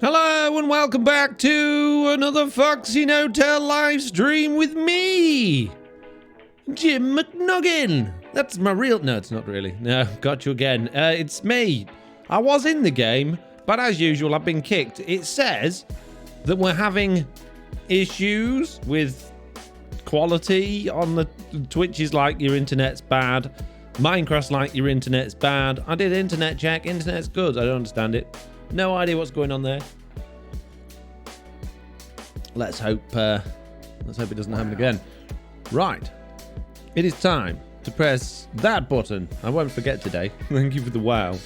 Hello and welcome back to another Foxy No-Tail live stream with me, Jim McNuggin. That's my real... No, it's not really. No, got you again. It's me. I was in the game, but as usual, I've been kicked. It says that we're having issues with quality on the... Twitch is like your internet's bad. Minecraft's like your internet's bad. I did internet check. Internet's good. I don't understand it. No idea what's going on there. Let's hope it doesn't happen again. Right. It is time to press that button. I won't forget today. Thank you for the wow.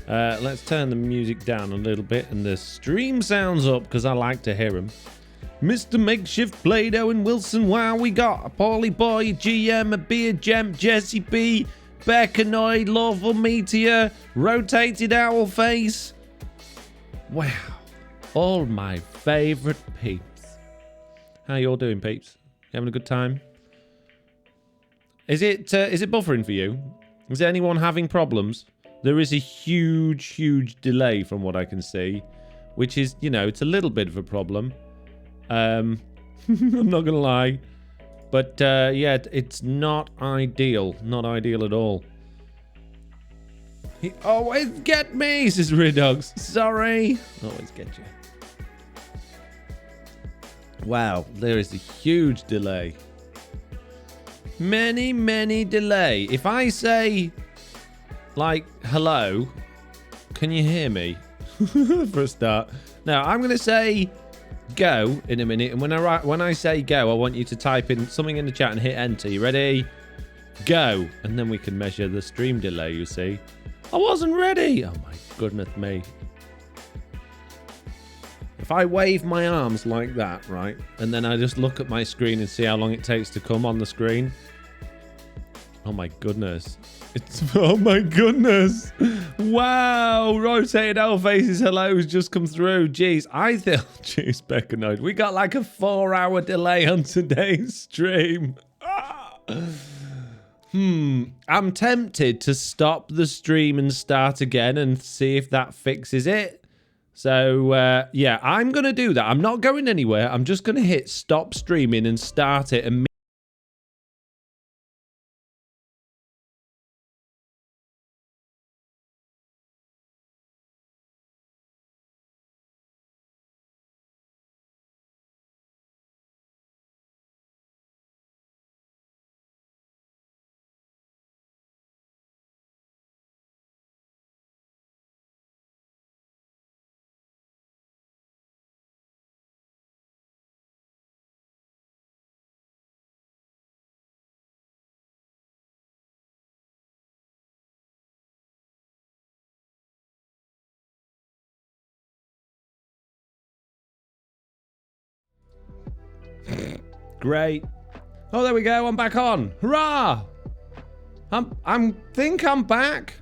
Let's turn the music down a little bit and the stream sounds up because I like to hear them. Mr. Makeshift, Play-Doh and Wilson. Wow, we got a Paulie Boy, GM, a Beard Gem, Jesse B, Beckanoid, Lawful Meteor, Rotated Owl Face. Wow, all my favourite peeps. How you all doing, peeps? You having a good time? Is it buffering for you? Is there anyone having problems? There is a huge delay from what I can see, which is, you know, it's a little bit of a problem. I'm not gonna lie, but yeah, it's not ideal. Not ideal at all. He always get me, says Redogs. Sorry. Always get you. Wow, there is a huge delay. Many delay. If I say, like, hello, can you hear me? For a start. Now, I'm going to say go in a minute. And when I say go, I want you to type in something in the chat and hit enter. You ready? Go. And then we can measure the stream delay, you see. I wasn't ready. Oh my goodness me. If I wave my arms like that, right, and then I just look at my screen and see how long it takes to come on the screen. Oh my goodness. Oh my goodness. Wow. Rotated Owl Faces hellos just come through. Jeez, jeez, Beckanoid. We got like a 4-hour delay on today's stream. I'm tempted to stop the stream and start again and see if that fixes it. So, yeah, I'm going to do that. I'm not going anywhere. I'm just going to hit stop streaming and start it. And great. Oh, there we go. I'm back on. Hurrah! Think I'm back.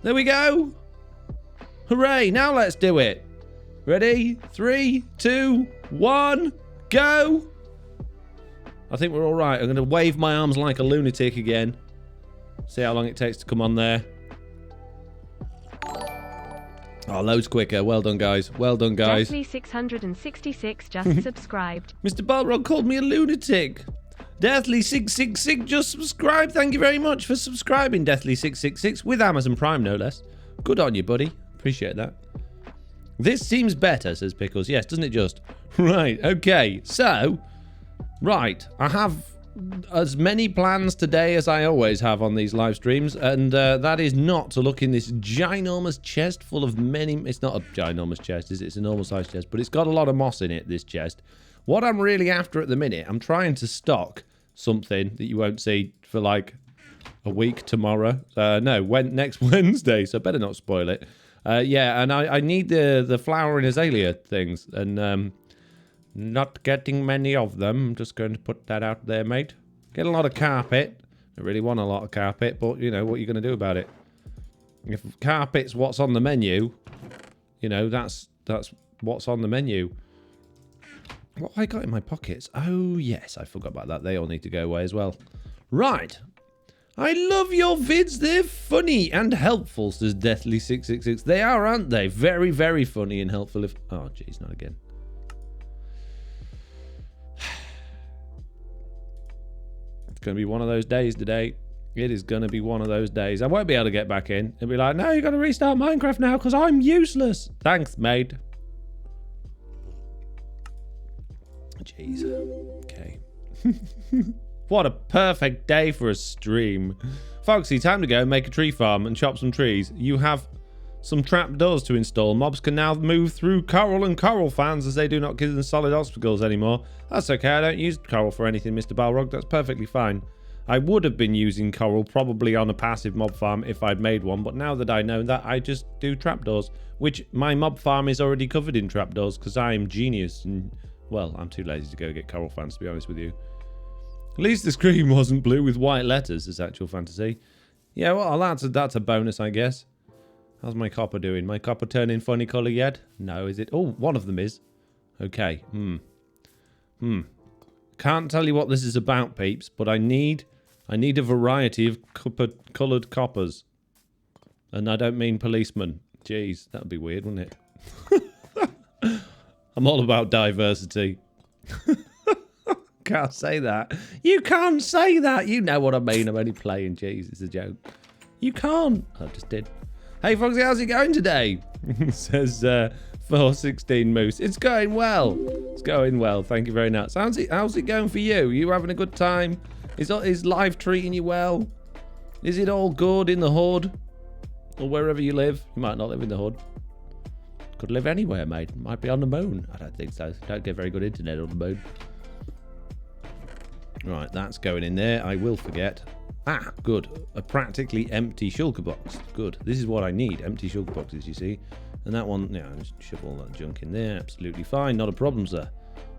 There we go. Hooray! Now let's do it. Ready? 3, 2, 1, go! I think we're all right. I'm going to wave my arms like a lunatic again. See how long it takes to come on there. Oh, loads quicker. Well done, guys. Well done, guys. Deathly666 just subscribed. Mr. Balrog called me a lunatic. Deathly666 just subscribed. Thank you very much for subscribing, Deathly666, with Amazon Prime, no less. Good on you, buddy. Appreciate that. This seems better, says Pickles. Yes, doesn't it just? Right, okay. So, right. I have as many plans today as I always have on these live streams, and that is not to look in this ginormous chest full of many... It's not a ginormous chest, is it? It's a normal size chest, but it's got a lot of moss in it, this chest. What I'm really after at the minute, I'm trying to stock something that you won't see for like a week tomorrow. No, next Wednesday, so better not spoil it. Yeah, and I need the flowering azalea things, and not getting many of them. I'm just going to put that out there, mate. Get a lot of carpet. I really want a lot of carpet, but, you know, what are you going to do about it? If carpet's what's on the menu, you know, that's what's on the menu. What have I got in my pockets? Oh, yes, I forgot about that. They all need to go away as well. Right. I love your vids. They're funny and helpful, says Deathly666. They are, aren't they? Very, very funny and helpful. Oh, jeez, not again. It's going to be one of those days today. It is going to be one of those days. I won't be able to get back in. It'll be like, no, you got to restart Minecraft now because I'm useless. Thanks, mate. Jeez. Okay. What a perfect day for a stream. Foxy, time to go make a tree farm and chop some trees. You have some trapdoors to install. Mobs can now move through coral and coral fans as they do not give them solid obstacles anymore. That's okay. I don't use coral for anything, Mr. Balrog. That's perfectly fine. I would have been using coral probably on a passive mob farm if I'd made one, but now that I know that, I just do trapdoors, which my mob farm is already covered in trapdoors because I'm genius and, well, I'm too lazy to go get coral fans, to be honest with you. At least the screen wasn't blue with white letters, as Actual Fantasy. Yeah, well, that's a bonus, I guess. How's my copper doing? My copper turning funny colour yet? No, is it? Oh, one of them is. Okay. Can't tell you what this is about, peeps, but I need a variety of coloured coppers. And I don't mean policemen. Jeez, that would be weird, wouldn't it? I'm all about diversity. Can't say that. You can't say that. You know what I mean. I'm only playing. Jeez, it's a joke. You can't. I just did. Hey, Foxy, how's it going today? Says 416 Moose. It's going well. It's going well. Thank you very much. How's it going for you? You having a good time? Is life treating you well? Is it all good in the hood? Or wherever you live? You might not live in the hood. Could live anywhere, mate. Might be on the moon. I don't think so. Don't get very good internet on the moon. Right, that's going in there. I will forget. Ah, good. A practically empty shulker box. Good. This is what I need. Empty shulker boxes, you see. And that one, yeah, just shove all that junk in there. Absolutely fine. Not a problem, sir.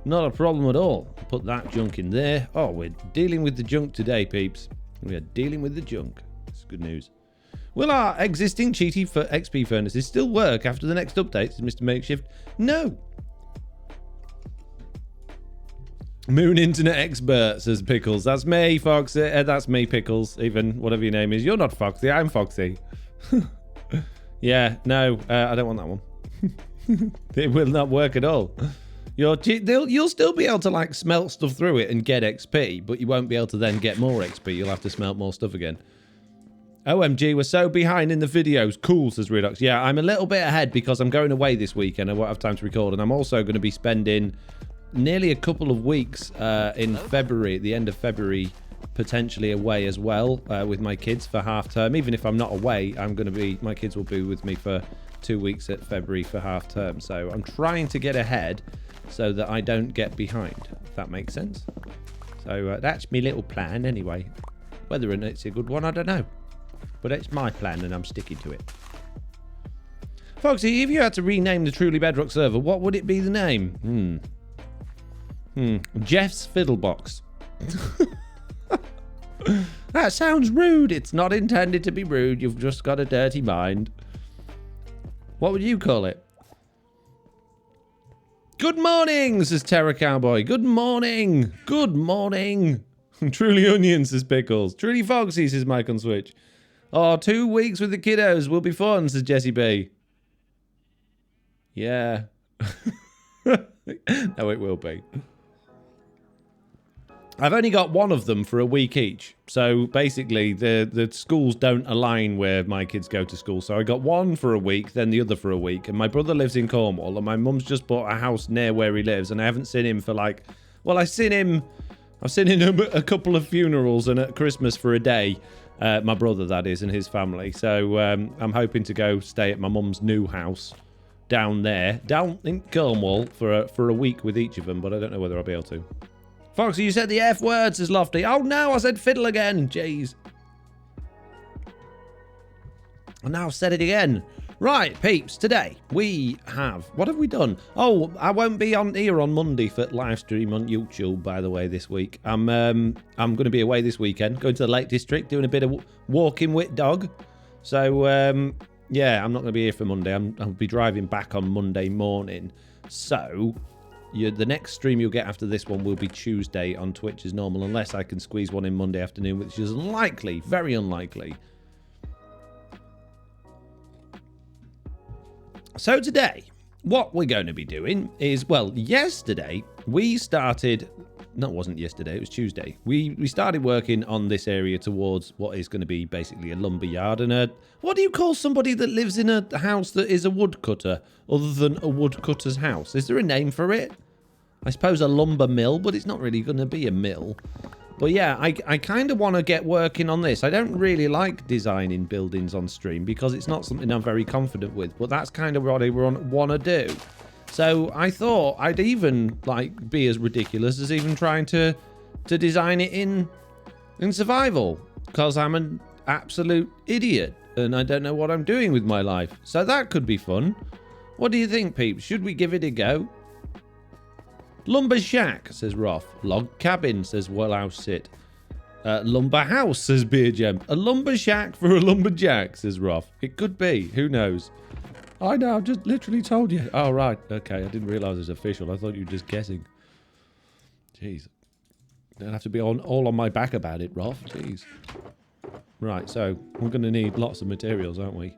Not a problem at all. Put that junk in there. Oh, we're dealing with the junk today, peeps. We are dealing with the junk. It's good news. Will our existing cheaty for XP furnaces still work after the next update? Says Mr. Makeshift. No. Moon Internet Expert, says Pickles. That's me, Foxy. That's me, Pickles. Even whatever your name is. You're not Foxy. I'm Foxy. Yeah, no, I don't want that one. It will not work at all. You'll still be able to like smelt stuff through it and get XP, but you won't be able to then get more XP. You'll have to smelt more stuff again. OMG, we're so behind in the videos. Cool, says Redux. Yeah, I'm a little bit ahead because I'm going away this weekend. I won't have time to record, and I'm also going to be spending nearly a couple of weeks in February, at the end of February, potentially away as well with my kids for half term. Even if I'm not away, my kids will be with me for 2 weeks at February for half term. So I'm trying to get ahead so that I don't get behind, if that makes sense. So that's my little plan anyway. Whether or not it's a good one, I don't know. But it's my plan and I'm sticking to it. Foxy, if you had to rename the Truly Bedrock server, what would it be the name? Jeff's Fiddlebox. That sounds rude. It's not intended to be rude. You've just got a dirty mind. What would you call it? Good morning, says Terra Cowboy. Good morning. Good morning. Truly Onion, says Pickles. Truly Foxy, says Mike on Switch. Oh, 2 weeks with the kiddos will be fun, says Jessie B. Yeah. No, it will be. I've only got one of them for a week each. So basically, the schools don't align where my kids go to school. So I got one for a week, then the other for a week. And my brother lives in Cornwall, and my mum's just bought a house near where he lives. And I haven't seen him for like... Well, I've seen him a couple of funerals and at Christmas for a day. My brother, that is, and his family. So I'm hoping to go stay at my mum's new house down there, down in Cornwall for a week with each of them. But I don't know whether I'll be able to. Foxy, you said the F word, says Lofty. Oh no, I said fiddle again. Jeez. And now I've said it again. Right, peeps, today we have... What have we done? Oh, I won't be on here on Monday for live stream on YouTube, by the way, this week. I'm going to be away this weekend, going to the Lake District, doing a bit of walking with dog. So, yeah, I'm not going to be here for Monday. I'll be driving back on Monday morning. So... The next stream you'll get after this one will be Tuesday on Twitch as normal, unless I can squeeze one in Monday afternoon, which is unlikely, very unlikely. So today, what we're going to be doing is, well, yesterday we started... No, it wasn't yesterday, it was Tuesday. We started working on this area towards what is going to be basically a lumber yard and a... What do you call somebody that lives in a house that is a woodcutter, other than a woodcutter's house? Is there a name for it? I suppose a lumber mill, but it's not really going to be a mill. But yeah, I kind of want to get working on this. I don't really like designing buildings on stream because it's not something I'm very confident with. But that's kind of what I want to do. So I thought I'd even like be as ridiculous as even trying to design it in survival. Because I'm an absolute idiot and I don't know what I'm doing with my life. So that could be fun. What do you think, peeps? Should we give it a go? Lumber shack, says Roth. Log cabin, says Wellhouse Sit. Lumber house, says Beer Gem. A lumber shack for a lumberjack, says Roth. It could be. Who knows? I know, I've just literally told you. Oh, right. Okay, I didn't realise it was official. I thought you were just guessing. Jeez. Don't have to be all on my back about it, Roth. Jeez. Right, so we're going to need lots of materials, aren't we?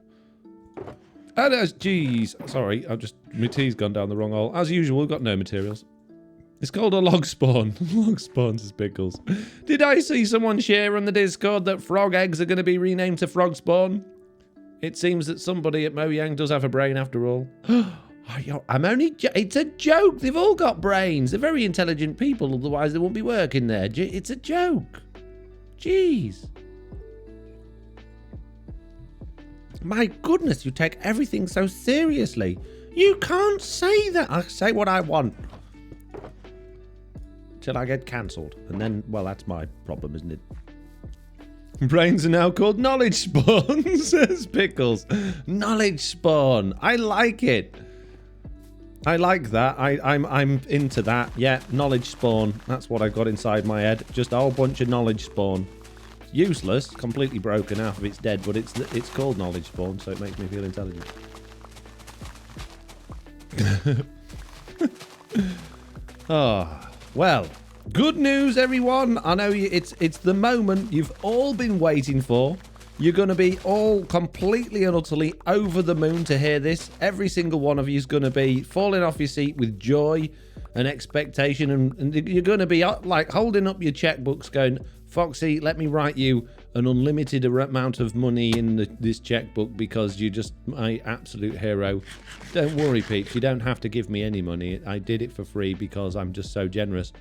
Oh, that's... Jeez. Sorry, my tea's gone down the wrong hole. As usual, we've got no materials. It's called a log spawn. Log spawn, says Pickles. Did I see someone share on the Discord that frog eggs are going to be renamed to frog spawn? It seems that somebody at Mojang does have a brain after all. I'm only... It's a joke. They've all got brains. They're very intelligent people. Otherwise, they won't be working there. It's a joke. Jeez. My goodness, you take everything so seriously. You can't say that. I say what I want. Till I get cancelled. And then, well, that's my problem, isn't it? Brains are now called knowledge spawn, says Pickles. Knowledge spawn. I like it. I like that. I'm into that. Yeah, knowledge spawn. That's what I've got inside my head. Just a whole bunch of knowledge spawn. Useless, completely broken, half of it's dead, but it's called knowledge spawn, so it makes me feel intelligent. Oh, well, good news, everyone. I know it's the moment you've all been waiting for. You're going to be all completely and utterly over the moon to hear this. Every single one of you is going to be falling off your seat with joy and expectation, and you're going to be like holding up your checkbooks going, Foxy, let me write you an unlimited amount of money in this checkbook because you're just my absolute hero. Don't worry, peeps. You don't have to give me any money. I did it for free because I'm just so generous.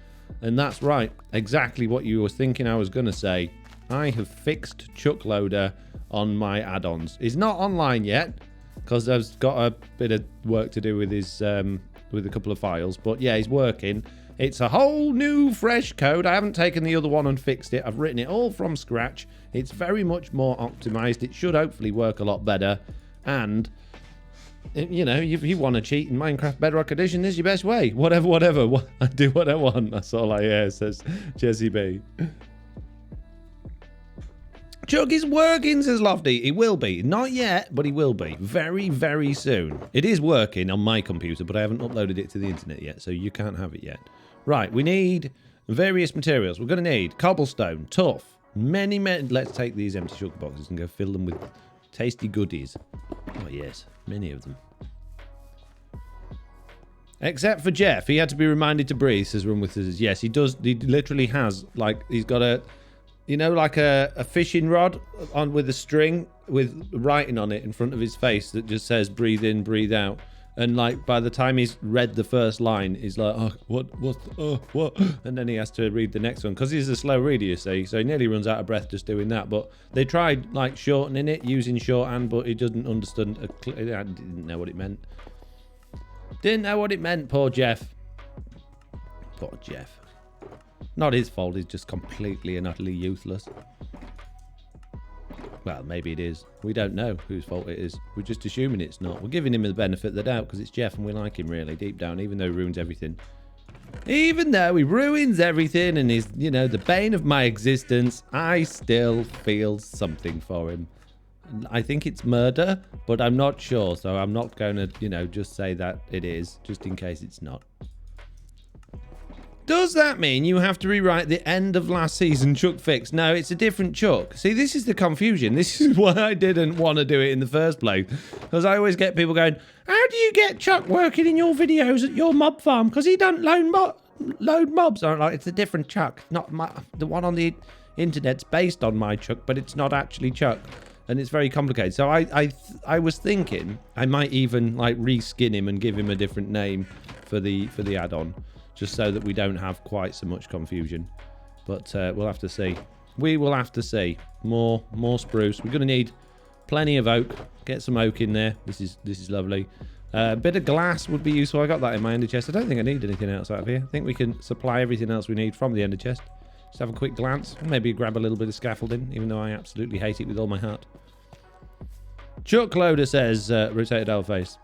And that's right. Exactly what you were thinking I was going to say. I have fixed Chuckloader on my add-ons. He's not online yet because I've got a bit of work to do with his with a couple of files. But yeah, he's working. It's a whole new fresh code. I haven't taken the other one and fixed it. I've written it all from scratch. It's very much more optimized. It should hopefully work a lot better. And, you know, if you want to cheat in Minecraft Bedrock Edition, this is your best way. Whatever. I do what I want. That's all I hear, says Jesse B. Chuck is working, says Lofty. He will be. Not yet, but he will be. Very, very soon. It is working on my computer, but I haven't uploaded it to the internet yet, so you can't have it yet. Right, we need various materials. We're going to need cobblestone, tough, many... Let's take these empty sugar boxes and go fill them with tasty goodies. Oh, yes, many of them. Except for Jeff. He had to be reminded to breathe, says Run With Scissors. Yes, he does. He literally has, like, he's got a... You know, like a fishing rod on with a string with writing on it in front of his face that just says breathe in, breathe out. And like by the time he's read the first line, he's like, oh, what? And then he has to read the next one because he's a slow reader, you see. So he nearly runs out of breath just doing that. But they tried like shortening it using shorthand, but he doesn't understand. I didn't know what it meant. Didn't know what it meant, poor Jeff. Poor Jeff. Not his fault, he's just completely and utterly useless. Well, maybe it is. We don't know whose fault it is. We're just assuming it's not. We're giving him the benefit of the doubt because it's Jeff and we like him really deep down, even though he ruins everything. Even though he ruins everything and is, you know, the bane of my existence, I still feel something for him. I think it's murder, but I'm not sure, so I'm not going to, you know, just say that it is, just in case it's not. Does that mean you have to rewrite the end of last season Chuck fix? No, it's a different Chuck. See, this is the confusion. This is why I didn't want to do it in the first place. Because I always get people going, how do you get Chuck working in your videos at your mob farm? Because he don't load mobs. I'm like, it's a different Chuck. Not the one on the internet's based on my Chuck, but it's not actually Chuck. And it's very complicated. So I was thinking I might even like reskin him and give him a different name for the add-on. Just so that we don't have quite so much confusion. But we'll have to see. We will have to see. More spruce. We're going to need plenty of oak. Get some oak in there. This is lovely. A bit of glass would be useful. I got that in my ender chest. I don't think I need anything else out of here. I think we can supply everything else we need from the ender chest. Just have a quick glance. Maybe grab a little bit of scaffolding, even though I absolutely hate it with all my heart. Chuck Loader says, rotated owl face.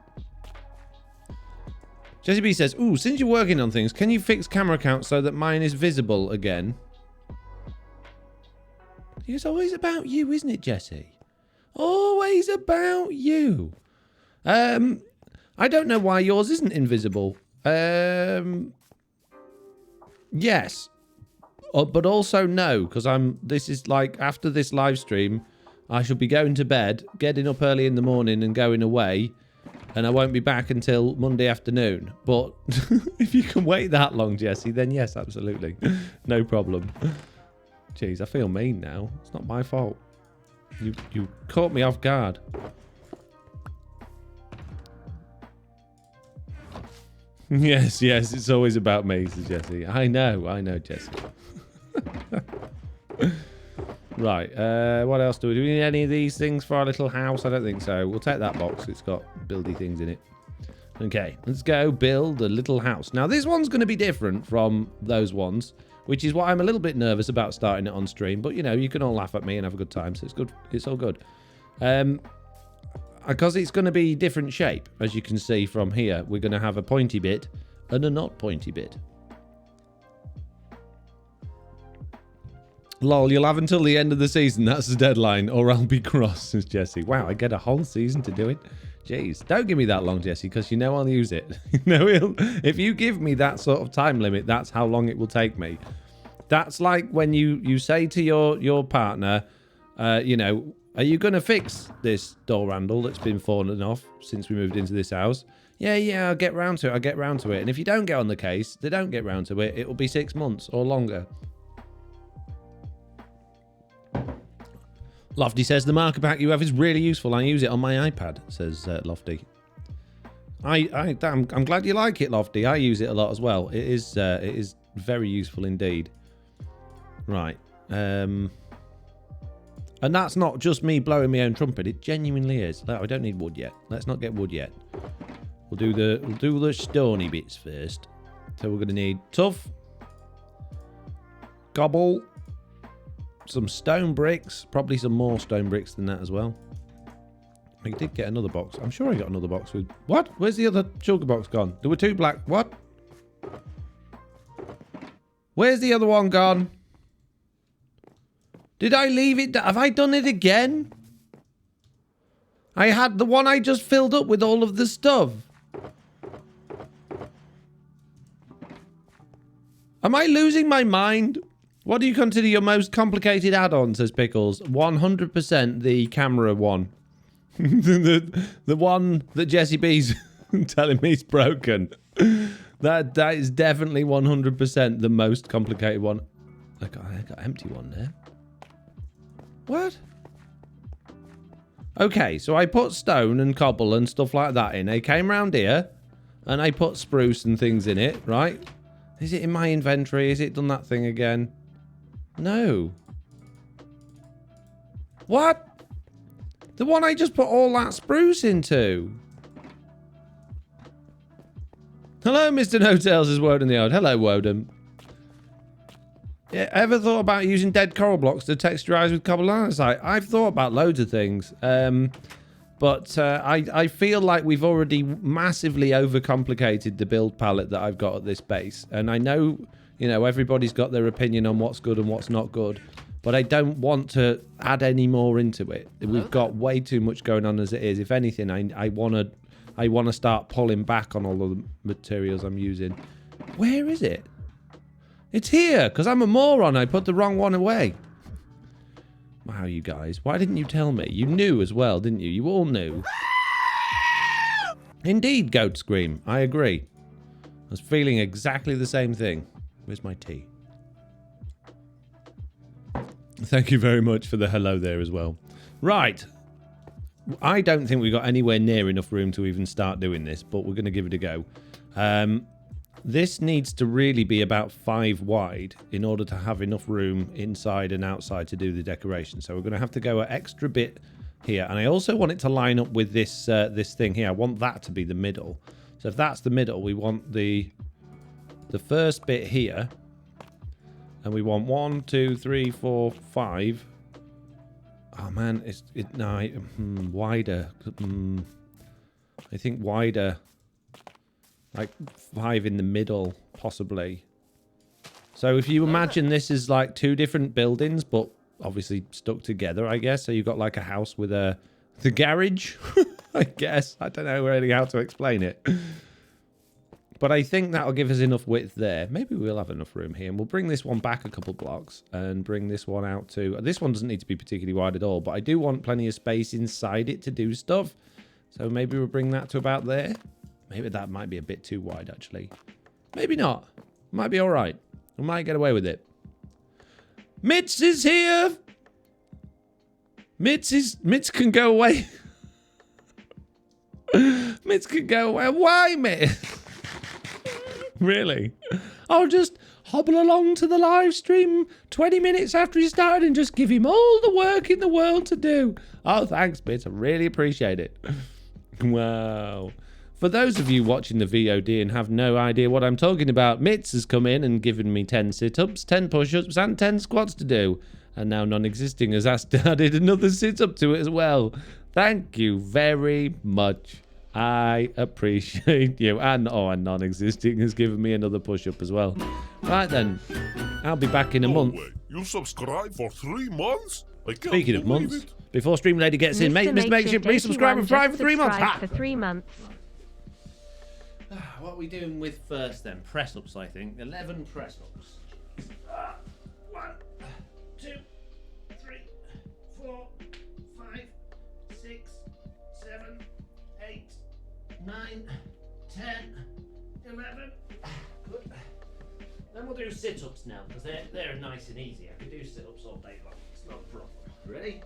Jesse B says, ooh, since you're working on things, can you fix camera count so that mine is visible again? It's always about you, isn't it, Jesse? Always about you. I don't know why yours isn't invisible. Yes. But also no, because this is like, after this live stream, I shall be going to bed, getting up early in the morning and going away. And I won't be back until Monday afternoon. But if you can wait that long, Jesse, then yes, absolutely. No problem. Jeez, I feel mean now. It's not my fault. You caught me off guard. Yes, it's always about me, says Jesse. I know, Jesse. Right, what else do we need any of these things for our little house? I don't think so. We'll take that box. It's got buildy things in it. Okay, let's go build a little house. Now, this one's going to be different from those ones, which is why I'm a little bit nervous about starting it on stream. But, you know, you can all laugh at me and have a good time, so it's good. It's all good. Because it's going to be different shape, as you can see from here. We're going to have a pointy bit and a not pointy bit. Lol, you'll have until the end of the season. That's the deadline, or I'll be cross, says Jesse. Wow, I get a whole season to do it. Jeez, don't give me that long, Jesse, because you know I'll use it. If you give me that sort of time limit, that's how long it will take me. That's like when you say to your partner, you know, are you going to fix this door handle that's been fallen off since we moved into this house? Yeah, I'll get round to it. And if you don't get on the case, they don't get round to it. It will be 6 months or longer. Lofty says, the marker pack you have is really useful. I use it on my iPad, says Lofty. I'm glad you like it, Lofty. I use it a lot as well. It is very useful indeed. Right. And that's not just me blowing my own trumpet. It genuinely is. I don't need wood yet. Let's not get wood yet. We'll do the stony bits first. So we're going to need tough, cobble, some stone bricks, probably some more stone bricks than that as well. I did get another box. I'm sure I got another box with... What? Where's the other sugar box gone? There were 2 black... What? Where's the other one gone? Did I leave it... Have I done it again? I had the one I just filled up with all of the stuff. Am I losing my mind? What do you consider your most complicated add-on, says Pickles? 100% the camera one. the one that Jesse B's telling me is broken. That is definitely 100% the most complicated one. I got an empty one there. What? Okay, so I put stone and cobble and stuff like that in. I came round here and I put spruce and things in it, right? Is it in my inventory? Is it done that thing again? No. What? The one I just put all that spruce into. Hello, Mr. No Tails, is Woden the Odd. Hello, Woden. Yeah, ever thought about using dead coral blocks to texturize with cobble andesite? I've thought about loads of things. But I feel like we've already massively overcomplicated the build palette that I've got at this base. And I know, you know, everybody's got their opinion on what's good and what's not good. But I don't want to add any more into it. We've got way too much going on as it is. If anything, I want to start pulling back on all of the materials I'm using. Where is it? It's here, because I'm a moron. I put the wrong one away. Wow, you guys. Why didn't you tell me? You knew as well, didn't you? You all knew. Indeed, Goat Scream. I agree. I was feeling exactly the same thing. Where's my tea? Thank you very much for the hello there as well. Right. I don't think we got anywhere near enough room to even start doing this, but we're going to give it a go. This needs to really be about 5 wide in order to have enough room inside and outside to do the decoration. So we're going to have to go an extra bit here. And I also want it to line up with this this thing here. I want that to be the middle. So if that's the middle, we want the first bit here. And we want 1, 2, 3, 4, 5. Oh man, wider. I think wider. Like 5 in the middle, possibly. So if you imagine this is like 2 different buildings, but obviously stuck together, I guess. So you've got like a house with the garage, I guess. I don't know really how to explain it. But I think that'll give us enough width there. Maybe we'll have enough room here. And we'll bring this one back a couple blocks and bring this one out to... This one doesn't need to be particularly wide at all, but I do want plenty of space inside it to do stuff. So maybe we'll bring that to about there. Maybe that might be a bit too wide, actually. Maybe not. Might be all right. We might get away with it. Mitz is here! Mitz can go away. Mitz can go away. Why, Mitz? Really? I'll just hobble along to the live stream 20 minutes after he started and just give him all the work in the world to do. Oh, thanks, Mitz. I really appreciate it. Wow. For those of you watching the VOD and have no idea what I'm talking about, Mitz has come in and given me 10 sit-ups, 10 push-ups, and 10 squats to do. And now Non-Existing has added another sit-up to it as well. Thank you very much. I appreciate you. And Non-Existing has given me another push-up as well. Right then, I'll be back in a month. You subscribed for 3 months? Speaking of months, before Stream Lady gets in, Mr. Makeshift, resubscribe for 3 months. Ha! For 3 months. What are we doing with first then? Press-ups, I think. 11 press-ups. 1, 2, 3, 4, 5, 6, 7, 8, 9, 10, 11. Good. Then we'll do sit-ups now, because they're nice and easy. I can do sit-ups all day long. It's not a problem. Ready?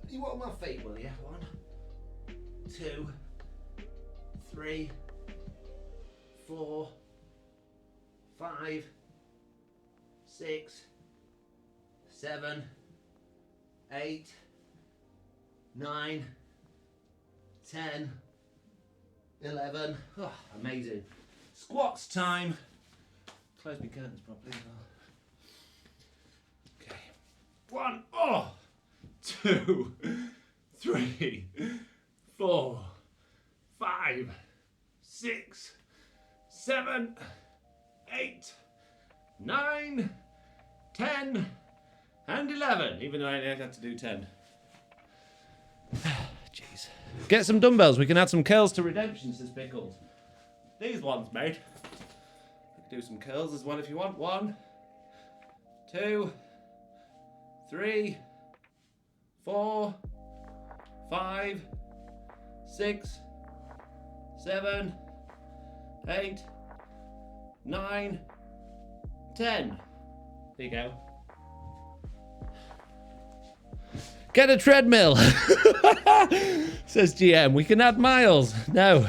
You want my feet, will you? 1, 2, 3, 4, 5, 6, 7, 8, 9, 10, 11. Oh, amazing. Squats time. Close my curtains properly as well. Okay. 1, 2, 3, 4, 5, 6, 7, 8, 9, 10, and 11. Even though I had to do 10. Jeez. Get some dumbbells. We can add some curls to redemption, says Pickles. These ones, mate. We can do some curls as well if you want. 1, 2, 3, 4, 5, 6, 7, 8, 9, 10. There you go. Get a treadmill, says GM. We can add miles. No.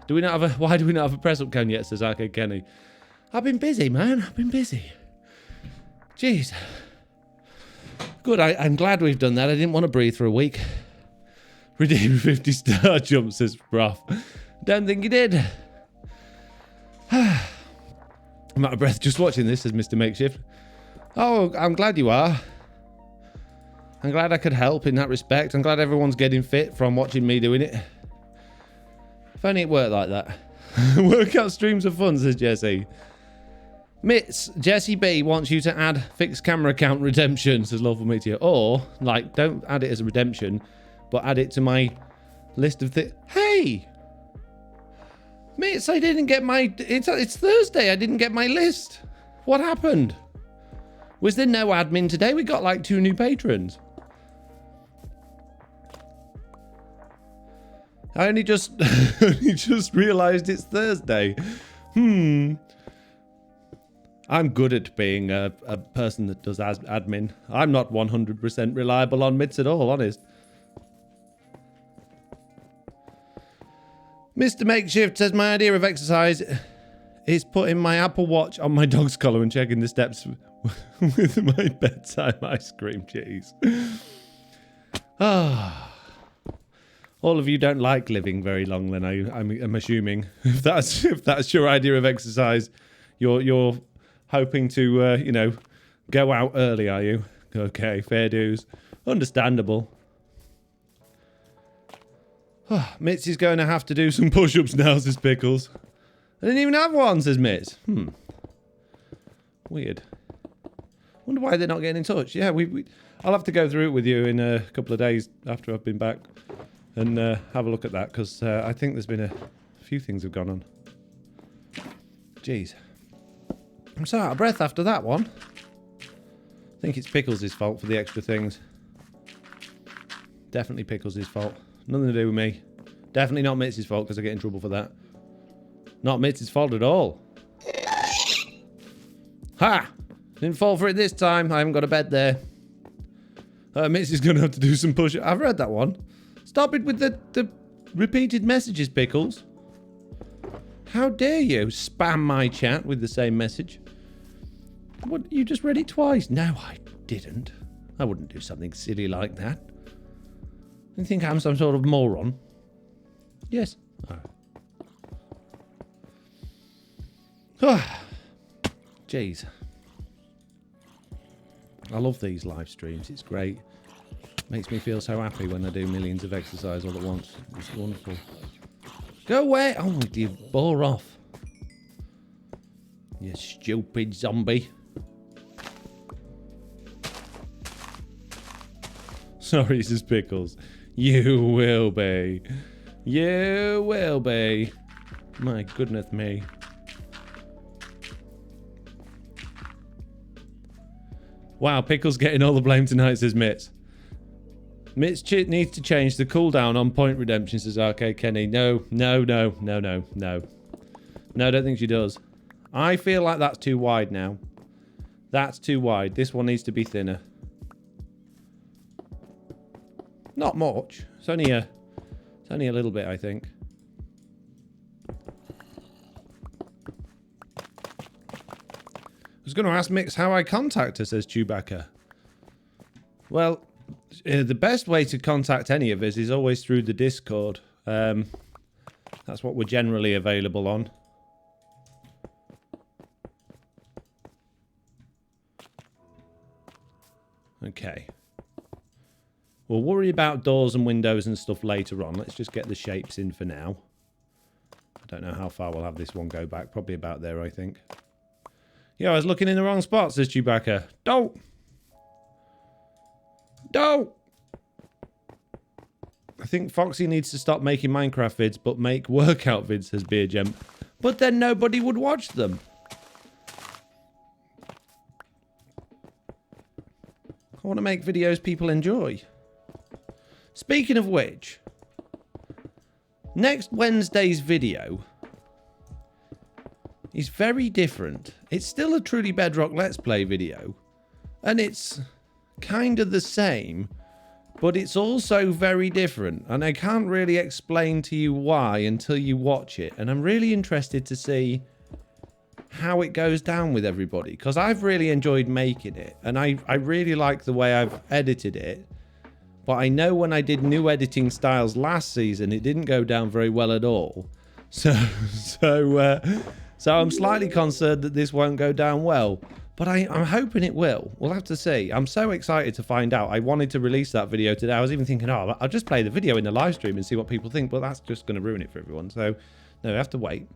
Do we not have a? Why do we not have a press-up cone yet? Says Arcade Kenny. I've been busy, man. I've been busy. Jeez. Good. I'm glad we've done that. I didn't want to breathe for a week. Redeem 50 star jump, says Prof. Don't think you did. I'm out of breath just watching this, says Mr. Makeshift. Oh, I'm glad you are. I'm glad I could help in that respect. I'm glad everyone's getting fit from watching me doing it. If only it worked like that. Workout streams are fun, says Jesse. Mitz, Jesse B wants you to add fixed camera count redemption, says Lawful Meteor. Or, like, don't add it as a redemption, but add it to my list of things. Hey! Mates, I didn't get my... It's Thursday. I didn't get my list. What happened? Was there no admin today? We got like 2 new patrons. I only just realised it's Thursday. I'm good at being a person that does admin. I'm not 100% reliable on mitts at all, honest. Mr. Makeshift says, my idea of exercise is putting my Apple Watch on my dog's collar and checking the steps with my bedtime ice cream cheese. All of you don't like living very long, then I'm assuming. If that's your idea of exercise, you're hoping to go out early, are you? Okay, fair dues. Understandable. Mitzi's going to have to do some push-ups now, says Pickles. I didn't even have one, says Mitz. Weird. Wonder why they're not getting in touch. Yeah, I'll have to go through it with you in a couple of days after I've been back and have a look at that, because I think there's been a few things have gone on. Jeez. I'm so out of breath after that one. I think it's Pickles' fault for the extra things. Definitely Pickles' fault. Nothing to do with me. Definitely not Mitzi's fault, because I get in trouble for that. Not Mitzi's fault at all. Ha! Didn't fall for it this time. I haven't got a bed there. Mitzi's going to have to do some push-ups. I've read that one. Stop it with the repeated messages, Pickles. How dare you spam my chat with the same message? What? You just read it twice? No, I didn't. I wouldn't do something silly like that. You think I'm some sort of moron? Yes. Jeez. I love these live streams. It's great. Makes me feel so happy when I do millions of exercise all at once. It's wonderful. Go away! Oh, you bore off. You stupid zombie. Sorry, says Pickles. You will be. You will be. My goodness me. Wow, Pickles getting all the blame tonight, says Mitz. Mitz needs to change the cooldown on point redemption, says Arcade Kenny. No, I don't think she does. I feel like that's too wide now. That's too wide. This one needs to be thinner. Not much. It's only a little bit, I think. I was going to ask Mix how I contact her, says Chewbacca. Well, the best way to contact any of us is always through the Discord. That's what we're generally available on. Okay. We'll worry about doors and windows and stuff later on. Let's just get the shapes in for now. I don't know how far we'll have this one go back. Probably about there, I think. Yeah, I was looking in the wrong spot, says Chewbacca. Don't! I think Foxy needs to stop making Minecraft vids, but make workout vids, says Beer Gem. But then nobody would watch them. I want to make videos people enjoy. Speaking of which, next Wednesday's video is very different. It's still a Truly Bedrock Let's Play video, and it's kind of the same, but it's also very different, and I can't really explain to you why until you watch it, and I'm really interested to see how it goes down with everybody, because I've really enjoyed making it, and I really like the way I've edited it. But I know when I did new editing styles last season, it didn't go down very well at all. So I'm slightly concerned that this won't go down well. But I'm hoping it will. We'll have to see. I'm so excited to find out. I wanted to release that video today. I was even thinking, oh, I'll just play the video in the live stream and see what people think. But that's just going to ruin it for everyone. So, no, we have to wait.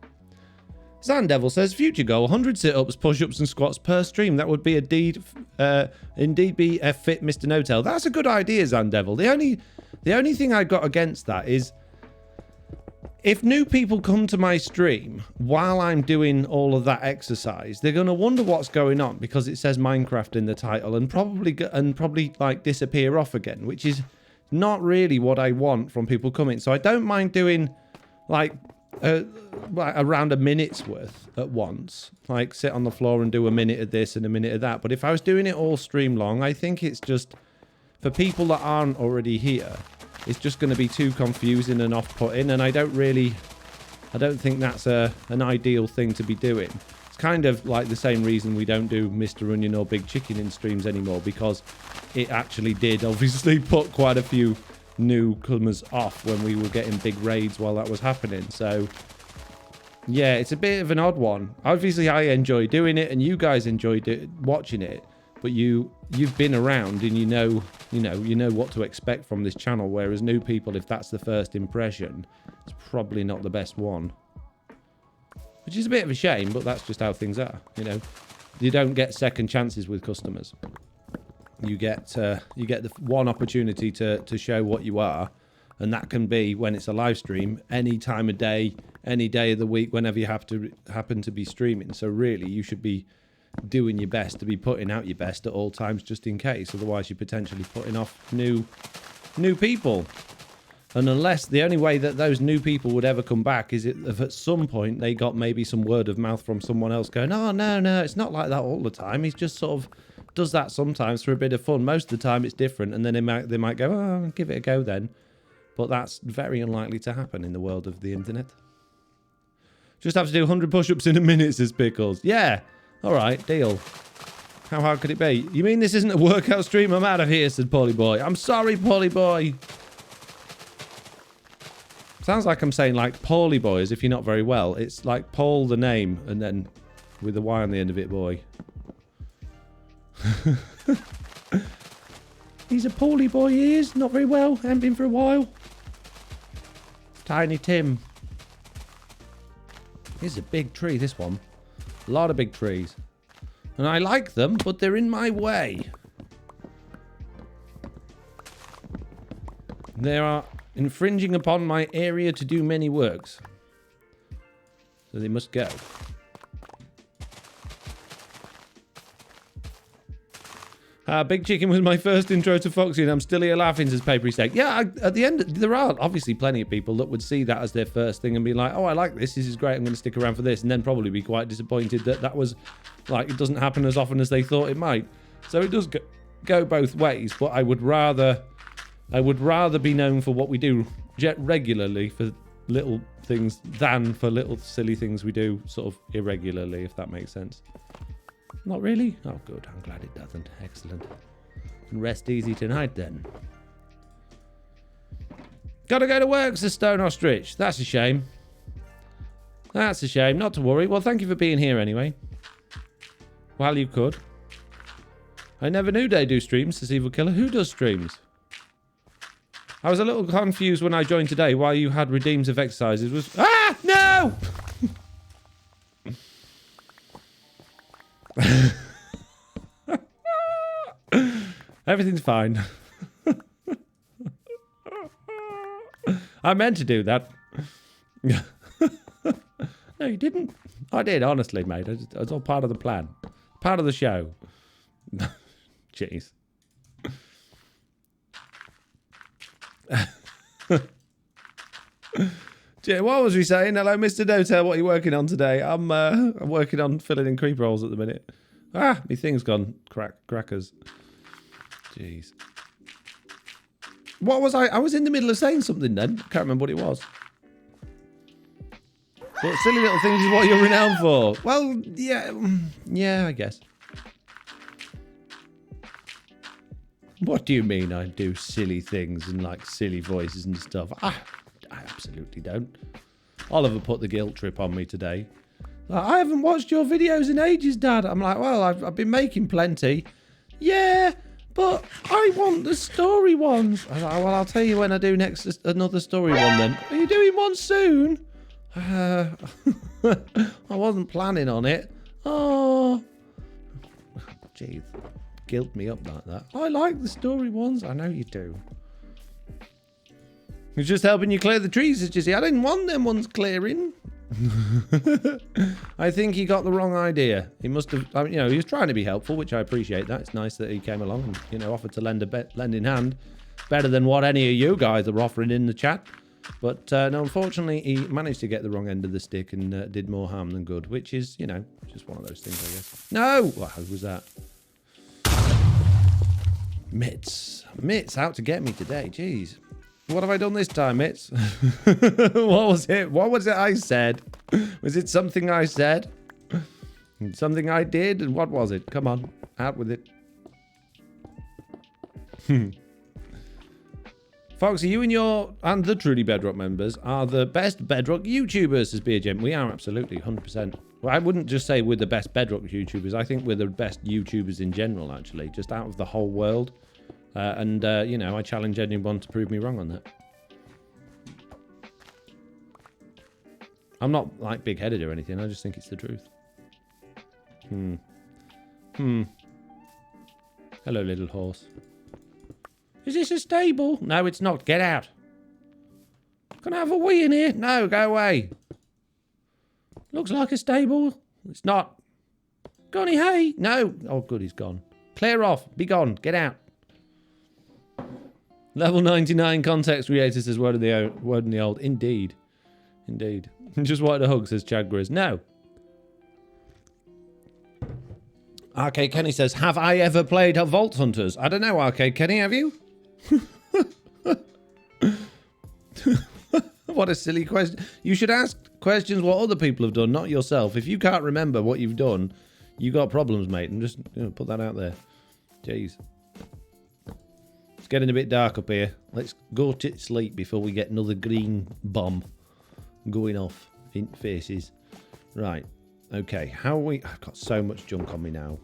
Zandevil says, future goal, 100 sit-ups, push-ups and squats per stream. That would be indeed be a fit Mr. No-Tail. That's a good idea, Zandevil. The only thing I got against that is if new people come to my stream while I'm doing all of that exercise, they're going to wonder what's going on because it says Minecraft in the title and probably like disappear off again, which is not really what I want from people coming. So I don't mind doing like around a minute's worth at once, like sit on the floor and do a minute of this and a minute of that. But if I was doing it all stream long, I think it's just for people that aren't already here, it's just going to be too confusing and off-putting, and I don't think that's an ideal thing to be doing. It's kind of like the same reason we don't do Mr. Onion or Big Chicken in streams anymore, because it actually did obviously put quite a few newcomers off when we were getting big raids while that was happening. So yeah, it's a bit of an odd one. Obviously I enjoy doing it and you guys enjoy watching it, but you've been around and you know what to expect from this channel, whereas new people, if that's the first impression, it's probably not the best one. Which is a bit of a shame, but that's just how things are, you know. You don't get second chances with customers. You get the one opportunity to show what you are, and that can be when it's a live stream, any time of day, any day of the week, whenever you happen to be streaming. So really, you should be doing your best to be putting out your best at all times, just in case. Otherwise, you're potentially putting off new people. And unless the only way that those new people would ever come back is if at some point they got maybe some word of mouth from someone else going, oh, no, it's not like that all the time. He's just sort of does that sometimes for a bit of fun. Most of the time it's different. And then they might go, oh, I'll give it a go then. But that's very unlikely to happen in the world of the internet. Just have to do 100 push-ups in a minute, says Pickles. Yeah. All right, deal. How hard could it be? You mean this isn't a workout stream? I'm out of here, said Polly Boy. I'm sorry, Polly Boy. Sounds like I'm saying like Paulie Boy as if you're not very well. It's like Paul the name and then with the Y on the end of it, boy. He's a Paulie Boy, he is. Not very well. Haven't been for a while. Tiny Tim. This is a big tree, this one. A lot of big trees. And I like them, but they're in my way. They are infringing upon my area to do many works. So they must go. Big Chicken was my first intro to Foxy, and I'm still here laughing, says Papery Steak. Yeah, at the end, there are obviously plenty of people that would see that as their first thing and be like, oh, I like this. This is great. I'm going to stick around for this. And then probably be quite disappointed that was, like, it doesn't happen as often as they thought it might. So it does go both ways, but I would rather be known for what we do regularly for little things than for little silly things we do sort of irregularly, if that makes sense. Not really? Oh, good. I'm glad it doesn't. Excellent. Can rest easy tonight, then. Gotta go to work, says Stone Ostrich. That's a shame. That's a shame. Not to worry. Well, thank you for being here anyway. While you could. I never knew they do streams, says Evil Killer. Who does streams? I was a little confused when I joined today while you had redeems of exercises. Ah! No! Everything's fine. I meant to do that. No, you didn't. I did, honestly, mate. It's all part of the plan. Part of the show. Jeez. What was we saying? Hello, Mr. Dotel. What are you working on today? I'm working on filling in creep rolls at the minute. My thing's gone crackers. Jeez. What was I? I was in the middle of saying something then. Can't remember what it was. But silly little things is what you're renowned for. Well, yeah, I guess. What do you mean I do silly things and like silly voices and stuff? I absolutely don't. Oliver put the guilt trip on me today. Like, I haven't watched your videos in ages, Dad. I'm like, well, I've been making plenty. Yeah, but I want the story ones. I was like, well, I'll tell you when I do next another story one then. Are you doing one soon? I wasn't planning on it. Oh. Jeez. Guilt me up like that. I like the story ones. I know you do. He's just helping you clear the trees, as you see. I didn't want them ones clearing. I think he got the wrong idea. He must have, you know, he was trying to be helpful, which I appreciate that. It's nice that he came along and, you know, offered to lend a lending hand. Better than what any of you guys are offering in the chat. But no, unfortunately, he managed to get the wrong end of the stick and did more harm than good, which is, you know, just one of those things, I guess. No! What was that? Mitts out to get me today. Jeez. What have I done this time, Mitts? What was it? What was it I said? Was it something I said? Something I did? And what was it? Come on. Out with it. Foxy, you and the Truly Bedrock members are the best Bedrock YouTubers, says Beer Gem. We are absolutely, 100%. Well, I wouldn't just say we're the best Bedrock YouTubers. I think we're the best YouTubers in general, actually. Just out of the whole world. You know, I challenge anyone to prove me wrong on that. I'm not, like, big-headed or anything. I just think it's the truth. Hello, little horse. Is this a stable? No, it's not. Get out. Can I have a wee in here? No, go away. Looks like a stable. It's not. Got any hay? No. Oh, good, he's gone. Clear off. Be gone. Get out. Level 99 context creator says word in the old. Indeed. Indeed. Just wanted a hug, says Chad Grizz. No. Arcade Kenny says, have I ever played Vault Hunters? I don't know, Arcade Kenny, have you? What a silly question. You should ask questions what other people have done, not yourself. If you can't remember what you've done, you got problems, mate. And just, you know, put that out there. Jeez. It's getting a bit dark up here. Let's go to sleep before we get another green bomb going off in faces. Right. Okay. How are we... I've got so much junk on me now.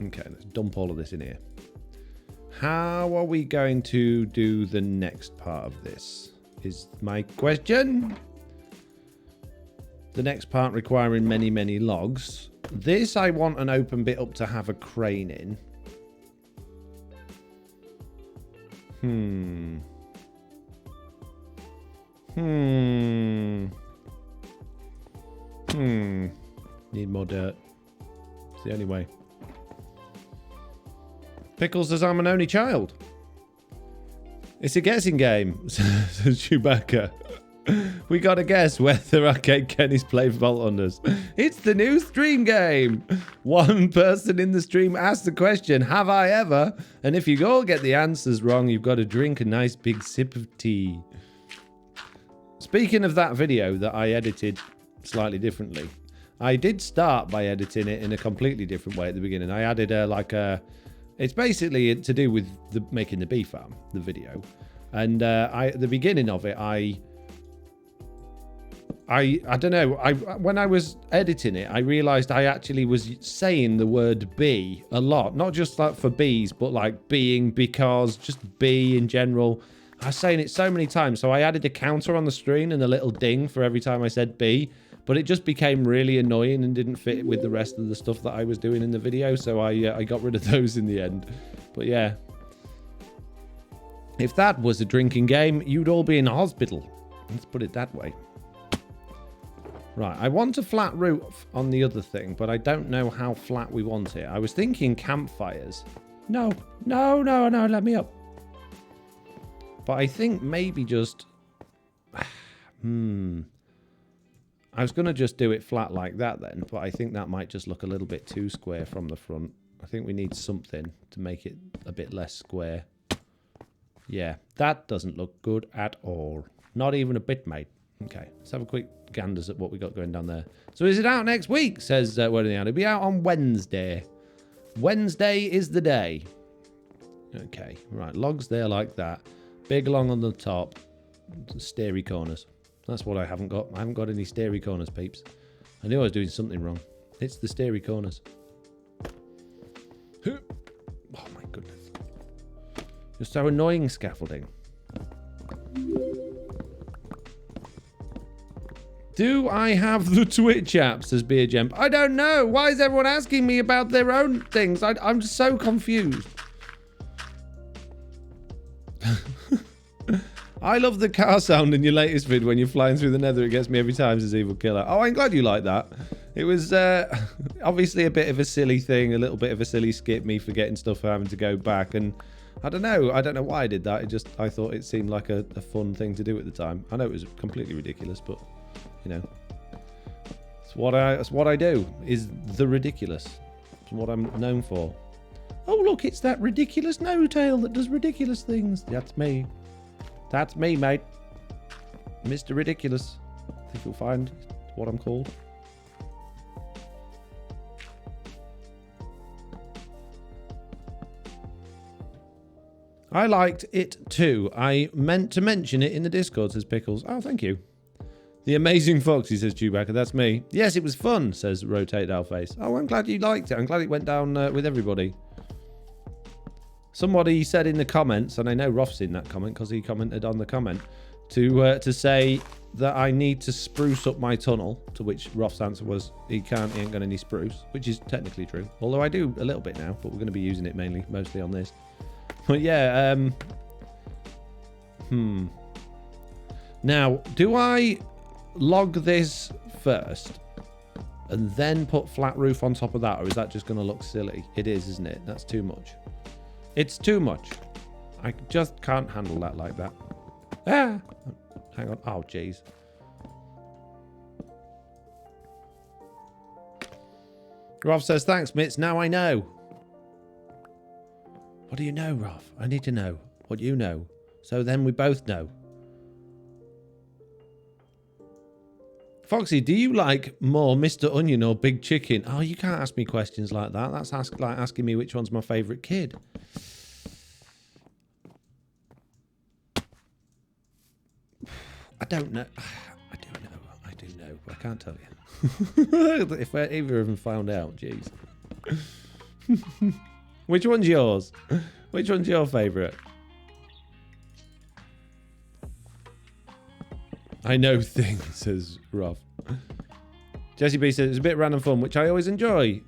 Okay, let's dump all of this in here. How are we going to do the next part of this? Is my question. The next part requiring many, many logs. This, I want an open bit up to have a crane in. Need more dirt. It's the only way. Pickles says I'm an only child. It's a guessing game, says Chewbacca. We gotta guess whether Arcade Kenny's played Vault Hunters. It's the new stream game. One person in the stream asks the question, have I ever? And if you all get the answers wrong, you've got to drink a nice big sip of tea. Speaking of that video that I edited slightly differently, I did start by editing it in a completely different way at the beginning. I added it's basically to do with making the bee farm, the video. And at the beginning of it, I don't know. When I was editing it, I realized I actually was saying the word bee a lot. Not just like for bees, but like being, because, just bee in general. I was saying it so many times. So I added a counter on the screen and a little ding for every time I said bee. But it just became really annoying and didn't fit with the rest of the stuff that I was doing in the video. So I got rid of those in the end. But yeah. If that was a drinking game, you'd all be in a hospital. Let's put it that way. Right, I want a flat roof on the other thing, but I don't know how flat we want it. I was thinking campfires. No, let me up. But I think maybe just... I was going to just do it flat like that then, but I think that might just look a little bit too square from the front. I think we need something to make it a bit less square. Yeah, that doesn't look good at all. Not even a bit, mate. Okay, let's have a quick ganders at what we got going down there. So is it out next week, says Word in the It'll be out on Wednesday. Wednesday is the day. Okay, right, logs there like that. Big long on the top. Stairy corners. That's what I haven't got. I haven't got any stairy corners, peeps. I knew I was doing something wrong. It's the stairy corners. Oh my goodness. You're so annoying, scaffolding. Do I have the Twitch app, says Beer Gem? I don't know. Why is everyone asking me about their own things? I'm just so confused. I love the car sound in your latest vid when you're flying through the nether. It gets me every time, says Evil Killer. Oh, I'm glad you like that. It was obviously a bit of a silly thing, a little bit of a silly skip, me forgetting stuff for having to go back. And I don't know why I did that. I thought it seemed like a fun thing to do at the time. I know it was completely ridiculous, but, you know. It's what I do, is the ridiculous. It's what I'm known for. Oh, look, it's that ridiculous no-tail that does ridiculous things. That's me. That's me, mate. Mr. Ridiculous. I think you'll find what I'm called. I liked it too. I meant to mention it in the Discord, says Pickles. Oh, thank you. The Amazing Foxy, says Chewbacca. That's me. Yes, it was fun, says Rotate Alface. Oh, I'm glad you liked it. I'm glad it went down with everybody. Somebody said in the comments, and I know Roth's in that comment because he commented on the comment, to say that I need to spruce up my tunnel, to which Roth's answer was he ain't got any spruce, which is technically true. Although I do a little bit now, but we're going to be using it mostly on this. But yeah, Now, do I log this first and then put flat roof on top of that, or is that just going to look silly? It is, isn't it? That's too much. It's too much. I just can't handle that like that. Ah! Hang on. Oh, jeez. Roth says, thanks, Mitz. Now I know. What do you know, Roth? I need to know what you know. So then we both know. Foxy, do you like more Mr. Onion or Big Chicken? Oh, you can't ask me questions like that. That's like asking me which one's my favourite kid. I don't know. I do know. But I can't tell you. If either of them found out, jeez. Which one's yours? Which one's your favourite? I know things, says Roth. Jesse B says, it's a bit random fun, which I always enjoy.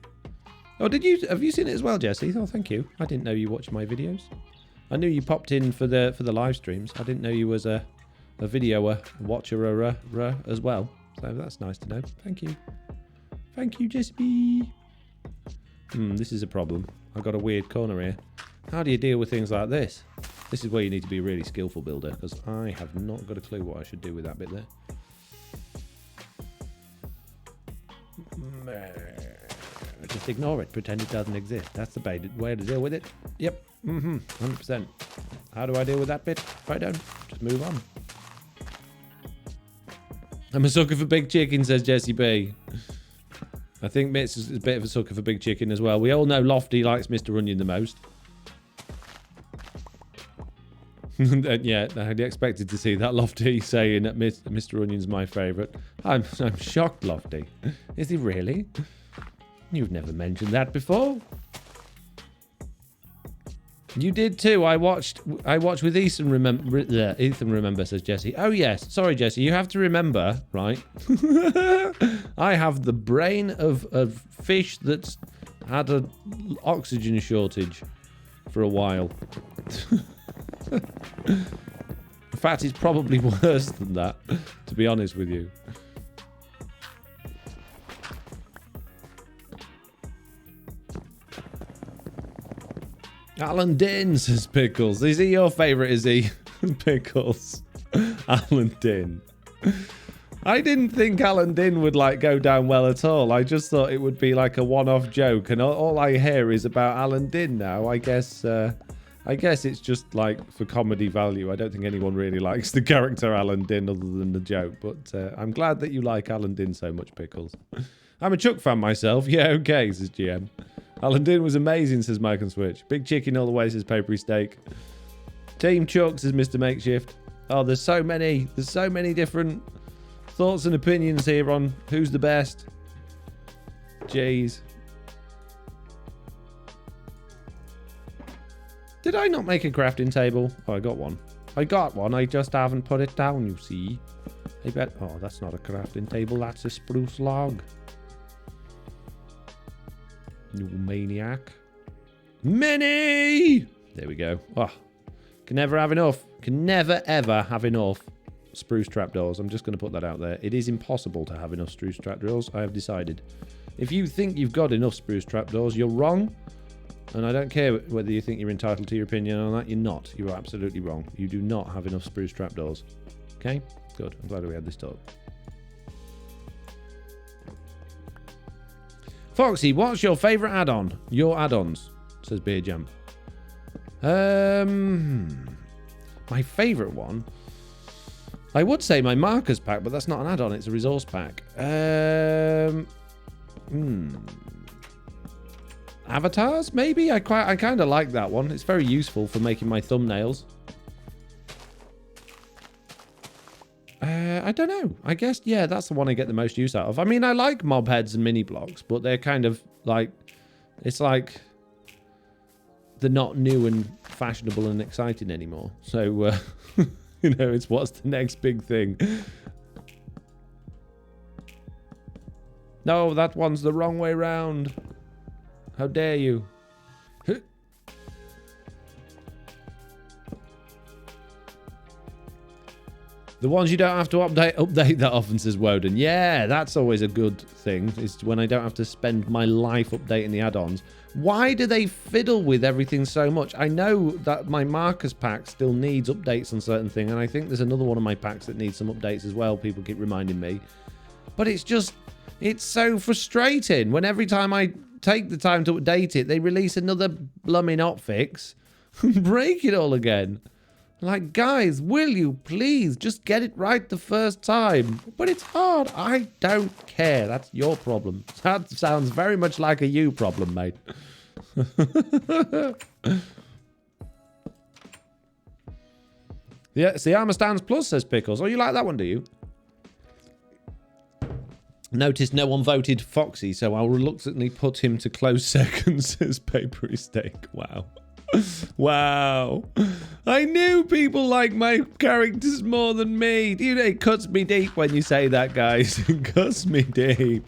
Oh, have you seen it as well, Jesse? Oh, thank you. I didn't know you watched my videos. I knew you popped in for the live streams. I didn't know you was a videoer, watcher as well. So that's nice to know. Thank you. Thank you, Jesse B. This is a problem. I've got a weird corner here. How do you deal with things like this? This is where you need to be a really skillful builder, because I have not got a clue what I should do with that bit there. Just ignore it. Pretend it doesn't exist. That's the way to deal with it. Yep. 100%. How do I deal with that bit? If I don't, just move on. I'm a sucker for big chicken, says Jesse B. I think Mitz is a bit of a sucker for big chicken as well. We all know Lofty likes Mr. Onion the most. Yeah, I'd expected to see that Lofty saying that Mr. Onion's my favourite. I'm shocked, Lofty. Is he really? You've never mentioned that before. You did too. I watched with Ethan. Ethan remember, says Jesse. Oh yes, sorry Jesse. You have to remember, right? I have the brain of a fish that's had an oxygen shortage for a while. In fact, it's probably worse than that, to be honest with you. Alan Din, says Pickles. Is he your favourite, is he? Pickles. Alan Din. I didn't think Alan Din would go down well at all. I just thought it would be like a one-off joke, and all I hear is about Alan Din now. I guess it's just for comedy value. I don't think anyone really likes the character Alan Din other than the joke, but I'm glad that you like Alan Din so much, Pickles. I'm a Chuck fan myself. Yeah, okay, says GM. Alan Din was amazing, says Mike and Switch. Big chicken all the way, says Papery Steak. Team Chuck, says Mr. Makeshift. Oh, there's so many different thoughts and opinions here on who's the best. Jeez. Did I not make a crafting table? Oh, I got one. I just haven't put it down, you see. I bet... Oh, that's not a crafting table. That's a spruce log. You maniac. Mini! There we go. Oh, Can never have enough. Can never, ever have enough spruce trapdoors. I'm just going to put that out there. It is impossible to have enough spruce trapdoors, I have decided. If you think you've got enough spruce trapdoors, you're wrong. And I don't care whether you think you're entitled to your opinion on that. You're not. You are absolutely wrong. You do not have enough spruce trapdoors. Okay? Good. I'm glad we had this talk. Foxy, what's your favourite add-on? Your add-ons, says Beer Jam. My favourite one? I would say my markers pack, but that's not an add-on. It's a resource pack. Avatars, maybe? I kind of like that one. It's very useful for making my thumbnails. I don't know. I guess, yeah, that's the one I get the most use out of. I mean, I like mob heads and mini blocks, but they're kind of like, it's like they're not new and fashionable and exciting anymore. So, you know, it's what's the next big thing. No, that one's the wrong way round. How dare you? The ones you don't have to update that often, says Woden. Yeah, that's always a good thing, is when I don't have to spend my life updating the add-ons. Why do they fiddle with everything so much? I know that my markers pack still needs updates on certain things, and I think there's another one of my packs that needs some updates as well. People keep reminding me. But it's just, it's so frustrating when every time I take the time to update it, they release another blooming hotfix and break it all again. Like, guys, will you please just get it right the first time? But it's hard. I don't care. That's your problem. That sounds very much like a you problem, mate. Yeah, see, Armor Stands Plus, says Pickles. Oh, you like that one, do you? Notice no one voted Foxy, so I'll reluctantly put him to close second, says Papery Steak. Wow. Wow. I knew people like my characters more than me. You know, it cuts me deep when you say that, guys. It cuts me deep.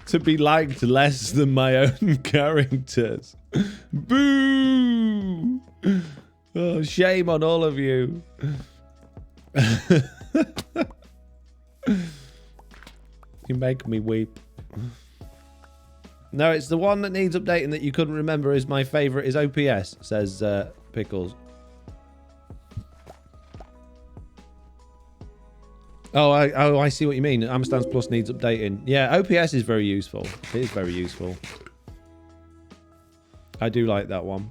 To be liked less than my own characters. Boo! Oh, shame on all of you. You make me weep. No, it's the one that needs updating that you couldn't remember is my favourite is OPS, says Pickles. Oh, I see what you mean. Amsterdam's Plus needs updating. Yeah, OPS is very useful. It is very useful. I do like that one.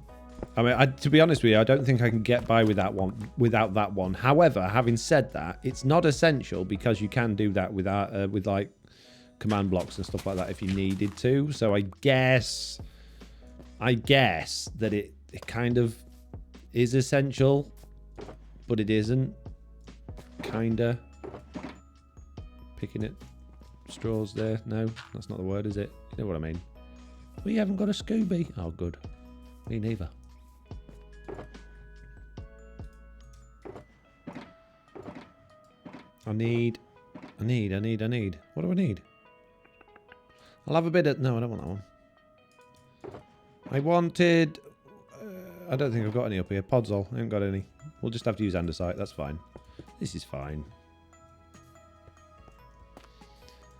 I mean, to be honest with you, I don't think I can get by with that one without that one. However, having said that, it's not essential because you can do that without with like command blocks and stuff like that if you needed to. So I guess that it kind of is essential, but it isn't. Kinda. Picking at straws there. No, that's not the word, is it? You know what I mean. We haven't got a Scooby. Oh, good. Me neither. I need. What do I need? I'll have a bit of... No, I don't want that one. I wanted... I don't think I've got any up here. Podzol. I haven't got any. We'll just have to use andesite. That's fine. This is fine.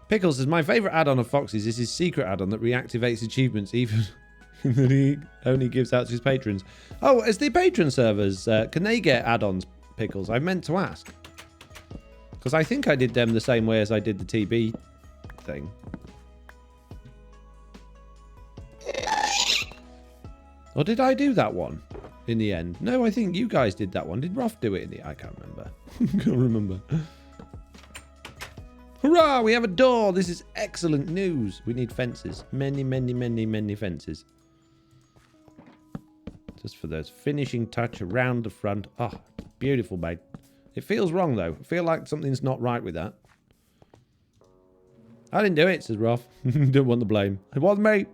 Pickles says, my favourite add-on of Foxy's is his secret add-on that reactivates achievements even that he only gives out to his patrons. Oh, as the patron servers, can they get add-ons, Pickles? I meant to ask. Because I think I did them the same way as I did the TB thing. Or did I do that one in the end? No, I think you guys did that one. Did Roth do it in the... I can't remember. Can't remember. Hurrah! We have a door! This is excellent news. We need fences. Many, many, many, many fences. Just for those finishing touch around the front. Oh, beautiful, mate. It feels wrong, though. I feel like something's not right with that. I didn't do it, says Roth. Don't want the blame. It wasn't me.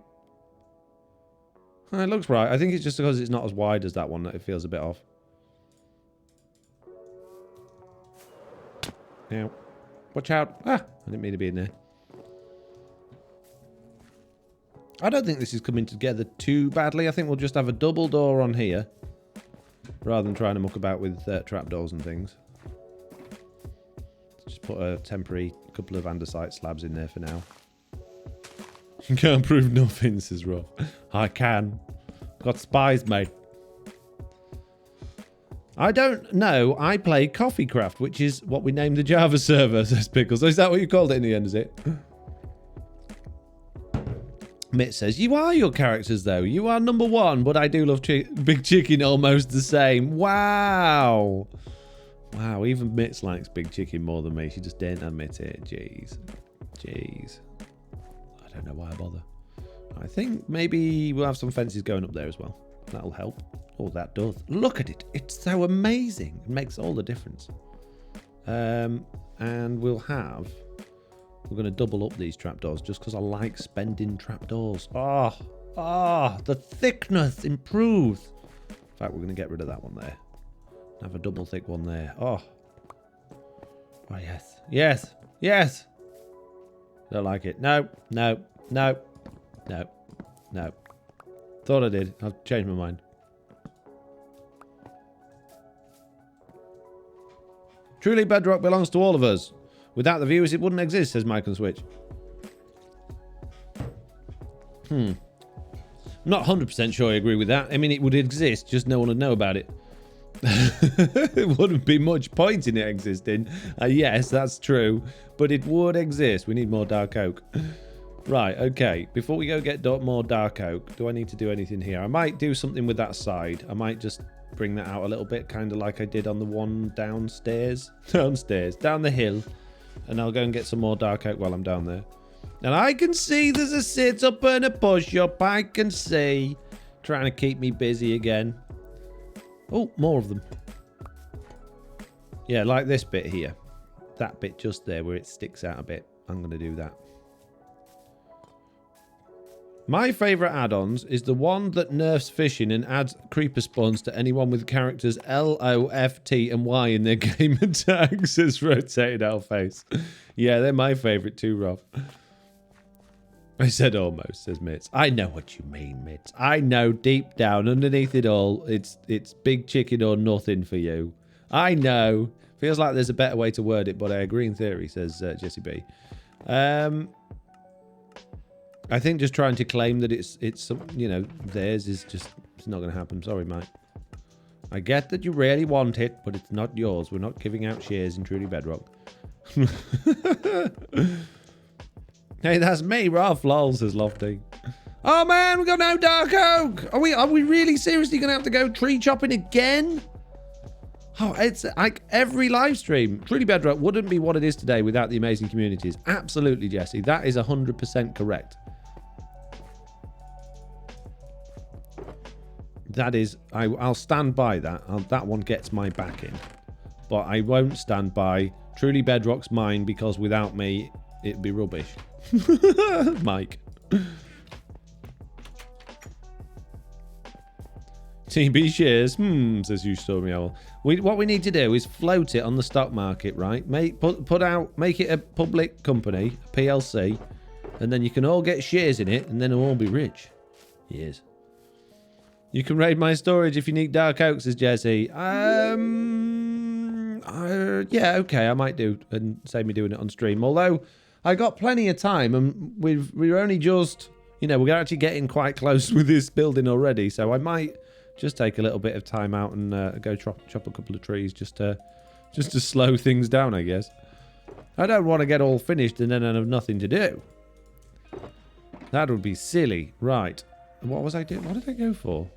It looks right. I think it's just because it's not as wide as that one that it feels a bit off. Now, watch out. Ah, I didn't mean to be in there. I don't think this is coming together too badly. I think we'll just have a double door on here. rather than trying to muck about with trapdoors and things. Just put a temporary couple of andesite slabs in there for now. You can't prove nothing, says Rob. I can. Got spies, mate. I don't know. I play Coffeecraft, which is what we named the Java server, says Pickles. Is that what you called it in the end, is it? Mitt says, you are your characters, though. You are number one, but I do love Big Chicken almost the same. Wow. Wow, even Mitz likes Big Chicken more than me. She just didn't admit it. Jeez. Jeez. I don't know why I bother. I think maybe we'll have some fences going up there as well. That'll help. Oh, that does. Look at it. It's so amazing. It makes all the difference. And we'll have... We're going to double up these trapdoors just because I like spending trapdoors. The thickness improves. In fact, we're going to get rid of that one there. Have a double thick one there. Oh, yes. Yes. Yes. Don't like it. No. No. No. No. No. Thought I did. I've changed my mind. Truly, Bedrock belongs to all of us. Without the viewers, it wouldn't exist, says Mike and Switch. I'm not 100% sure I agree with that. I mean, it would exist, just no one would know about it. There wouldn't be much point in it existing. Yes, that's true. But it would exist. We need more dark oak. Right, okay. Before we go get more dark oak, do I need to do anything here? I might do something with that side. I might just bring that out a little bit, kind of like I did on the one downstairs. Down the hill. And I'll go and get some more dark oak while I'm down there. And I can see there's a sit-up and a push-up. I can see. Trying to keep me busy again. Oh, more of them. Yeah, like this bit here. That bit just there where it sticks out a bit. I'm going to do that. My favourite add-ons is the one that nerfs fishing and adds creeper spawns to anyone with characters L, O, F, T and Y in their gamer tags, says Rotated Outface. Yeah, they're my favourite too, Rob. I said almost, says Mitz. I know what you mean, Mitz. I know deep down, underneath it all, it's big chicken or nothing for you. I know. Feels like there's a better way to word it, but I agree in theory, says Jesse B. I think just trying to claim that it's you know, theirs is just, it's not going to happen. Sorry, mate. I get that you really want it, but it's not yours. We're not giving out shares in Truly Bedrock. Hey, that's me, Ralph Lol, says Lofty. Oh man, we got no dark oak. Are we really seriously going to have to go tree chopping again? Oh, it's like every live stream. Truly Bedrock wouldn't be what it is today without the amazing communities. Absolutely, Jesse. That is 100% correct. That is, I'll stand by that. That one gets my back in. But I won't stand by Truly Bedrock's mine because without me, it'd be rubbish. Mike. TB shares, says you saw me all. What we need to do is float it on the stock market, right? Make it a public company, PLC, and then you can all get shares in it, and then we'll all be rich. Yes. You can raid my storage if you need dark oak, says Jesse. Yeah, okay, I might do, and save me doing it on stream. Although I got plenty of time, and we're only just, you know, we're actually getting quite close with this building already, so I might just take a little bit of time out and go chop a couple of trees just to slow things down, I guess. I don't want to get all finished and then have nothing to do. That would be silly. Right. What was I doing? What did I go for?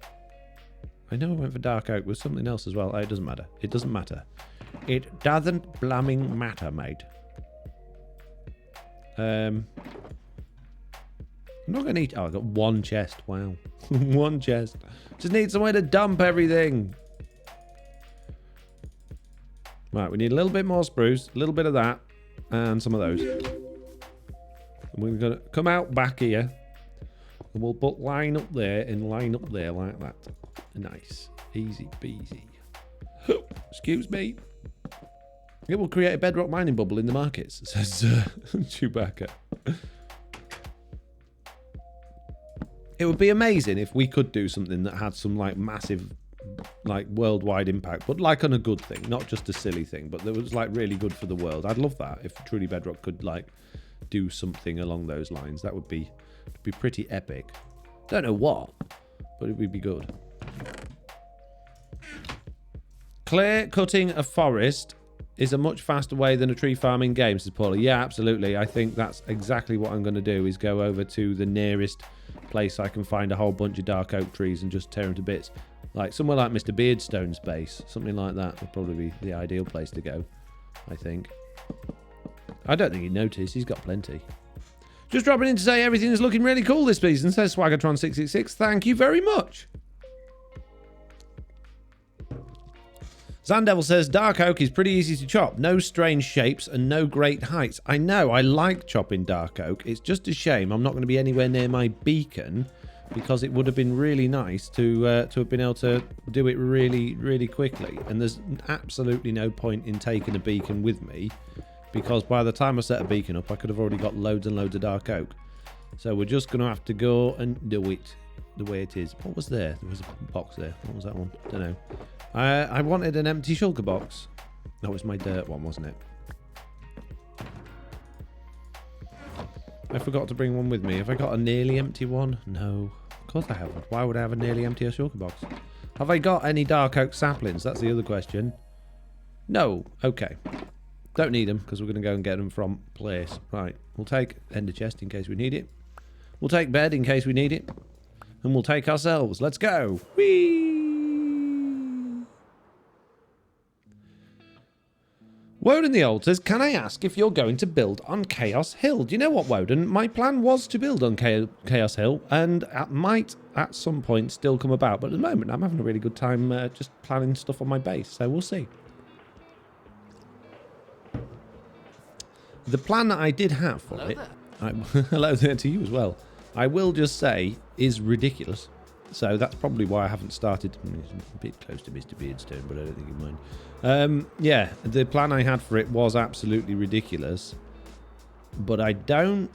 I know I went for dark oak with something else as well. Oh, it doesn't matter. It doesn't matter. It doesn't blooming matter, mate. I'm not going to need... Oh, I got one chest. Wow. One chest. Just need somewhere to dump everything. Right, we need a little bit more spruce, a little bit of that, and some of those. And we're going to come out back here. And we'll put line up there and line up there like that. Nice. Easy peasy. Excuse me. It will create a bedrock mining bubble in the markets, says Chewbacca. It would be amazing if we could do something that had some like massive like worldwide impact, but like on a good thing, not just a silly thing, but that was like really good for the world. I'd love that if Truly Bedrock could like do something along those lines. That would be pretty epic. Don't know what, but it would be good. Clear cutting a forest is a much faster way than a tree farming game, says Paula. Yeah, absolutely. I think that's exactly what I'm going to do, is go over to the nearest place I can find a whole bunch of dark oak trees and just tear them to bits. Like somewhere like Mr. Beardstone's base. Something like that would probably be the ideal place to go, I think. I don't think he'd notice. He's got plenty. Just dropping in to say everything is looking really cool this season, says Swaggertron666. Thank you very much. Zandevil says, dark oak is pretty easy to chop. No strange shapes and no great heights. I know, I like chopping dark oak. It's just a shame I'm not going to be anywhere near my beacon, because it would have been really nice to have been able to do it really, really quickly. And there's absolutely no point in taking a beacon with me, because by the time I set a beacon up, I could have already got loads and loads of dark oak. So we're just going to have to go and do it the way it is. What was there? There was a box there. What was that one? Don't know. I wanted an empty shulker box. That was my dirt one, wasn't it? I forgot to bring one with me. Have I got a nearly empty one? No. Of course I haven't. Why would I have a nearly empty shulker box? Have I got any dark oak saplings? That's the other question. No. Okay. Don't need them, because we're going to go and get them from place. Right. We'll take ender chest in case we need it. We'll take bed in case we need it. And we'll take ourselves. Let's go. Whee! Woden the Old says, can I ask if you're going to build on Chaos Hill? Do you know what, Woden? My plan was to build on Chaos Hill, and it might at some point still come about. But at the moment, I'm having a really good time just planning stuff on my base, so we'll see. The plan that I did have for it, hello there to you as well, I will just say, is ridiculous. So that's probably why I haven't started. It's a bit close to Mr. Beardstone, but I don't think you mind. Yeah, the plan I had for it was absolutely ridiculous. But I don't...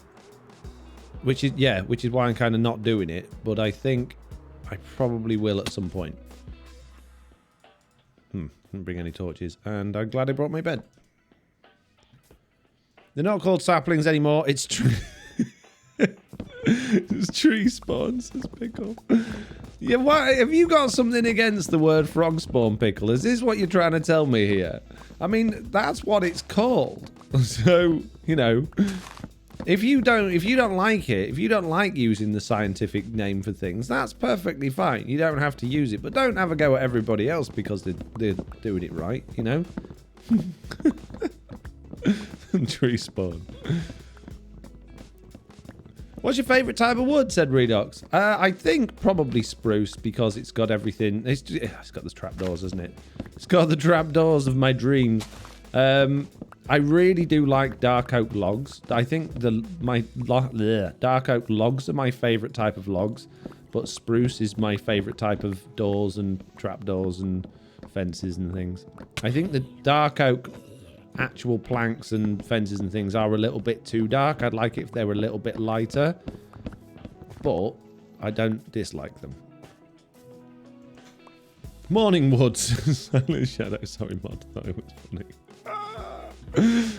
Which is why I'm kind of not doing it. But I think I probably will at some point. Didn't bring any torches. And I'm glad I brought my bed. They're not called saplings anymore. It's true. It's tree spawns, says Pickle. Yeah, why have you got something against the word frog spawn, Pickle? Is this what you're trying to tell me here? I mean, that's what it's called. So, you know, if you don't like it, if you don't like using the scientific name for things, that's perfectly fine. You don't have to use it, but don't have a go at everybody else because they're doing it right, you know? Tree spawn. What's your favourite type of wood? Said Redox. I think probably spruce, because it's got everything. It's got the trapdoors, hasn't it? It's got the trapdoors of my dreams. I really do like dark oak logs. I think dark oak logs are my favourite type of logs, but spruce is my favourite type of doors and trapdoors and fences and things. I think the dark oak actual planks and fences and things are a little bit too dark. I'd like it if they were a little bit lighter, but I don't dislike them. Morning Woods. Silent Shadow. Sorry, Mod. Thought it was funny.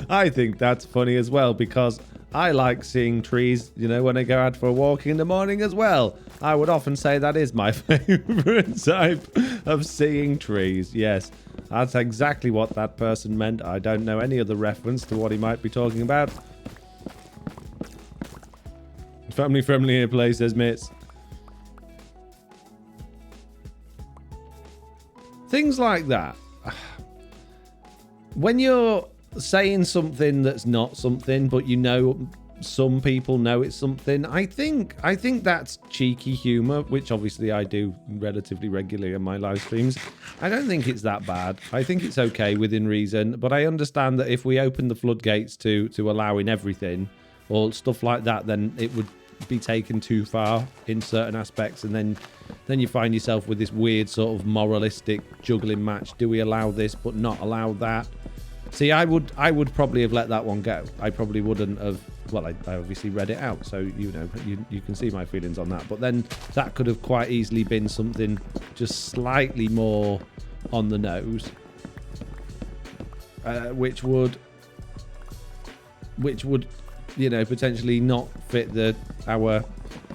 I think that's funny as well, because I like seeing trees, you know, when I go out for a walk in the morning as well. I would often say that is my favourite type of seeing trees. Yes, that's exactly what that person meant. I don't know any other reference to what he might be talking about. Family friendly here, play, says Mitz. Things like that. When you're saying something that's not something, but you know some people know it's something, I think that's cheeky humor, which obviously I do relatively regularly in my live streams. I don't think it's that bad. I think it's okay within reason, but I understand that if we open the floodgates to allowing everything or stuff like that, then it would be taken too far in certain aspects, and then you find yourself with this weird sort of moralistic juggling match. Do we allow this but not allow that? See, I would probably have let that one go. I probably wouldn't have. Well, I obviously read it out, so you can see my feelings on that. But then that could have quite easily been something just slightly more on the nose, which would potentially not fit our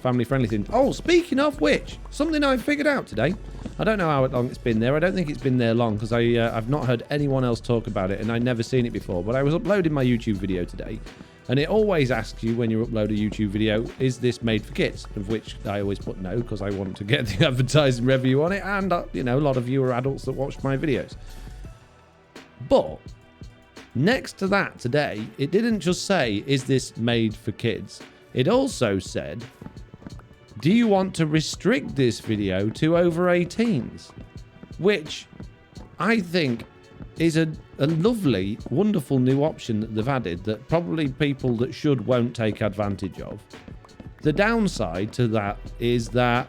family friendly thing. Oh, speaking of which, something I figured out today. I don't know how long it's been there. I don't think it's been there long because I've not heard anyone else talk about it, and I'd never seen it before. But I was uploading my YouTube video today, and it always asks you when you upload a YouTube video, is this made for kids? Of which I always put no, because I want to get the advertising revenue on it, and a lot of you are adults that watch my videos. But next to that today, it didn't just say, is this made for kids? It also said, do you want to restrict this video to over 18s? Which I think is a lovely, wonderful new option that they've added that probably people that should won't take advantage of. The downside to that is that,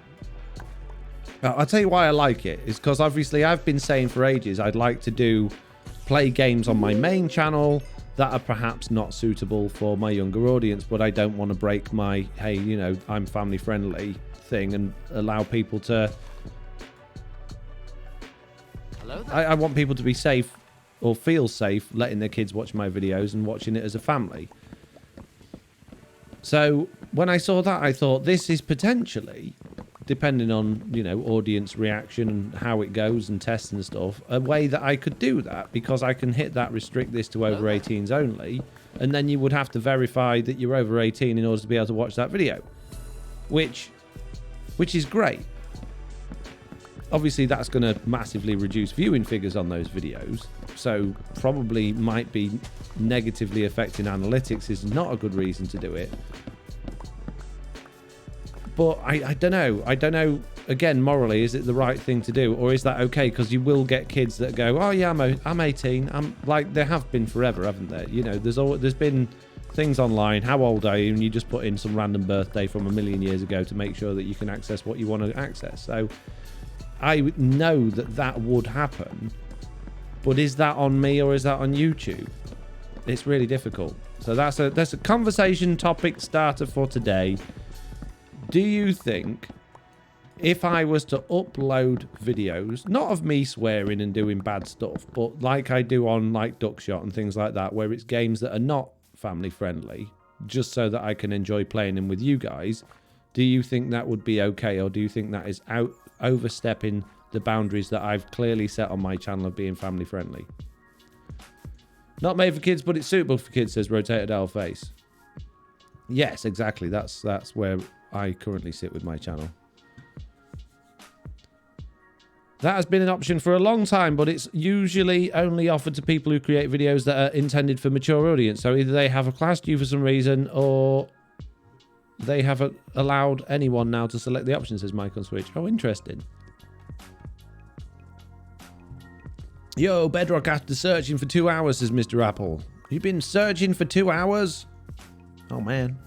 I'll tell you why I like it, is because obviously I've been saying for ages I'd like to play games on my main channel that are perhaps not suitable for my younger audience, but I don't want to break my, hey, I'm family friendly thing and allow people to... Hello there. I want people to be safe or feel safe letting their kids watch my videos and watching it as a family. So when I saw that, I thought this is potentially, depending on, audience reaction and how it goes and tests and stuff, a way that I could do that, because I can hit that restrict this to over 18s only, and then you would have to verify that you're over 18 in order to be able to watch that video, which is great. Obviously, that's going to massively reduce viewing figures on those videos, so probably might be negatively affecting analytics. Is not a good reason to do it. But I don't know. Again, morally, is it the right thing to do, or is that okay? Because you will get kids that go, "Oh yeah, I'm 18." I'm like, there have been forever, haven't there? There's been things online. How old are you? And you just put in some random birthday from a million years ago to make sure that you can access what you want to access. So I know that would happen, but is that on me or is that on YouTube? It's really difficult. So that's a conversation topic starter for today. Do you think if I was to upload videos, not of me swearing and doing bad stuff, but like I do on like Duckshot and things like that, where it's games that are not family friendly, just so that I can enjoy playing them with you guys, do you think that would be okay? Or do you think that is overstepping the boundaries that I've clearly set on my channel of being family friendly? Not made for kids, but it's suitable for kids, says Rotated Owl Face. Yes, exactly. That's where I currently sit with my channel. That has been an option for a long time, but it's usually only offered to people who create videos that are intended for mature audience. So either they have classed you for some reason, or they have allowed anyone now to select the option, says Mike on Switch. Oh, interesting. Yo, Bedrock after searching for 2 hours, says Mr. Apple. You've been searching for 2 hours? Oh, man.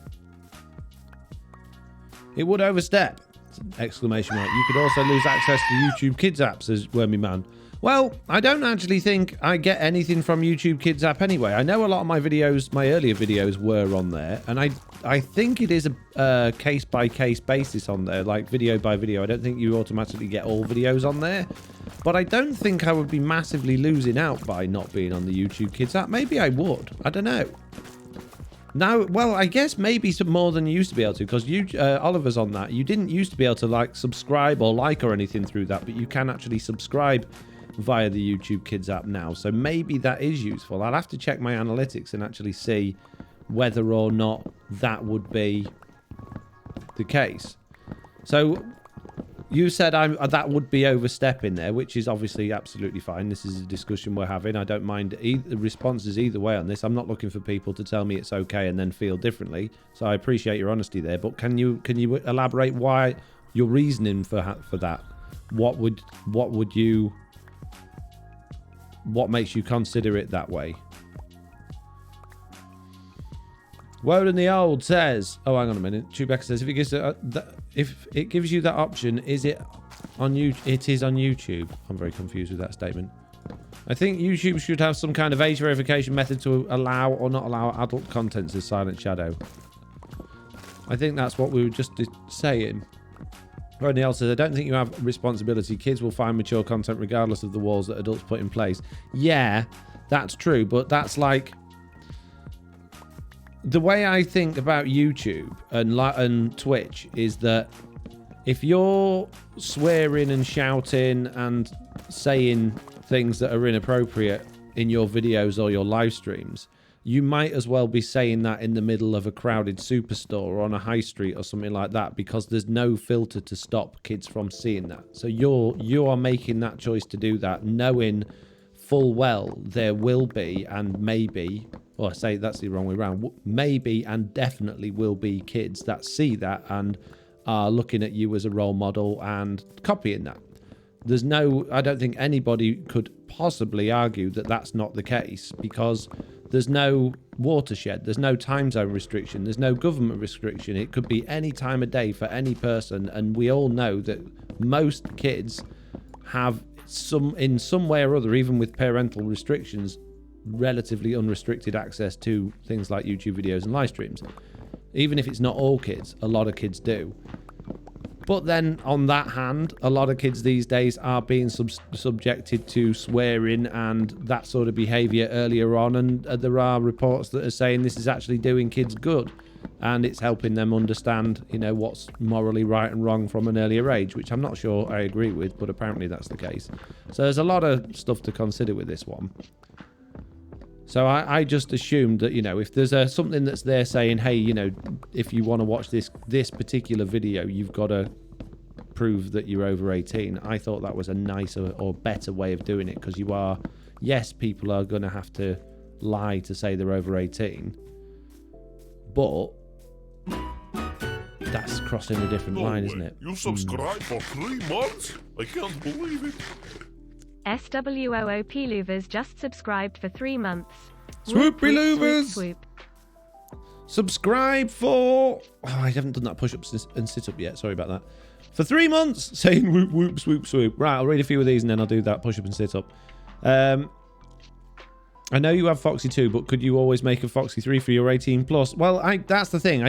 It would overstep! Exclamation mark. You could also lose access to YouTube Kids app, says Wormy Man. Well, I don't actually think I get anything from YouTube Kids app anyway. I know a lot of my videos, my earlier videos, were on there, and I think it is a case-by-case basis on there, like video by video. I don't think you automatically get all videos on there, but I don't think I would be massively losing out by not being on the YouTube Kids app. Maybe I would. I don't know. Now, well, I guess maybe some more than you used to be able to, because Oliver's on that. You didn't used to be able to like subscribe or like or anything through that, but you can actually subscribe via the YouTube Kids app now. So maybe that is useful. I'll have to check my analytics and actually see whether or not that would be the case. So you said that would be overstepping there, which is obviously absolutely fine. This is a discussion we're having. I don't mind responses either way on this. I'm not looking for people to tell me it's okay and then feel differently. So I appreciate your honesty there. But can you elaborate why your reasoning for that? What makes you consider it that way? Woden the Old says, oh, hang on a minute. Chewbacca says, if it gives you that option, is it on YouTube? It is on YouTube. I'm very confused with that statement. I think YouTube should have some kind of age verification method to allow or not allow adult content, says Silent Shadow. I think that's what we were just saying. Rodney L says, I don't think you have responsibility. Kids will find mature content regardless of the walls that adults put in place. Yeah, that's true, but that's like... The way I think about YouTube and Twitch is that if you're swearing and shouting and saying things that are inappropriate in your videos or your live streams, you might as well be saying that in the middle of a crowded superstore or on a high street or something like that, because there's no filter to stop kids from seeing that. So you are making that choice to do that, knowing full well there will be and maybe, or I say that's the wrong way around, maybe and definitely will be kids that see that and are looking at you as a role model and copying that. There's no, I don't think anybody could possibly argue that that's not the case, because there's no watershed, there's no time zone restriction, there's no government restriction. It could be any time of day for any person, and we all know that most kids have in some way or other, even with parental restrictions, relatively unrestricted access to things like YouTube videos and live streams. Even if it's not all kids, a lot of kids do. But then, on that hand, a lot of kids these days are being subjected to swearing and that sort of behaviour earlier on, and there are reports that are saying this is actually doing kids good, and it's helping them understand, you know, what's morally right and wrong from an earlier age, which I'm not sure I agree with, but apparently that's the case. So there's a lot of stuff to consider with this one. So I just assumed that, you know, if there's something that's there saying, hey, you know, if you want to watch this particular video, you've got to prove that you're over 18. I thought that was a nicer or better way of doing it, because you are, yes, people are going to have to lie to say they're over 18, but that's crossing a different line, isn't it? You subscribed for 3 months? I can't believe it. SWOOP Louvers just subscribed for 3 months. Swoopy Louvers! Swoop. Subscribe for... Oh, I haven't done that push-ups and sit-up yet. Sorry about that. For 3 months, saying whoop, whoop, swoop, swoop. Right, I'll read a few of these and then I'll do that push-up and sit-up. I know you have Foxy 2, but could you always make a Foxy 3 for your 18 plus? Well, that's the thing.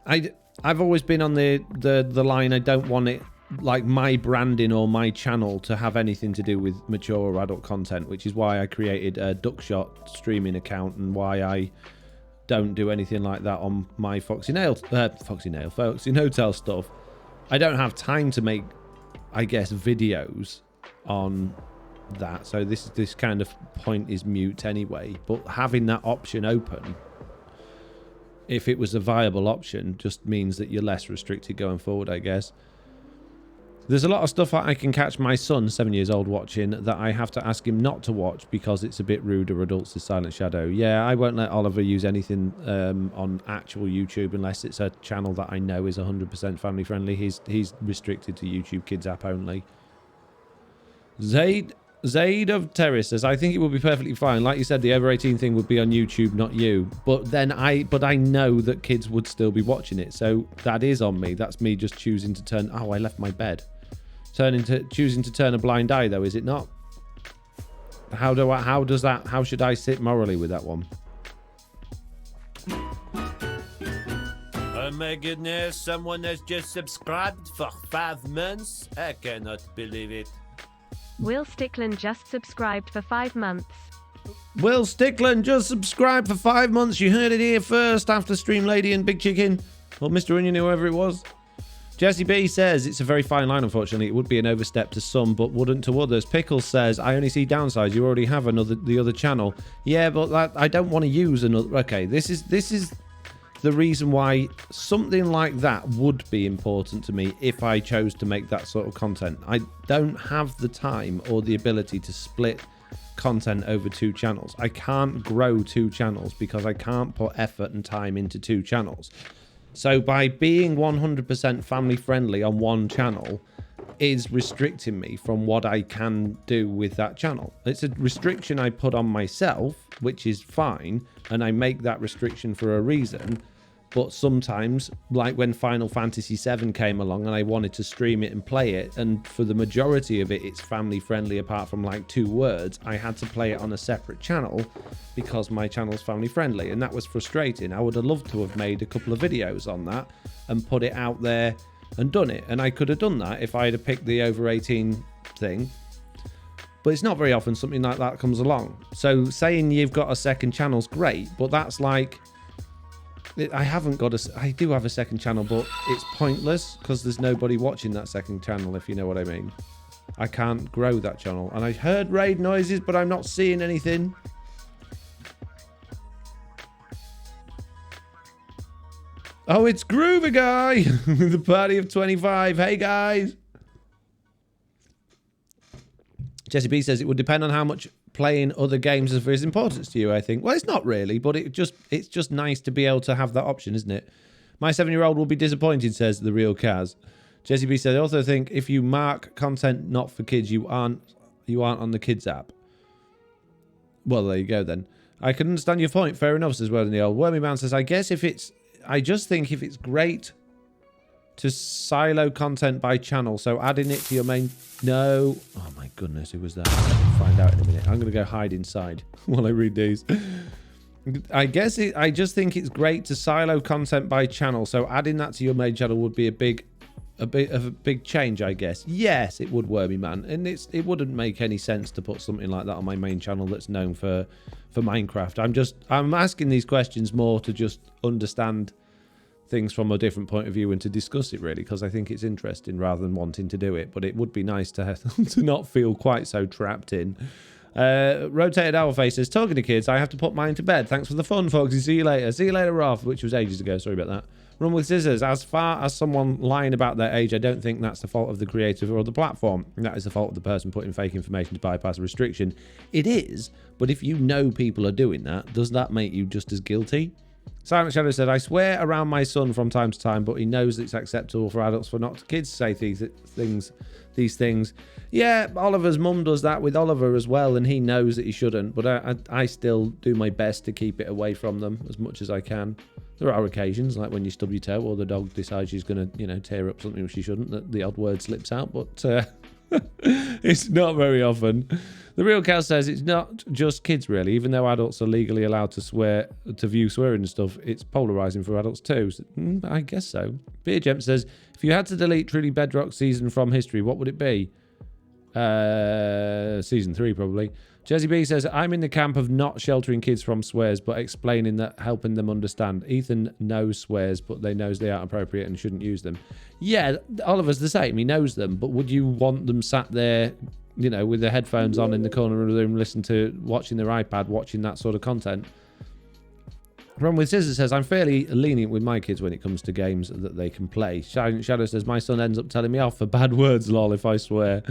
I've always been on the line. I don't want it, like, my branding or my channel to have anything to do with mature or adult content, which is why I created a Duckshot streaming account and why I don't do anything like that on my Foxy Hotel stuff. I don't have time to make, I guess, videos on that, so this kind of point is mute anyway. But having that option open, if it was a viable option, just means that you're less restricted going forward, I guess. There's a lot of stuff I can catch my son, 7 years old, watching that I have to ask him not to watch because it's a bit rude or adults, is Silent Shadow. Yeah, I won't let Oliver use anything on actual YouTube unless it's a channel that I know is 100% family friendly. He's restricted to YouTube Kids app only. Zaid of Terrace says, I think it would be perfectly fine. Like you said, the over 18 thing would be on YouTube, not you. But I know that kids would still be watching it. So that is on me. That's me just choosing to turn... Oh, I left my bed. Choosing to turn a blind eye, though, is it not? How should I sit morally with that one? Oh my goodness, someone has just subscribed for 5 months? I cannot believe it. Will Stickland just subscribed for 5 months. Will Stickland just subscribed for 5 months. You heard it here first, after Stream Lady and Big Chicken, or Mr. Onion, whoever it was. Jesse B says, it's a very fine line, unfortunately. It would be an overstep to some, but wouldn't to others. Pickles says, I only see downsides. You already have the other channel. Yeah, but I don't want to use another... Okay, this is the reason why something like that would be important to me if I chose to make that sort of content. I don't have the time or the ability to split content over 2 channels. I can't grow 2 channels because I can't put effort and time into 2 channels. So by being 100% family friendly on one channel is restricting me from what I can do with that channel. It's a restriction I put on myself, which is fine, and I make that restriction for a reason. But sometimes, like when Final Fantasy VII came along and I wanted to stream it and play it, and for the majority of it, it's family friendly apart from like 2 words, I had to play it on a separate channel because my channel's family friendly, and that was frustrating. I would have loved to have made a couple of videos on that and put it out there and done it, and I could have done that if I'd have picked the over 18 thing. But it's not very often something like that comes along. So saying you've got a second channel's great, but that's like, I do have a second channel, but it's pointless because there's nobody watching that second channel, if you know what I mean. I can't grow that channel. And I heard raid noises, but I'm not seeing anything. Oh, it's Groover Guy with the party of 25. Hey, guys. Jesse B says it would depend on how much playing other games is of his importance to you, I think. Well, it's not really, but it's just nice to be able to have that option, isn't it? My 7-year-old will be disappointed, says the real Kaz. Jesse B says, I also think if you mark content not for kids, you aren't on the kids app. Well, there you go then. I can understand your point. Fair enough, says Word in the Old. Wormy Man says, I just think if it's great to silo content by channel, so adding it to your main... No. Oh my goodness, who was that? I'll find out in a minute. I'm going to go hide inside while I read these. I just think it's great to silo content by channel, so adding that to your main channel would be a bit of a big change, I guess. Yes, it would, Wormy Man, and it wouldn't make any sense to put something like that on my main channel that's known for Minecraft. I'm asking these questions more to just understand things from a different point of view and to discuss it, really, because I think it's interesting rather than wanting to do it. But it would be nice to to not feel quite so trapped in. Rotated Owlface says, talking to kids, I have to put mine to bed. Thanks for the fun, Foxy. See you later. See you later, Roth, which was ages ago. Sorry about that. Run with Scissors. As far as someone lying about their age, I don't think that's the fault of the creator or the platform. That is the fault of the person putting fake information to bypass a restriction. It is, but if you know people are doing that, does that make you just as guilty? Silent Shadow said, I swear around my son from time to time, but he knows it's acceptable for adults for not kids to say these things. Yeah, Oliver's mum does that with Oliver as well, and he knows that he shouldn't, but I still do my best to keep it away from them as much as I can. There are occasions, like when you stub your toe or the dog decides she's going to, tear up something which she shouldn't, that the odd word slips out, but it's not very often. The real cow says it's not just kids, really. Even though adults are legally allowed to view swearing and stuff, it's polarizing for adults too. So, I guess so. Beer Gem says, if you had to delete Truly Bedrock season from history, what would it be? Season 3, probably. Jesse B says, I'm in the camp of not sheltering kids from swears, but explaining that, helping them understand. Ethan knows swears, but they knows they aren't appropriate and shouldn't use them. Yeah, Oliver's the same. He knows them, but would you want them sat there, with their headphones on in the corner of the room, watching their iPad, watching that sort of content? Run with Scissors says, I'm fairly lenient with my kids when it comes to games that they can play. Shadow says, my son ends up telling me off for bad words, lol, if I swear.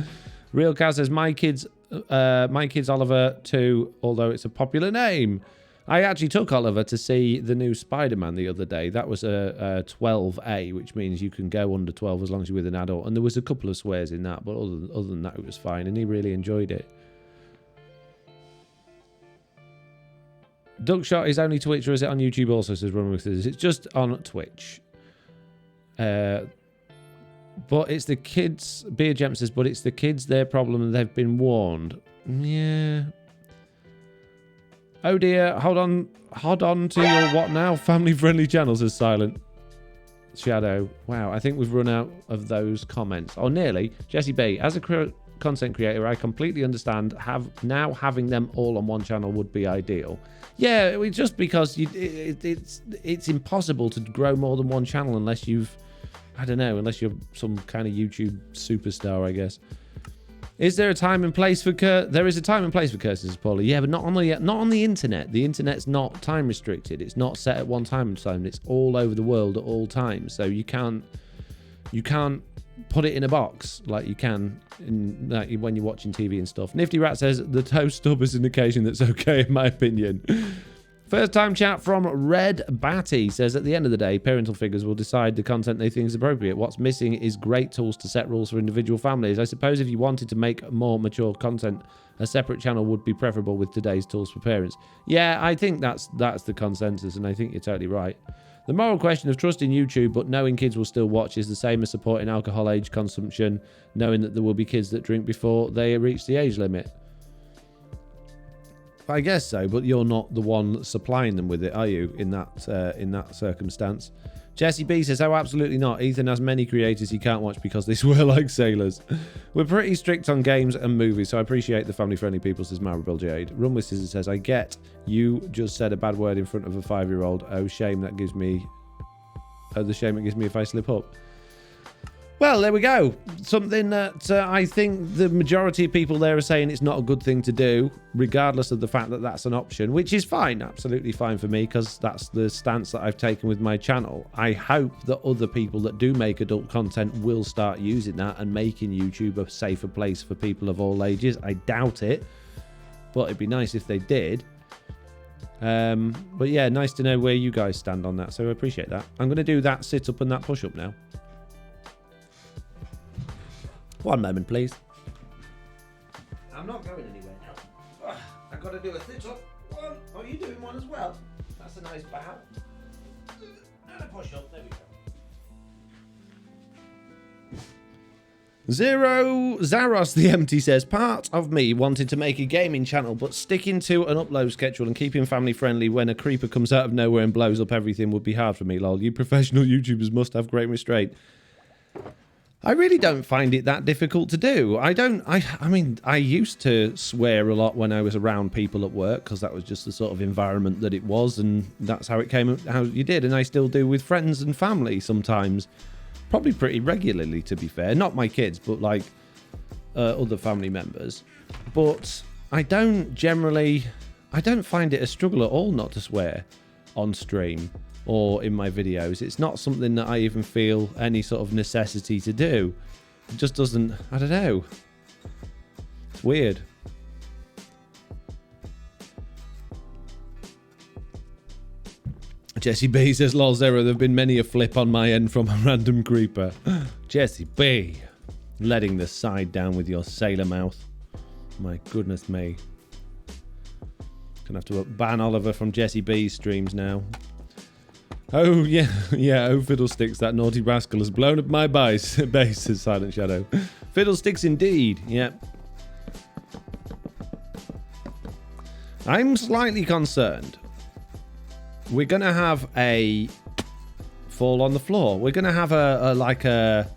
Real Cow says, my kid's Oliver too, although it's a popular name. I actually took Oliver to see the new Spider-Man the other day. That was a 12A, which means you can go under 12 as long as you're with an adult. And there was a couple of swears in that, but other than that, it was fine. And he really enjoyed it. Duckshot is only Twitch, or is it on YouTube also, says Run With This. It's just on Twitch. But it's the kids, Beer Gem says, but it's the kids, their problem, and they've been warned. Yeah. Oh dear, hold on to your what now? Family-friendly channels, says Silent Shadow. Wow, I think we've run out of those comments. Oh, nearly. Jesse B, as a content creator, I completely understand having them all on one channel would be ideal. Yeah, just because it's impossible to grow more than one channel unless you're some kind of YouTube superstar, I guess. Is there a time and place for there is a time and place for curses, Paulie. Yeah, but not on the internet. The internet's not time restricted. It's not set at one time and zone. It's all over the world at all times. So you can't put it in a box like you can when you're watching TV and stuff. Nifty Rat says the toe stub is an occasion that's okay, in my opinion. First time chat from Red Batty says, at the end of the day, parental figures will decide the content they think is appropriate. What's missing is great tools to set rules for individual families. I suppose if you wanted to make more mature content A separate channel would be preferable with today's tools for parents. Yeah, I think that's the consensus, and I think you're totally right. The moral question of trusting YouTube but knowing kids will still watch is the same as supporting alcohol age consumption, knowing that there will be kids that drink before they reach the age limit. I guess so, but you're not the one supplying them with it, are you, in that circumstance? Jesse B says, oh, absolutely not. Ethan has many creators he can't watch because they swear like sailors. We're pretty strict on games and movies, so I appreciate the family-friendly people, says Maribel Jade. Run with Scissors says, I get you just said a bad word in front of a 5-year-old. Oh, shame that gives me... Oh, the shame it gives me if I slip up. Well, there we go. Something that I think the majority of people there are saying it's not a good thing to do, regardless of the fact that that's an option, which is fine, absolutely fine for me, because that's the stance that I've taken with my channel. I hope that other people that do make adult content will start using that and making YouTube a safer place for people of all ages. I doubt it, but it'd be nice if they did. But yeah, nice to know where you guys stand on that, so I appreciate that. I'm going to do that sit-up and that push-up now. One moment, please. I'm not going anywhere now. I've got to do a sit-up. One. Oh, you're doing one as well. That's a nice bow. And a push-up. There we go. Zero Zaros the Empty says, part of me wanted to make a gaming channel, but sticking to an upload schedule and keeping family friendly when a creeper comes out of nowhere and blows up everything would be hard for me, lol. You professional YouTubers must have great restraint. I really don't find it that difficult to do. I mean, I used to swear a lot when I was around people at work because that was just the sort of environment that it was, and that's how it came, how you did, and I still do with friends and family sometimes. Probably pretty regularly, to be fair. Not my kids, but like other family members. But I don't find it a struggle at all not to swear on stream or in my videos. It's not something that I even feel any sort of necessity to do. It just doesn't, I don't know. It's weird. Jesse B says, lol Zero, there have been many a flip on my end from a random creeper. Jesse B, letting the side down with your sailor mouth. My goodness me. Gonna have to ban Oliver from Jesse B's streams now. Oh, yeah, yeah, oh, Fiddlesticks, that naughty rascal has blown up my base, says Silent Shadow. Fiddlesticks indeed, yep. I'm slightly concerned. We're going to have a fall on the floor. We're going to have a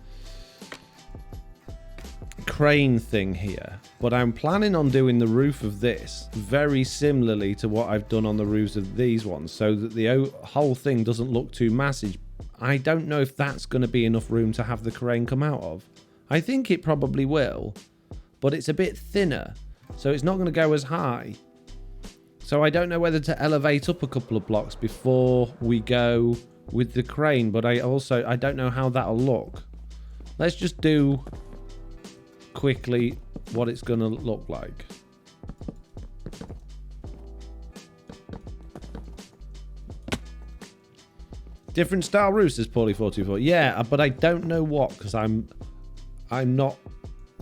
crane thing here. But I'm planning on doing the roof of this very similarly to what I've done on the roofs of these ones, so that the whole thing doesn't look too massive. I don't know if that's going to be enough room to have the crane come out of. I think it probably will, but it's a bit thinner, so it's not going to go as high. So I don't know whether to elevate up a couple of blocks before we go with the crane, but I don't know how that'll look. Let's just do quickly what it's going to look like. Different style roofs, says Paulie424. Yeah, but I don't know what, because I'm not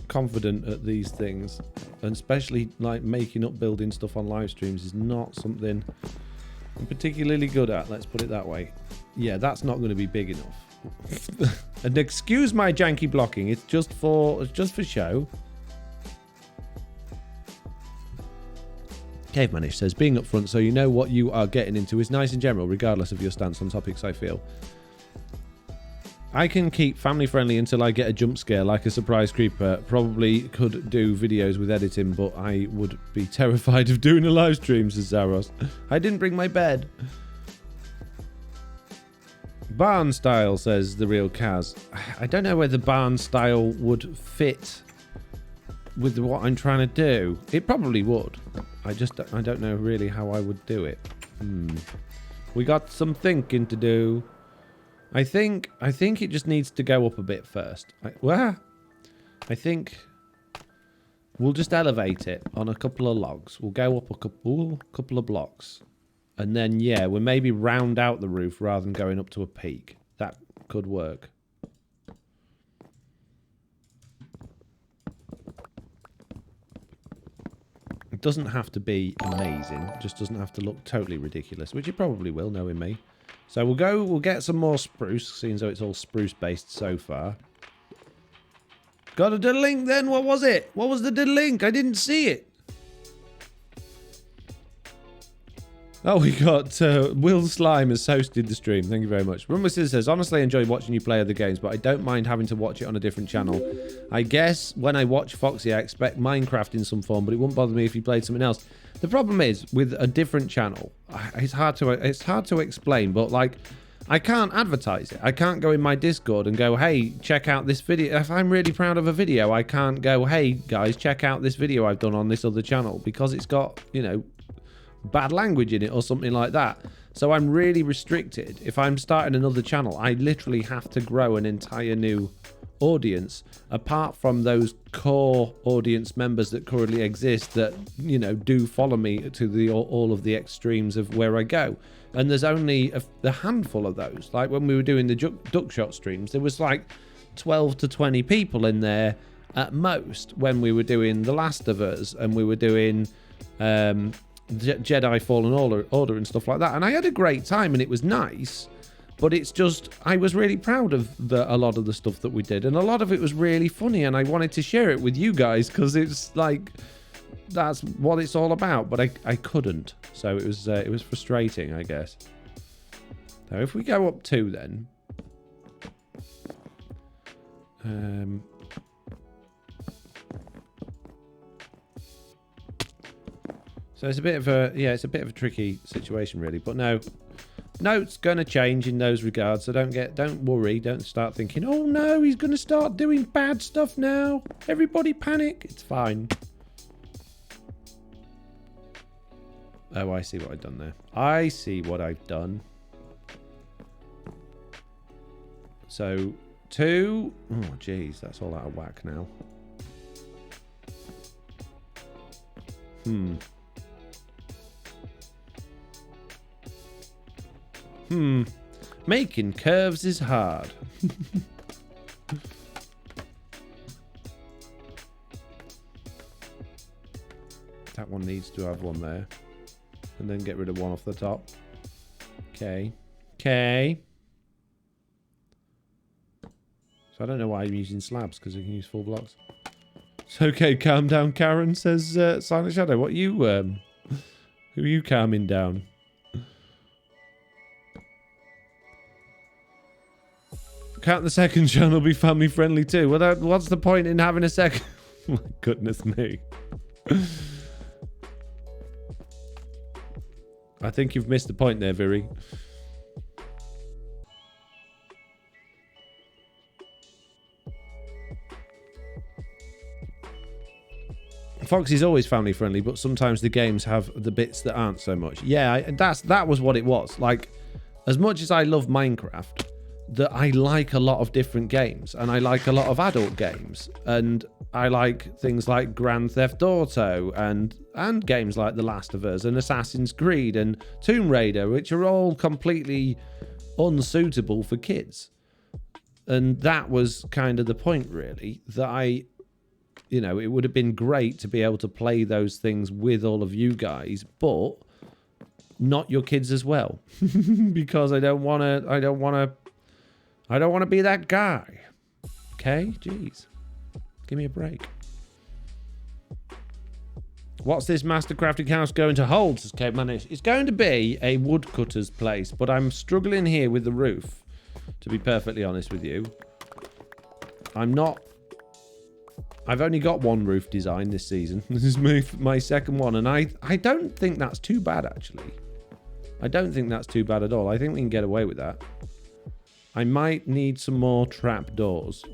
confident at these things, and especially like making up building stuff on live streams is not something I'm particularly good at. Let's put it that way. Yeah, that's not going to be big enough. And excuse my janky blocking. It's just for show. Cavemanish says, being upfront so you know what you are getting into is nice in general, regardless of your stance on topics, I feel. I can keep family friendly until I get a jump scare like a surprise creeper. Probably could do videos with editing, but I would be terrified of doing a live stream, says Zaros. I didn't bring my bed. Barn style, says the real Kaz. I don't know whether barn style would fit with what I'm trying to do. It probably would. I don't know really how I would do it. We got some thinking to do. I think it just needs to go up a bit first. I think we'll just elevate it on a couple of logs. We'll go up a couple of blocks. And then, yeah, we'll maybe round out the roof rather than going up to a peak. That could work. doesn't have to be amazing. It just doesn't have to look totally ridiculous, which it probably will, knowing me. So we'll get some more spruce, seeing as though it's all spruce-based so far. Got a diddlink then? What was it? What was the diddlink? I didn't see it. Oh, we got Will Slime has hosted the stream. Thank you very much. Rumble says, honestly, I enjoy watching you play other games, but I don't mind having to watch it on a different channel. I guess when I watch Foxy, I expect Minecraft in some form, but it wouldn't bother me if he played something else. The problem is, with a different channel, it's hard to explain, but like, I can't advertise it. I can't go in my Discord and go, hey, check out this video. If I'm really proud of a video, I can't go, hey, guys, check out this video I've done on this other channel, because it's got, you know, bad language in it or something like that. So I'm really restricted. If I'm starting another channel, I literally have to grow an entire new audience apart from those core audience members that currently exist that, you know, do follow me to all of the extremes of where I go. And there's only a handful of those. Like when we were doing the duck shot streams, there was like 12 to 20 people in there at most when we were doing The Last of Us and we were doing Jedi Fallen Order and stuff like that, and I had a great time and it was nice, but it's just I was really proud of a lot of the stuff that we did, and a lot of it was really funny, and I wanted to share it with you guys because it's like that's what it's all about, but I couldn't, so it was frustrating, I guess. Now if we go up 2 then so it's a bit of a tricky situation really, but no, it's going to change in those regards. So don't worry, don't start thinking, oh no, he's going to start doing bad stuff now. Everybody panic. It's fine. Oh, I see what I've done there. I see what I've done. So 2. Oh, geez, that's all out of whack now. Making curves is hard. That one needs to have one there. And then get rid of one off the top. Okay. So I don't know why I'm using slabs, because I can use full blocks. It's okay, calm down, Karen, says Silent Shadow. What you, who are you calming down? Can't the second channel be family friendly too? Well, what's the point in having a second? My goodness me. I think you've missed the point there, Viri. Foxy's always family friendly, but sometimes the games have the bits that aren't so much. Yeah, that was what it was. Like, as much as I love Minecraft, that I like a lot of different games, and I like a lot of adult games, and I like things like Grand Theft Auto and games like The Last of Us and Assassin's Creed and Tomb Raider, which are all completely unsuitable for kids. And that was kind of the point, really, that you know, it would have been great to be able to play those things with all of you guys, but not your kids as well, because I don't want to be that guy. Okay? Jeez. Give me a break. What's this master crafting house going to hold, says Cape Manish? It's going to be a woodcutter's place, but I'm struggling here with the roof, to be perfectly honest with you. I've only got one roof design this season. This is my second one, and I don't think that's too bad, actually. I don't think that's too bad at all. I think we can get away with that. I might need some more trapdoors.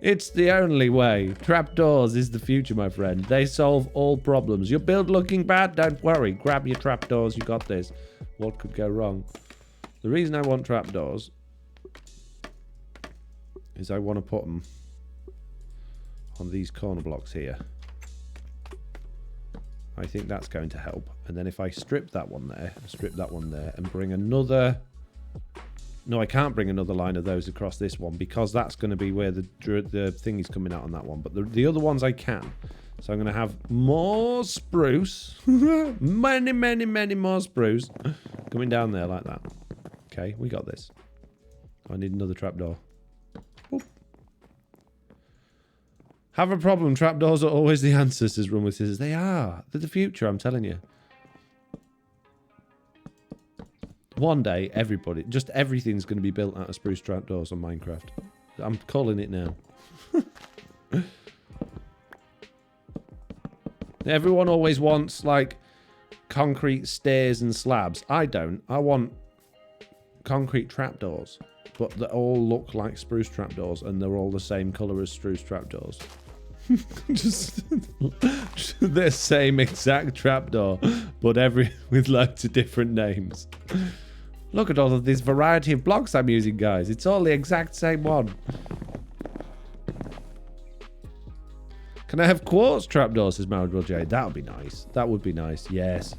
It's the only way. Trapdoors is the future, my friend. They solve all problems. Your build looking bad? Don't worry. Grab your trapdoors. You got this. What could go wrong? The reason I want trapdoors is I want to put them on these corner blocks here. I think that's going to help. And then if I strip that one there, and bring another... No, I can't bring another line of those across this one because that's going to be where the thing is coming out on that one. But the other ones I can. So I'm going to have more spruce. many, many, many more spruce. Coming down there like that. Okay, we got this. I need another trapdoor. Boop. Have a problem. Trapdoors are always the answer, says Run with Scissors. They are. They're the future, I'm telling you. One day, everybody, just everything's going to be built out of spruce trapdoors on Minecraft. I'm calling it now. Everyone always wants, like, concrete stairs and slabs. I don't. I want concrete trapdoors. But they all look like spruce trapdoors, and they're all the same colour as spruce trapdoors. just the same exact trapdoor, but with loads of different names. Look at all of this variety of blocks I'm using, guys. It's all the exact same one. Can I have quartz trapdoors, says Married J? That would be nice. That would be nice, yes.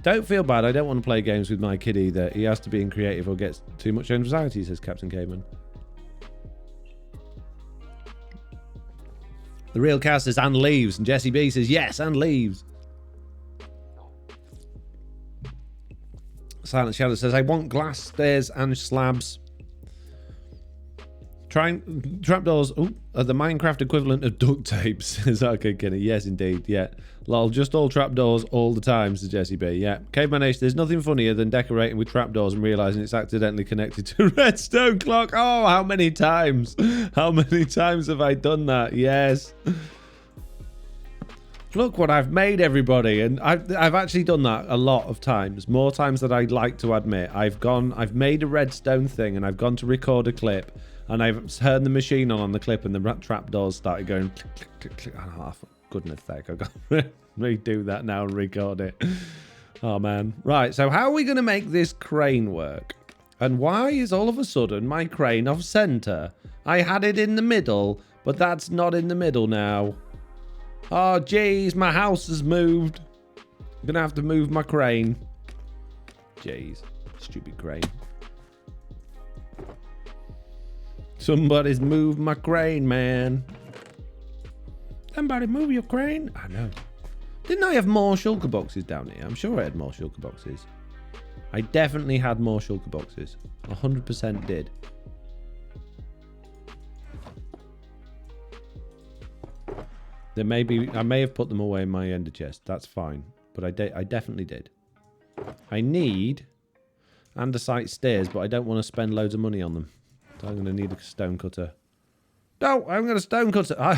Don't feel bad. I don't want to play games with my kid either. He has to be in creative or gets too much anxiety, says Captain Caveman. The Real Cow says, and leaves. And Jesse B says, yes, and leaves. Silent Shadow says, I want glass stairs and slabs. Trapdoors are the Minecraft equivalent of duct tape, says okay, Kenny. Yes, indeed. Yeah. Lol, just all trapdoors all the time, says Jesse B. Yeah. Caveman H, there's nothing funnier than decorating with trapdoors and realising it's accidentally connected to a redstone clock. Oh, how many times? How many times have I done that? Yes. Look what I've made, everybody. And I've actually done that a lot of times. More times than I'd like to admit. I've made a redstone thing and I've gone to record a clip. And I've turned the machine on the clip and the trapdoors started going click, click, click, click. Oh, for goodness sake, I've got to redo that now and record it. Oh, man. Right, so how are we going to make this crane work? And why is all of a sudden my crane off center? I had it in the middle, but that's not in the middle now. Oh, jeez, my house has moved. I'm going to have to move my crane. Jeez, stupid crane. Somebody's moved my crane, man. Somebody move your crane? I know. Didn't I have more shulker boxes down here? I'm sure I had more shulker boxes. I definitely had more shulker boxes. 100% did. There may be, I may have put them away in my ender chest. That's fine. But I definitely did. I need andesite stairs, but I don't want to spend loads of money on them. So I'm going to need a stone cutter. No, I'm going to stone cutter.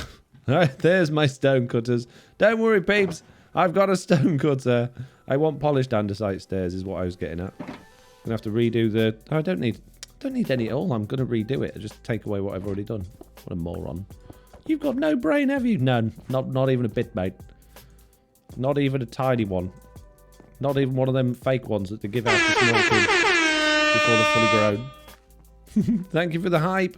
There's my stone cutters. Don't worry, peeps. I've got a stone cutter. I want polished andesite stairs is what I was getting at. I'm going to have to redo the... Oh, I don't need any at all. I'm going to redo it. Just take away what I've already done. What a moron. You've got no brain, have you? None. Not even a bit, mate. Not even a tiny one. Not even one of them fake ones that they give out to small kids before they're fully grown. Thank you for the hype.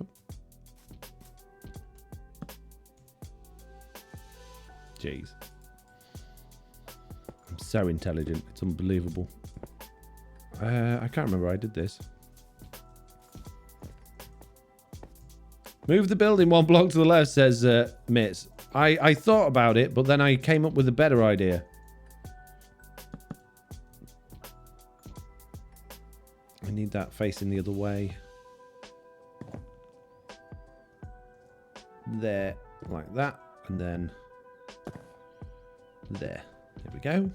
Jeez. I'm so intelligent. It's unbelievable. I can't remember I did this. Move the building one block to the left, says Mitz. I thought about it, but then I came up with a better idea. I need that facing the other way. There, like that, and then there. There we go.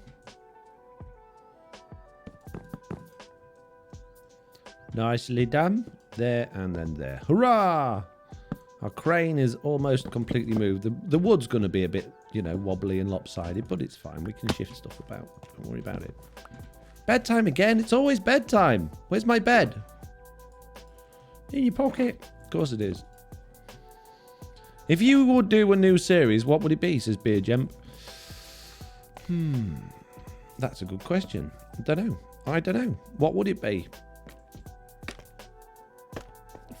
Nicely done. There and then there. Hurrah! Our crane is almost completely moved. The wood's going to be a bit, you know, wobbly and lopsided, but it's fine. We can shift stuff about. Don't worry about it. Bedtime again. It's always bedtime. Where's my bed? In your pocket. Of course it is. If you would do a new series, what would it be, says Beer Gem? That's a good question. I don't know. What would it be?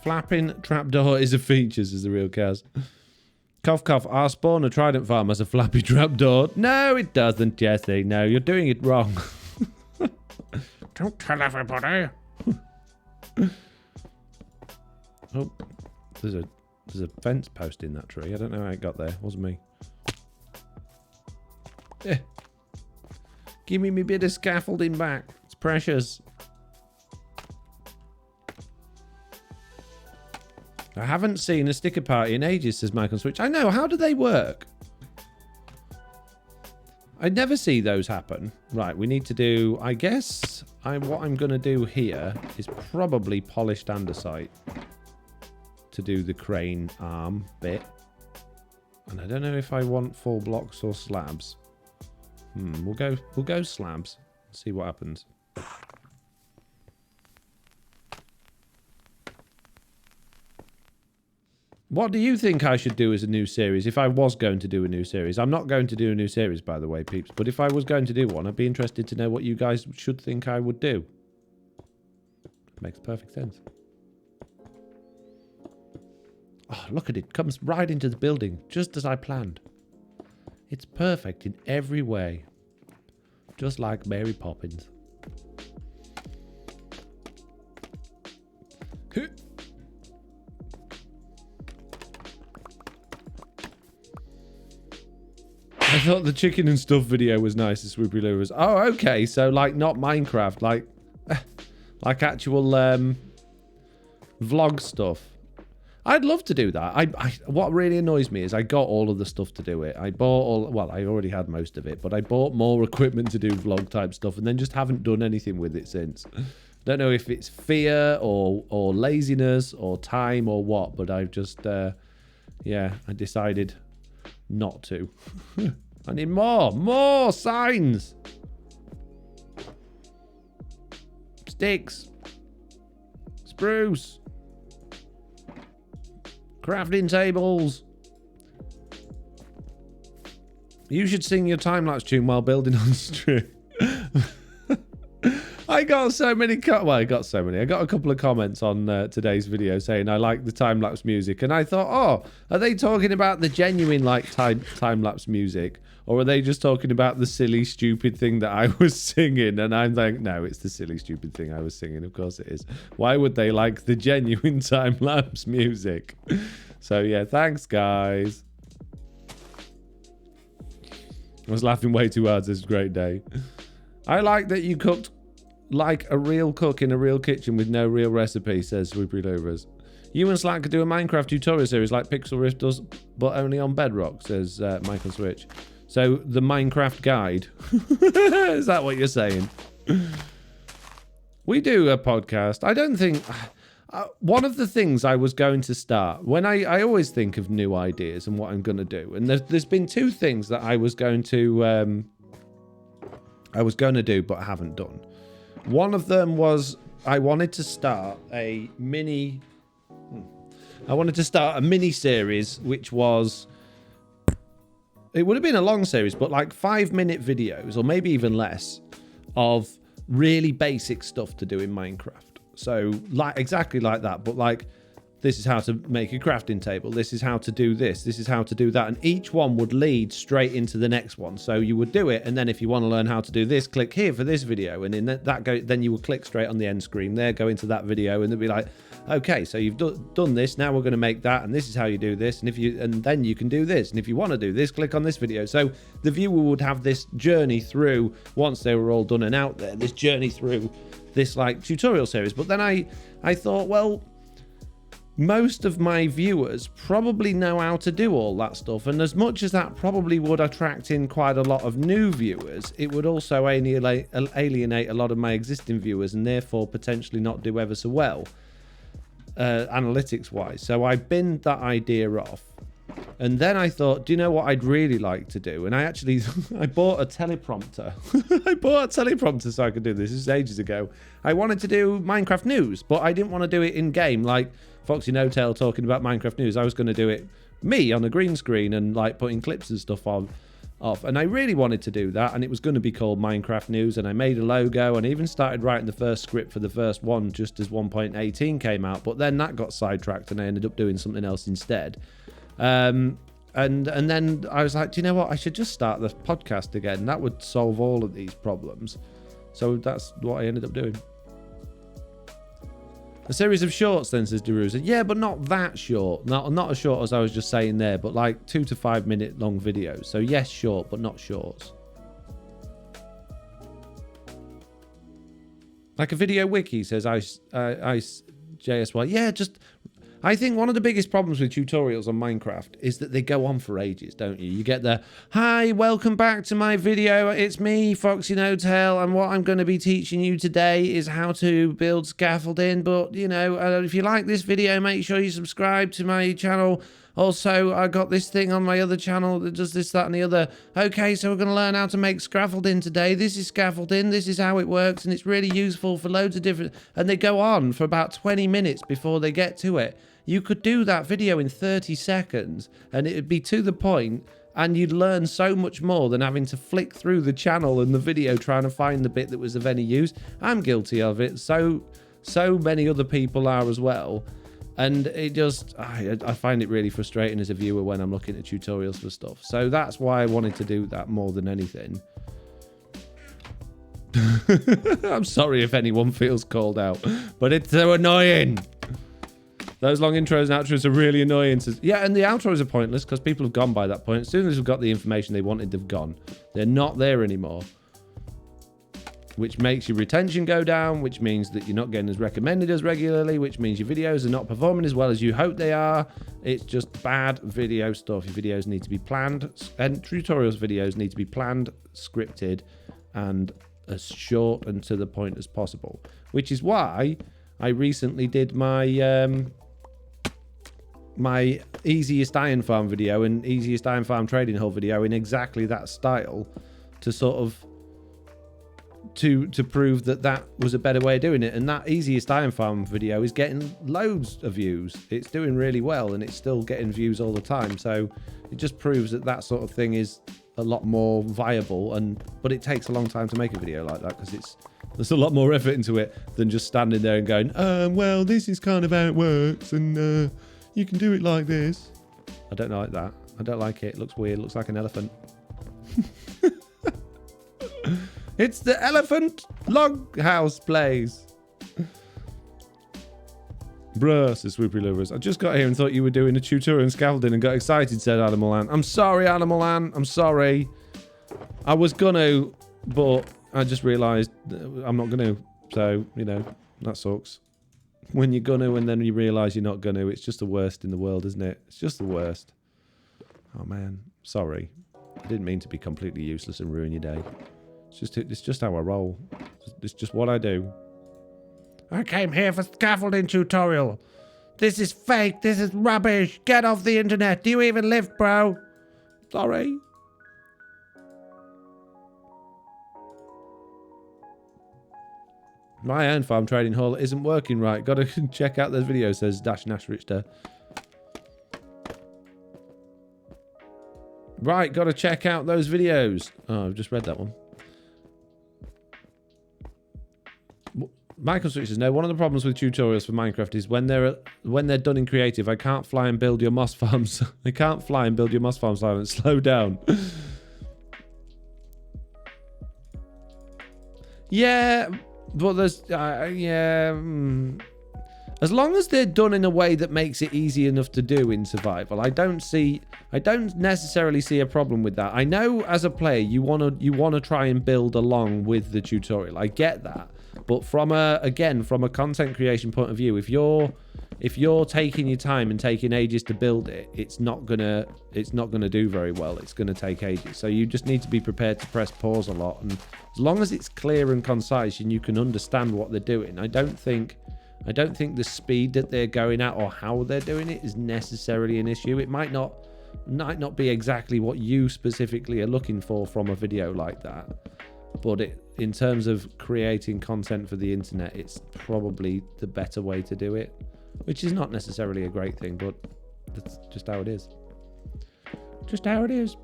Flapping trapdoor is a feature, says the Real Cows. Cough, cough. Our spawner trident farm has a flappy trapdoor. No, it doesn't, Jesse. No, you're doing it wrong. Don't tell everybody. Oh, there's a There's a fence post in that tree. I don't know how it got there. It wasn't me. Give me bit of scaffolding back. It's precious. I haven't seen a sticker party in ages, says Mike on Switch. I know. How do they work? I never see those happen. Right, we need to do... I guess what I'm going to do here is probably polished andesite to do the crane arm bit. And I don't know if I want full blocks or slabs. We'll go slabs. See what happens. What do you think I should do as a new series if I was going to do a new series? I'm not going to do a new series, by the way, peeps. But if I was going to do one, I'd be interested to know what you guys should think I would do. Makes perfect sense. Oh, look at it. Comes right into the building, just as I planned. It's perfect in every way. Just like Mary Poppins. I thought the chicken and stuff video was nice, the Swoopy Lures. Oh, okay. So, like, not Minecraft. Like actual vlog stuff. I'd love to do that. What really annoys me is I got all of the stuff to do it. I bought all... Well, I already had most of it. But I bought more equipment to do vlog type stuff. And then just haven't done anything with it since. Don't know if it's fear or laziness or time or what. But I've just... yeah, I decided not to. I need more signs. Sticks. Spruce. Crafting tables. You should sing your time-lapse tune while building on stream. I got so many... I got a couple of comments on today's video saying I like the time-lapse music. And I thought, oh, are they talking about the genuine, like, time-lapse music? Or are they just talking about the silly, stupid thing that I was singing? And I'm like, no, it's the silly, stupid thing I was singing. Of course it is. Why would they like the genuine time-lapse music? So, yeah, thanks, guys. I was laughing way too hard. This is a great day. I like that you cooked like a real cook in a real kitchen with no real recipe, says Swoopy Lovers. You and Slack could do a Minecraft tutorial series like Pixel Rift does, but only on Bedrock, says Michael Switch. So, the Minecraft guide. Is that what you're saying? We do a podcast. I don't think... one of the things I was going to start... When I always think of new ideas and what I'm going to do. And there's been two things that I was going to... do, but haven't done. One of them was... I wanted to start a mini... I wanted to start a mini series, which was... It would have been a long series, but like 5-minute videos, or maybe even less, of really basic stuff to do in Minecraft. So, like exactly like that, but like, this is how to make a crafting table. This is how to do this. This is how to do that. And each one would lead straight into the next one. So you would do it, and then if you want to learn how to do this, click here for this video, and then you would click straight on the end screen there, go into that video, and it'd be like, okay, so you've done this. Now we're going to make that, and this is how you do this, and then you can do this. And if you want to do this, click on this video. So the viewer would have this journey through, once they were all done and out there, this journey through this like tutorial series. But then I thought, well, most of my viewers probably know how to do all that stuff, and as much as that probably would attract in quite a lot of new viewers, it would also alienate a lot of my existing viewers, and therefore potentially not do ever so well analytics wise. So I binned that idea off, and then I thought, do you know what I'd really like to do? And I actually I bought a teleprompter. I bought a teleprompter so I could do this. This is ages ago. I wanted to do Minecraft news, but I didn't want to do it in game like Foxy No Tail talking about Minecraft news. I was going to do it me on a green screen and like putting clips and stuff off. And I really wanted to do that, and it was going to be called Minecraft News, and I made a logo and even started writing the first script for the first one just as 1.18 came out, but then that got sidetracked and I ended up doing something else instead. And then I was like, do you know what? I should just start the podcast again. That would solve all of these problems. So that's what I ended up doing. A series of shorts then, says Deruza. Yeah, but not that short. Not as short as I was just saying there, but like 2 to 5 minute long videos. So yes, short, but not shorts. Like a video wiki, says JSY. Yeah, just... I think one of the biggest problems with tutorials on Minecraft is that they go on for ages, don't you? You get the, hi, welcome back to my video. It's me, Foxy No Tail, and what I'm going to be teaching you today is how to build scaffolding. But, you know, if you like this video, make sure you subscribe to my channel. Also, I got this thing on my other channel that does this, that, and the other. Okay, so we're going to learn how to make scaffolding today. This is scaffolding. This is how it works, and it's really useful for loads of different... And they go on for about 20 minutes before they get to it. You could do that video in 30 seconds, and it would be to the point, and you'd learn so much more than having to flick through the channel and the video trying to find the bit that was of any use. I'm guilty of it. So many other people are as well. And it just, I find it really frustrating as a viewer when I'm looking at tutorials for stuff. So that's why I wanted to do that more than anything. I'm sorry if anyone feels called out, but it's so annoying. Those long intros and outros are really annoying. Yeah, and the outros are pointless because people have gone by that point. As soon as we've got the information they wanted, they've gone. They're not there anymore. Which makes your retention go down, which means that you're not getting as recommended as regularly, which means your videos are not performing as well as you hope they are. It's just bad video stuff. Your videos need to be planned, and tutorials videos need to be planned, scripted, and as short and to the point as possible. Which is why I recently did my my easiest iron farm video and easiest iron farm trading hall video in exactly that style to sort of to prove that that was a better way of doing it. And that easiest iron farm video is getting loads of views. It's doing really well, and it's still getting views all the time. So it just proves that that sort of thing is a lot more viable. But it takes a long time to make a video like that because there's a lot more effort into it than just standing there and going, well, this is kind of how it works, and you can do it like this. I don't like that. I don't like it. It looks weird. It looks like an elephant. It's the elephant log house place. Bruh, says Swoopy Lovers. I just got here and thought you were doing a tutorial in scaffolding and got excited, said Animal Ant. I'm sorry, Animal Ant. I'm sorry. I was gonna, but I just realised I'm not gonna. So, you know, that sucks. When you're gonna and then you realise you're not gonna, it's just the worst in the world, isn't it? It's just the worst. Oh, man. Sorry. I didn't mean to be completely useless and ruin your day. It's just how I roll. It's just what I do. I came here for scaffolding tutorial. This is fake. This is rubbish. Get off the internet. Do you even live, bro? Sorry. My iron farm trading hall isn't working right. Gotta check out those videos, says Dash Nash Richter. Right, gotta check out those videos. Oh, I've just read that one. Michael Switch says, no, one of the problems with tutorials for Minecraft is when they're done in creative, I can't fly and build your moss farms. I can't fly and build your moss farm, Silent. Slow down. Yeah, but there's... As long as they're done in a way that makes it easy enough to do in survival, I don't necessarily see a problem with that. I know as a player you wanna try and build along with the tutorial. I get that. But from a content creation point of view, if you're taking your time and taking ages to build it, it's not gonna do very well. It's gonna take ages. So you just need to be prepared to press pause a lot. And as long as it's clear and concise and you can understand what they're doing, I don't think the speed that they're going at or how they're doing it is necessarily an issue. It might not be exactly what you specifically are looking for from a video like that. But in terms of creating content for the internet, it's probably the better way to do it, which is not necessarily a great thing, but that's just how it is. Just how it is.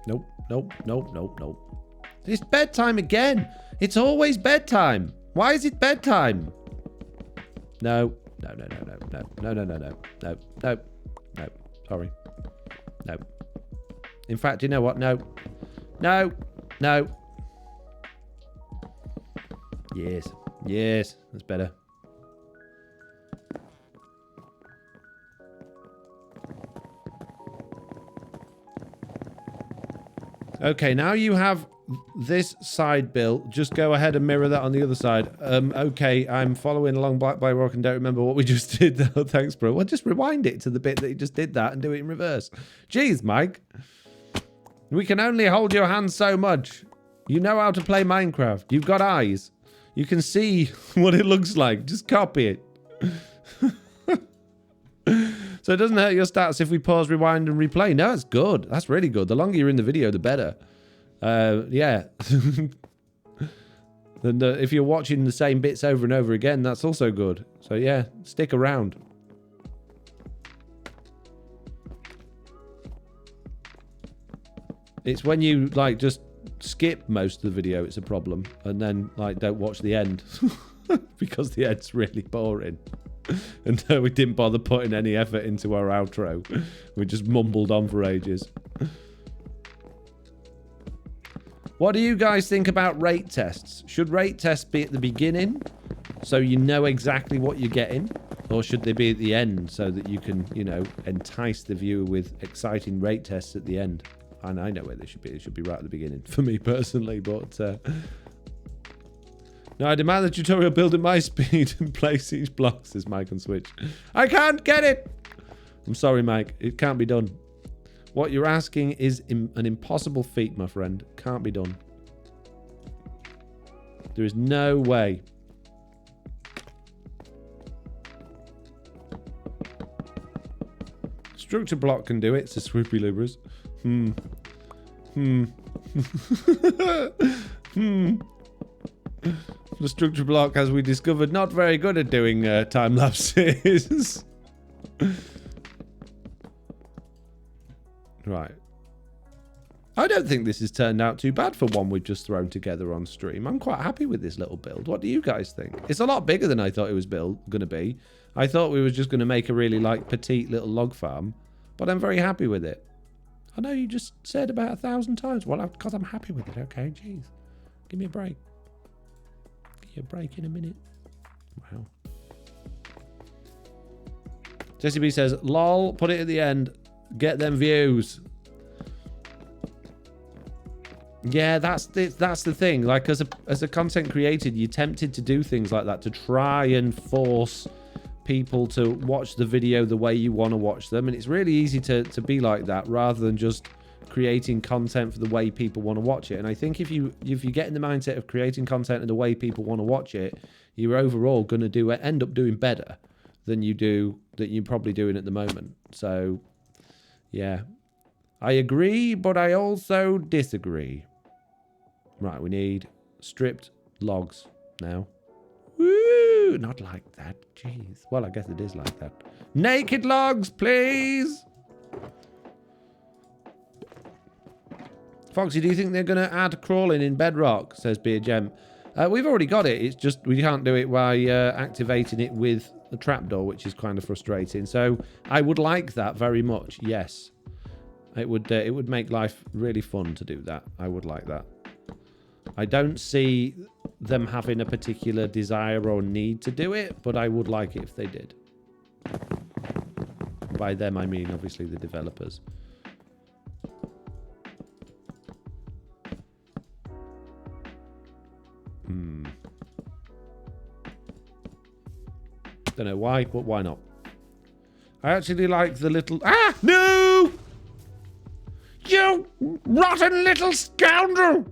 Nope. It's bedtime again. It's always bedtime. Why is it bedtime? No. Sorry. No. In fact, you know what? No. Yes. Yes. That's better. Okay, now you have this side built. Just go ahead and mirror that on the other side. Okay, I'm following along Black by Rock and don't remember what we just did though. Thanks, bro. Well, just rewind it to the bit that you just did that and do it in reverse. Jeez, Mike. We can only hold your hand so much. You know how to play Minecraft. You've got eyes. You can see what it looks like. Just copy it. So it doesn't hurt your stats if we pause, rewind, and replay. No, it's good. That's really good. The longer you're in the video, the better. Yeah. And if you're watching the same bits over and over again, that's also good. So yeah, stick around. It's when you like just skip most of the video, it's a problem, and then like don't watch the end because the end's really boring. And we didn't bother putting any effort into our outro. We just mumbled on for ages. What do you guys think about rate tests? Should rate tests be at the beginning so you know exactly what you're getting? Or should they be at the end so that you can, you know, entice the viewer with exciting rate tests at the end? And I know where they should be. It should be right at the beginning for me personally, but... No, I demand the tutorial build at my speed and place each block, says Mike on Switch. I can't get it! I'm sorry, Mike. It can't be done. What you're asking is an impossible feat, my friend. Can't be done. There is no way. Structure block can do it, says Swoopy Libras. The structure block, as we discovered, not very good at doing time lapses. Right. I don't think this has turned out too bad for one we've just thrown together on stream. I'm quite happy with this little build. What do you guys think? It's a lot bigger than I thought it was going to be. I thought we were just going to make a really like petite little log farm, but I'm very happy with it. I know you just said about 1,000 times. Well, because I'm happy with it. Okay, jeez. Give me a break. A break in a minute. Wow. Jesse B says, lol, put it at the end. Get them views. Yeah, that's the thing. Like as a content creator, you're tempted to do things like that to try and force people to watch the video the way you want to watch them. And it's really easy to be like that rather than just creating content for the way people want to watch it. And I think if you get in the mindset of creating content in the way people want to watch it, you're overall going to end up doing better than you're probably doing at the moment. So yeah, I agree, but I also disagree. Right, we need stripped logs now. Woo! Not like that. Jeez. Well, I guess it is like that. Naked logs, please. Foxy, do you think they're going to add crawling in Bedrock? Says Beer Gem. We've already got it. It's just we can't do it by activating it with the trapdoor, which is kind of frustrating. So I would like that very much. Yes, it would make life really fun to do that. I would like that. I don't see them having a particular desire or need to do it, but I would like it if they did. By them, I mean obviously the developers. Don't know why, but why not? I actually like the little... Ah! No! You rotten little scoundrel!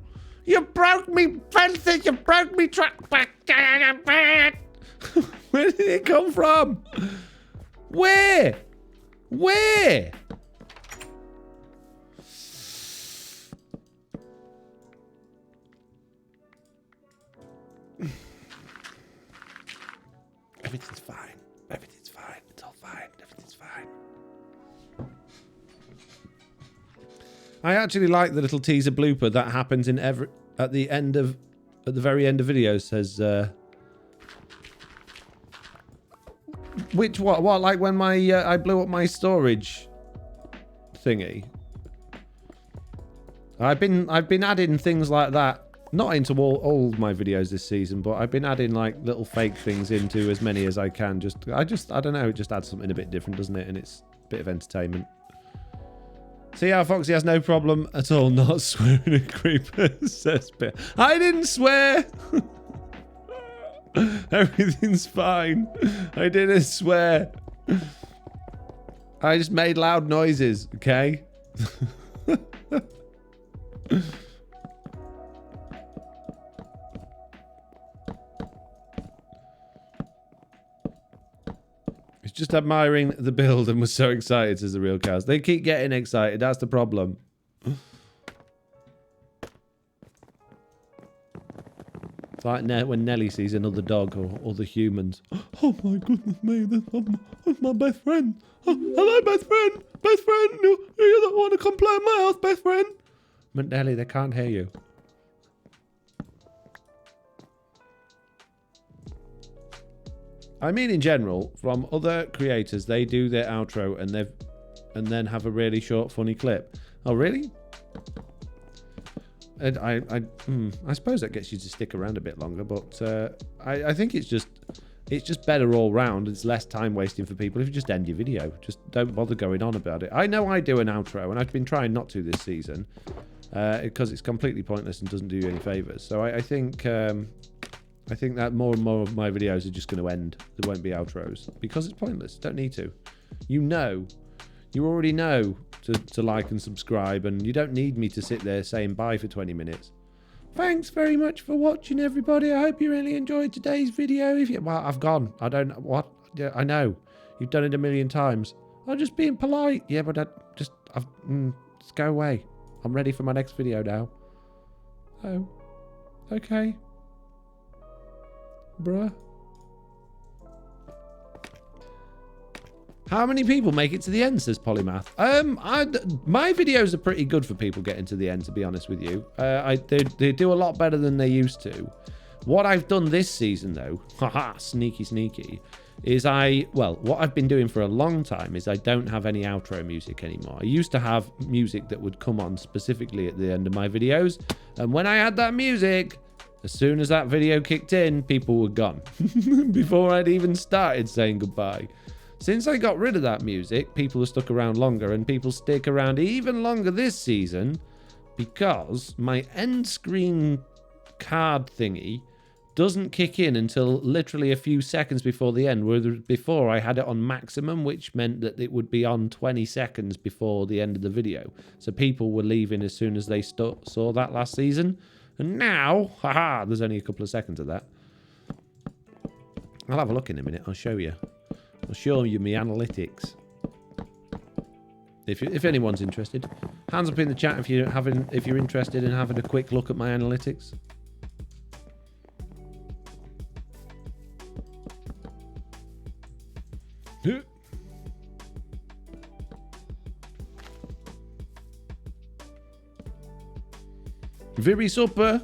You broke me fences! You broke me track back! Where did it come from? Where? Where? Everything's fine. Everything's fine. It's all fine. Everything's fine. I actually like the little teaser blooper that happens at the very end of videos. Says which what like when my I blew up my storage thingy. I've been adding things like that. not into all my videos this season, but I've been adding like little fake things into as many as I can. I don't know, it just adds something a bit different, doesn't it? And it's a bit of entertainment. See how Foxy has no problem at all not swearing at creepers, says Bear. I didn't swear! Everything's fine. I didn't swear. I just made loud noises, okay? He's just admiring the build and was so excited, says the real cows. They keep getting excited, that's the problem. It's like when Nelly sees another dog or other humans. Oh my goodness me, that's my best friend. Oh, hello, best friend. Best friend, you don't want to come play in my house, best friend. But Nelly, they can't hear you. I mean, in general, from other creators, they do their outro and then have a really short, funny clip. Oh, really? And I suppose that gets you to stick around a bit longer, but I think it's just better all round. It's less time wasting for people if you just end your video. Just don't bother going on about it. I know I do an outro, and I've been trying not to this season because it's completely pointless and doesn't do you any favors. So I think that more and more of my videos are just going to end. There won't be outros because it's pointless. Don't need to. You already know to like and subscribe, and you don't need me to sit there saying bye for 20 minutes. Thanks very much for watching, everybody. I hope you really enjoyed today's video. Well, I've gone. I don't know what. Yeah, I know. You've done it a million times. I'm just being polite. Yeah, but just go away. I'm ready for my next video now. Oh, okay. Bruh. How many people make it to the end, says Polymath? My videos are pretty good for people getting to the end, to be honest with you. They do a lot better than they used to. What I've done this season, though, haha, sneaky, is what I've been doing for a long time is I don't have any outro music anymore. I used to have music that would come on specifically at the end of my videos, and when I had that music, as soon as that video kicked in, people were gone. Before I'd even started saying goodbye. Since I got rid of that music, people have stuck around longer, and people stick around even longer this season because my end screen card thingy doesn't kick in until literally a few seconds before the end, whereas before I had it on maximum, which meant that it would be on 20 seconds before the end of the video. So people were leaving as soon as they saw that last season. And now, haha, there's only a couple of seconds of that. I'll have a look in a minute. I'll show you. I'll show you my analytics. If anyone's interested, hands up in the chat if you're interested in having a quick look at my analytics. Very super.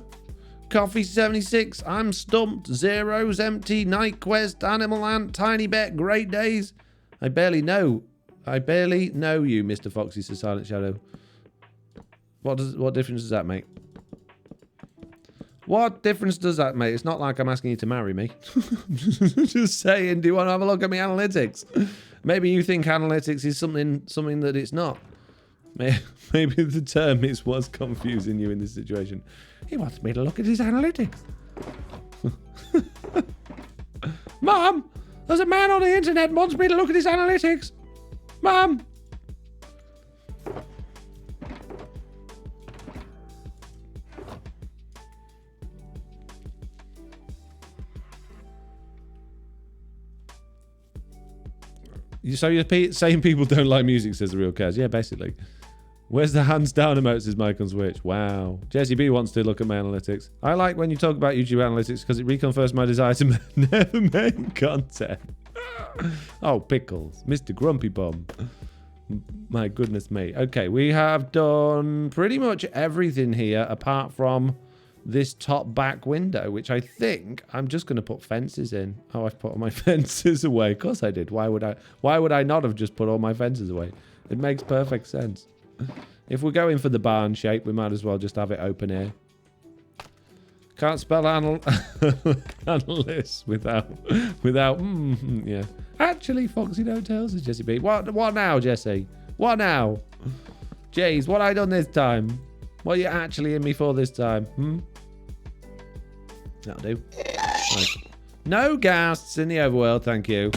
Coffee 76. I'm stumped. Zeros empty. Night Quest. Animal Ant. Tiny Bet. Great Days. I barely know you, Mr. Foxy, says Silent Shadow. What difference does that make? What difference does that make? It's not like I'm asking you to marry me. Just saying, do you want to have a look at my analytics? Maybe you think analytics is something that it's not. Maybe the term is what's confusing you in this situation. He wants me to look at his analytics. Mom, there's a man on the internet who wants me to look at his analytics. Mom. So you're saying people don't like music, says the real Kaz. Yeah, basically. Where's the hands down emote, says Mike on Switch. Wow. Jesse B wants to look at my analytics. I like when you talk about YouTube analytics because it reconfirms my desire to never make content. Oh, pickles. Mr. Grumpy Bomb. My goodness me. Okay, we have done pretty much everything here apart from this top back window, which I think I'm just going to put fences in. Oh, I've put all my fences away. Of course I did. Why would I not have just put all my fences away? It makes perfect sense. If we're going for the barn shape, we might as well just have it open air. Can't spell analyst without yeah. Actually, Foxy No Tails is Jesse B. What now, Jesse? What now? Jeez, what I done this time? What are you actually in me for this time? That'll do. Nice. No ghasts in the overworld, thank you.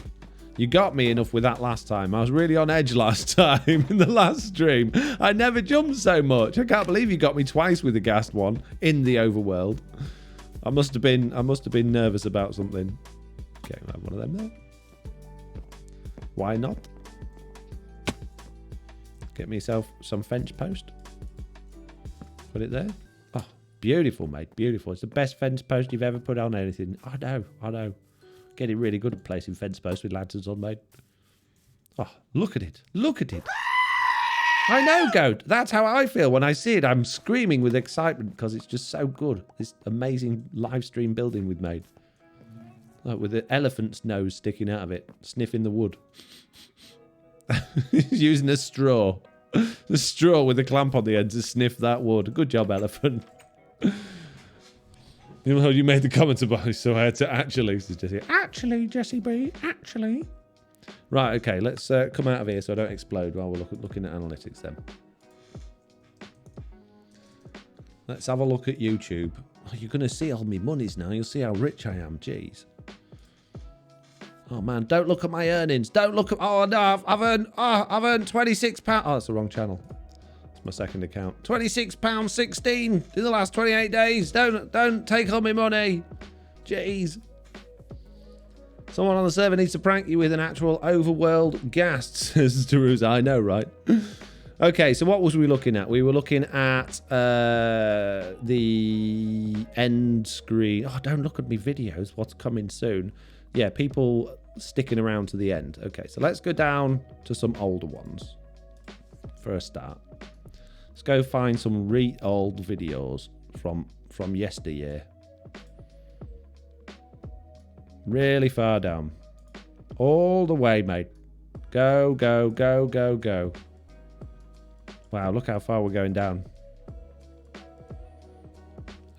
You got me enough with that last time. I was really on edge last time in the last stream. I never jumped so much. I can't believe you got me twice with the ghast one in the overworld. I must have been nervous about something. Okay, I'll have one of them there. Why not? Get myself some fence post. Put it there. Oh, beautiful, mate. Beautiful. It's the best fence post you've ever put on anything. I know. Getting really good at placing fence posts with lanterns on, mate. Oh, look at it. Look at it. I know, Goat. That's how I feel when I see it. I'm screaming with excitement because it's just so good. This amazing live stream building we've made. Like with the elephant's nose sticking out of it, sniffing the wood. He's using a straw. The straw with a clamp on the end to sniff that wood. Good job, elephant. You know how you made the comment about it, so I had to actually Jesse B, actually. Right, okay, let's come out of here so I don't explode while we're looking at analytics then. Let's have a look at YouTube. Oh, you're going to see all my monies now. You'll see how rich I am. Jeez. Oh, man, don't look at my earnings. Don't look at... Oh, no, I've earned £26. Oh, that's the wrong channel. My second account. £26.16 in the last 28 days. Don't take all my money. Jeez. Someone on the server needs to prank you with an actual overworld ghast, says Teruza. I know, right? Okay, so what was we looking at? We were looking at the end screen. Oh, don't look at me videos. What's coming soon? Yeah, people sticking around to the end. Okay, so let's go down to some older ones for a start. Let's go find some old videos from yesteryear. Really far down. All the way, mate. Go, go, go, go, go. Wow, look how far we're going down.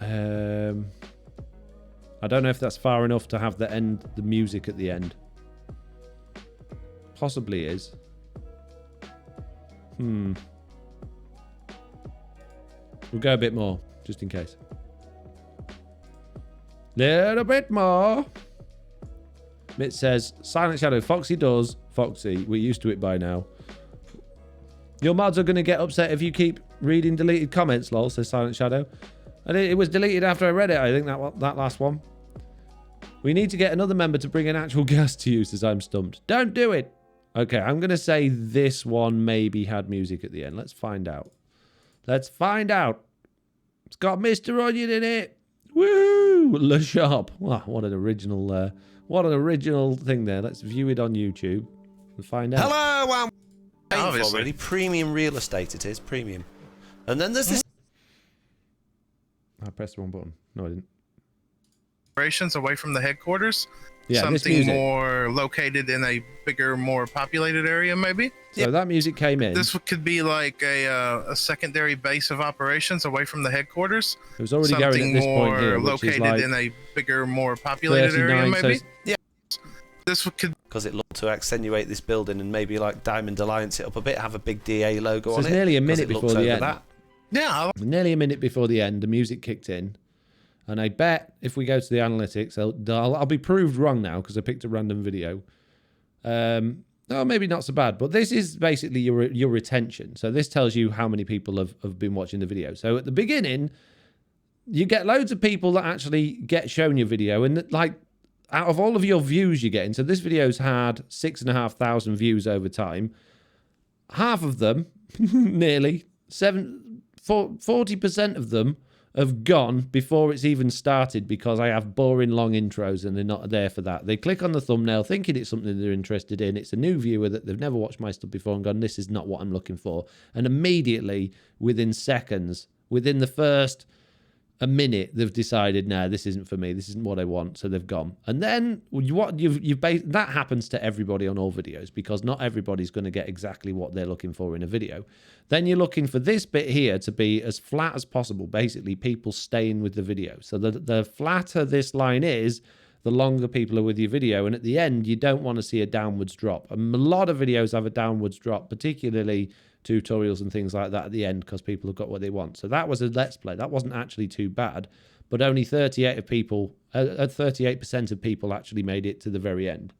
I don't know if that's far enough to have the music at the end. Possibly is. We'll go a bit more, just in case. Little bit more. It says, Silent Shadow, Foxy does. Foxy, we're used to it by now. Your mods are going to get upset if you keep reading deleted comments, lol, says Silent Shadow. And it was deleted after I read it, I think, that last one. We need to get another member to bring an actual ghast to you, says I'm stumped. Don't do it. Okay, I'm going to say this one maybe had music at the end. Let's find out. Let's find out. It's got Mr. Onion in it. Woo! Le Sharp. Wow, what an original thing there. Let's view it on YouTube and find out. Hello, obviously. Premium real estate it is, premium. And then there's this... I pressed the wrong button. No, I didn't. Operations away from the headquarters. Yeah, something more located in a bigger, more populated area, maybe. So that music came in. This could be like a secondary base of operations away from the headquarters. It was already going at this point here, which located is like in a bigger, more populated area, maybe. So yeah. This could because it looked to accentuate this building and maybe like Diamond Alliance it up a bit, have a big DA logo on it. It's nearly a minute before the end. Yeah. Nearly a minute before the end, the music kicked in. And I bet if we go to the analytics, I'll be proved wrong now because I picked a random video. Oh, maybe not so bad. But this is basically your retention. So this tells you how many people have been watching the video. So at the beginning, you get loads of people that actually get shown your video. And like out of all of your views you're getting, so this video's had 6,500 views over time. Half of them, nearly 40% of them, have gone before it's even started because I have boring long intros and they're not there for that. They click on the thumbnail thinking it's something they're interested in. It's a new viewer that they've never watched my stuff before and gone, this is not what I'm looking for. And immediately, within seconds, within the first, a minute, they've decided, no, this isn't for me. This isn't what I want. So they've gone. And then that happens to everybody on all videos, because not everybody's going to get exactly what they're looking for in a video. Then you're looking for this bit here to be as flat as possible. Basically, people staying with the video. So the flatter this line is, the longer people are with your video. And at the end, you don't want to see a downwards drop. And a lot of videos have a downwards drop, particularly tutorials and things like that at the end, because people have got what they want. So that was a Let's Play. That wasn't actually too bad, but only 38% of people actually made it to the very end.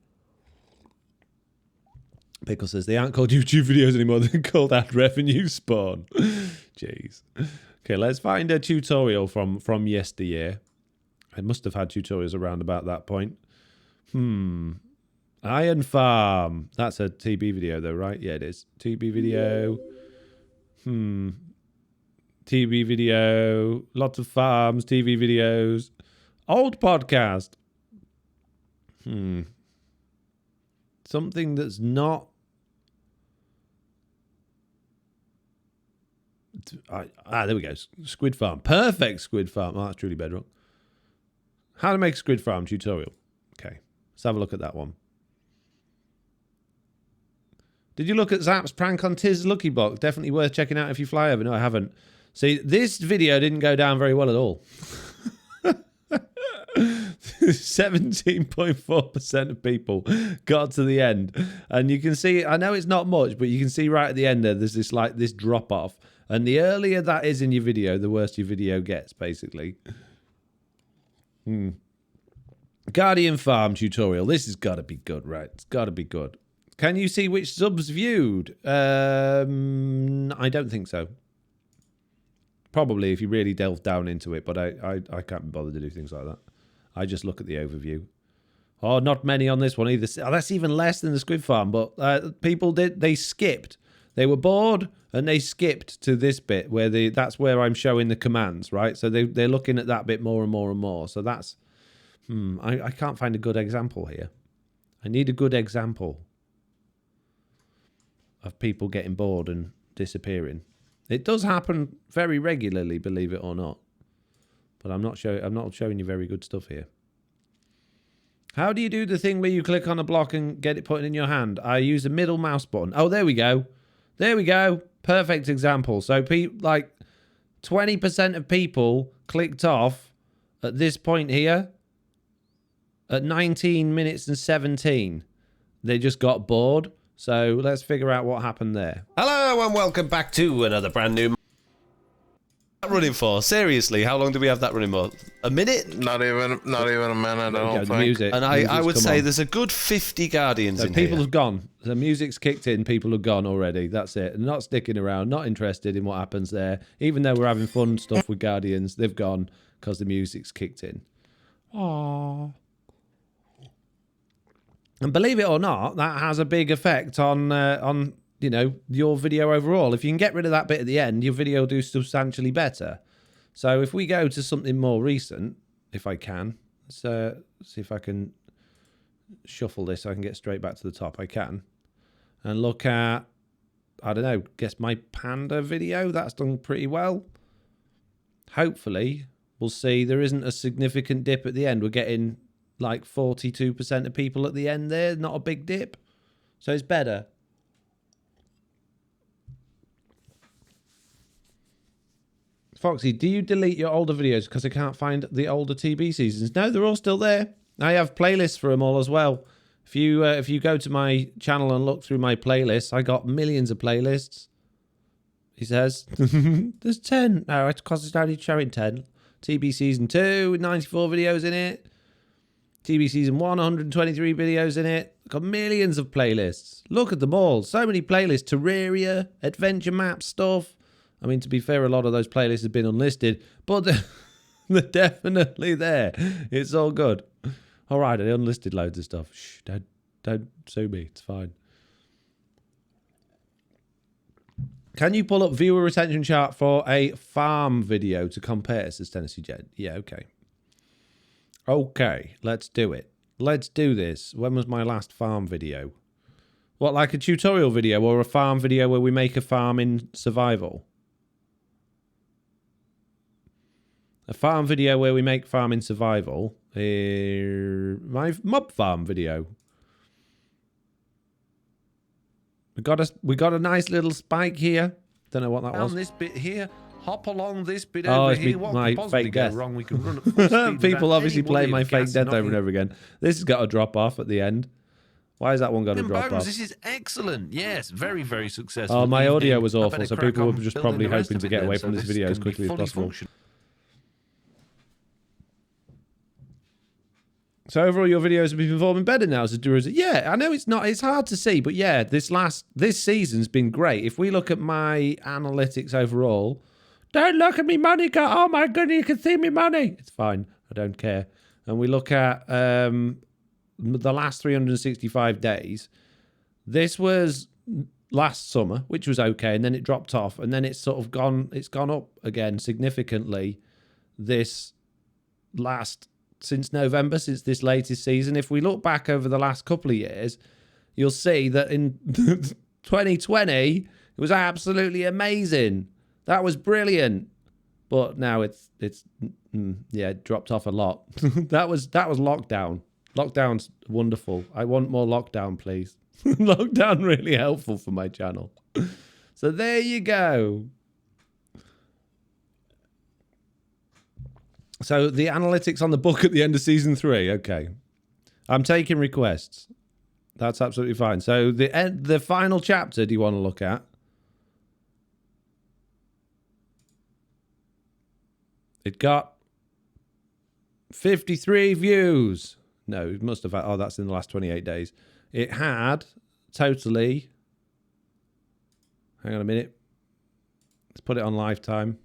Pickle says they aren't called YouTube videos anymore. They're called ad revenue spawn. Jeez. Okay, let's find a tutorial from yesteryear. I must have had tutorials around about that point. Iron Farm. That's a TB video though, right? Yeah, it is. TB video. TB video. Lots of farms. TV videos. Old podcast. Something that's not... there we go. Squid Farm. Perfect Squid Farm. Oh, that's truly Bedrock. How to make a Squid Farm tutorial. Okay. Let's have a look at that one. Did you look at Zap's prank on Tiz Lucky Box? Definitely worth checking out if you fly over. No, I haven't. See, this video didn't go down very well at all. 17.4% of people got to the end. And you can see, I know it's not much, but you can see right at the end there, there's this drop off. And the earlier that is in your video, the worse your video gets, basically. Guardian Farm tutorial. This has got to be good, right? It's got to be good. Can you see which subs viewed? I don't think so. Probably if you really delve down into it, but I can't be bothered to do things like that. I just look at the overview. Oh, not many on this one either. Oh, that's even less than the Squid Farm, but people they skipped. They were bored and they skipped to this bit where that's where I'm showing the commands, right? So they're looking at that bit more and more and more. So that's, I can't find a good example here. I need a good example of people getting bored and disappearing. It does happen very regularly, believe it or not. But I'm not showing you very good stuff here. How do you do the thing where you click on a block and get it put in your hand? I use the middle mouse button. Oh, there we go. There we go. Perfect example. So, like 20% of people clicked off at this point here at 19 minutes and 17. They just got bored. So let's figure out what happened there. Hello and welcome back to another brand new... running for? Seriously, how long do we have that running for? A minute? Not even a minute, I don't think. Music. And I would say there's a good 50 Guardians in people here. have gone. The music's kicked in. People have gone already. That's it. They're not sticking around. Not interested in what happens there. Even though we're having fun stuff with Guardians, they've gone because the music's kicked in. Aww. And believe it or not, that has a big effect on you know, your video overall. If you can get rid of that bit at the end, your video will do substantially better. So if we go to something more recent, if I can, let's see if I can shuffle this so I can get straight back to the top. I can. And look at, I don't know, guess my panda video. That's done pretty well. Hopefully, we'll see there isn't a significant dip at the end. We're getting like 42% of people at the end there. Not a big dip. So it's better. Foxy, do you delete your older videos because I can't find the older TB seasons? No, they're all still there. I have playlists for them all as well. If you go to my channel and look through my playlists, I got millions of playlists. He says, there's 10. No, it's because it's only showing 10. TB season 2 with 94 videos in it. TB season 1, 123 videos in it. Got millions of playlists. Look at them all. So many playlists. Terraria, adventure map stuff. I mean, to be fair, a lot of those playlists have been unlisted, but they're definitely there. It's all good. All right, I unlisted loads of stuff. Shh, don't sue me. It's fine. Can you pull up viewer retention chart for a farm video to compare, says Tennessee Jed? Yeah, okay. Okay, let's do it. Let's do this. When was my last farm video? What, like a tutorial video or a farm video where we make a farm in survival? A farm video where we make farming survival. My mob farm video. We got a nice little spike here. Don't know what that was. Down this bit here. Hop along this bit Oh, over it's here. What my could possibly fake go death. wrong? We can run at full speed People without obviously play any my body of fake gas death over knocking- and over again. This has got to drop off at the end. Why has that one got to Bones, drop off? this is excellent. Yes, very, very successful. Oh, my audio evening. was I awful, better so crack people on were just building probably the rest hoping of to it get then, away so from this video can as be quickly as fully possible. functional. So overall, your videos have been performing better now as a Deruza. Yeah, I know it's hard to see, but yeah, this season's been great. If we look at my analytics overall, don't look at me money, oh my goodness, you can see me money. It's fine, I don't care. And we look at the last 365 days. This was last summer, which was okay, and then it dropped off, and then it's sort of gone up again significantly since November, since this latest season. If we look back over the last couple of years, you'll see that in 2020, it was absolutely amazing. That was brilliant. But now it dropped off a lot. that was lockdown. Lockdown's wonderful. I want more lockdown, please. Lockdown really helpful for my channel. So there you go. So the analytics on the book at the end of season 3. Okay. I'm taking requests. That's absolutely fine. So the final chapter, do you want to look at? It got 53 views. No, it must have had, oh, that's in the last 28 days. It had totally, hang on a minute. Let's put it on lifetime.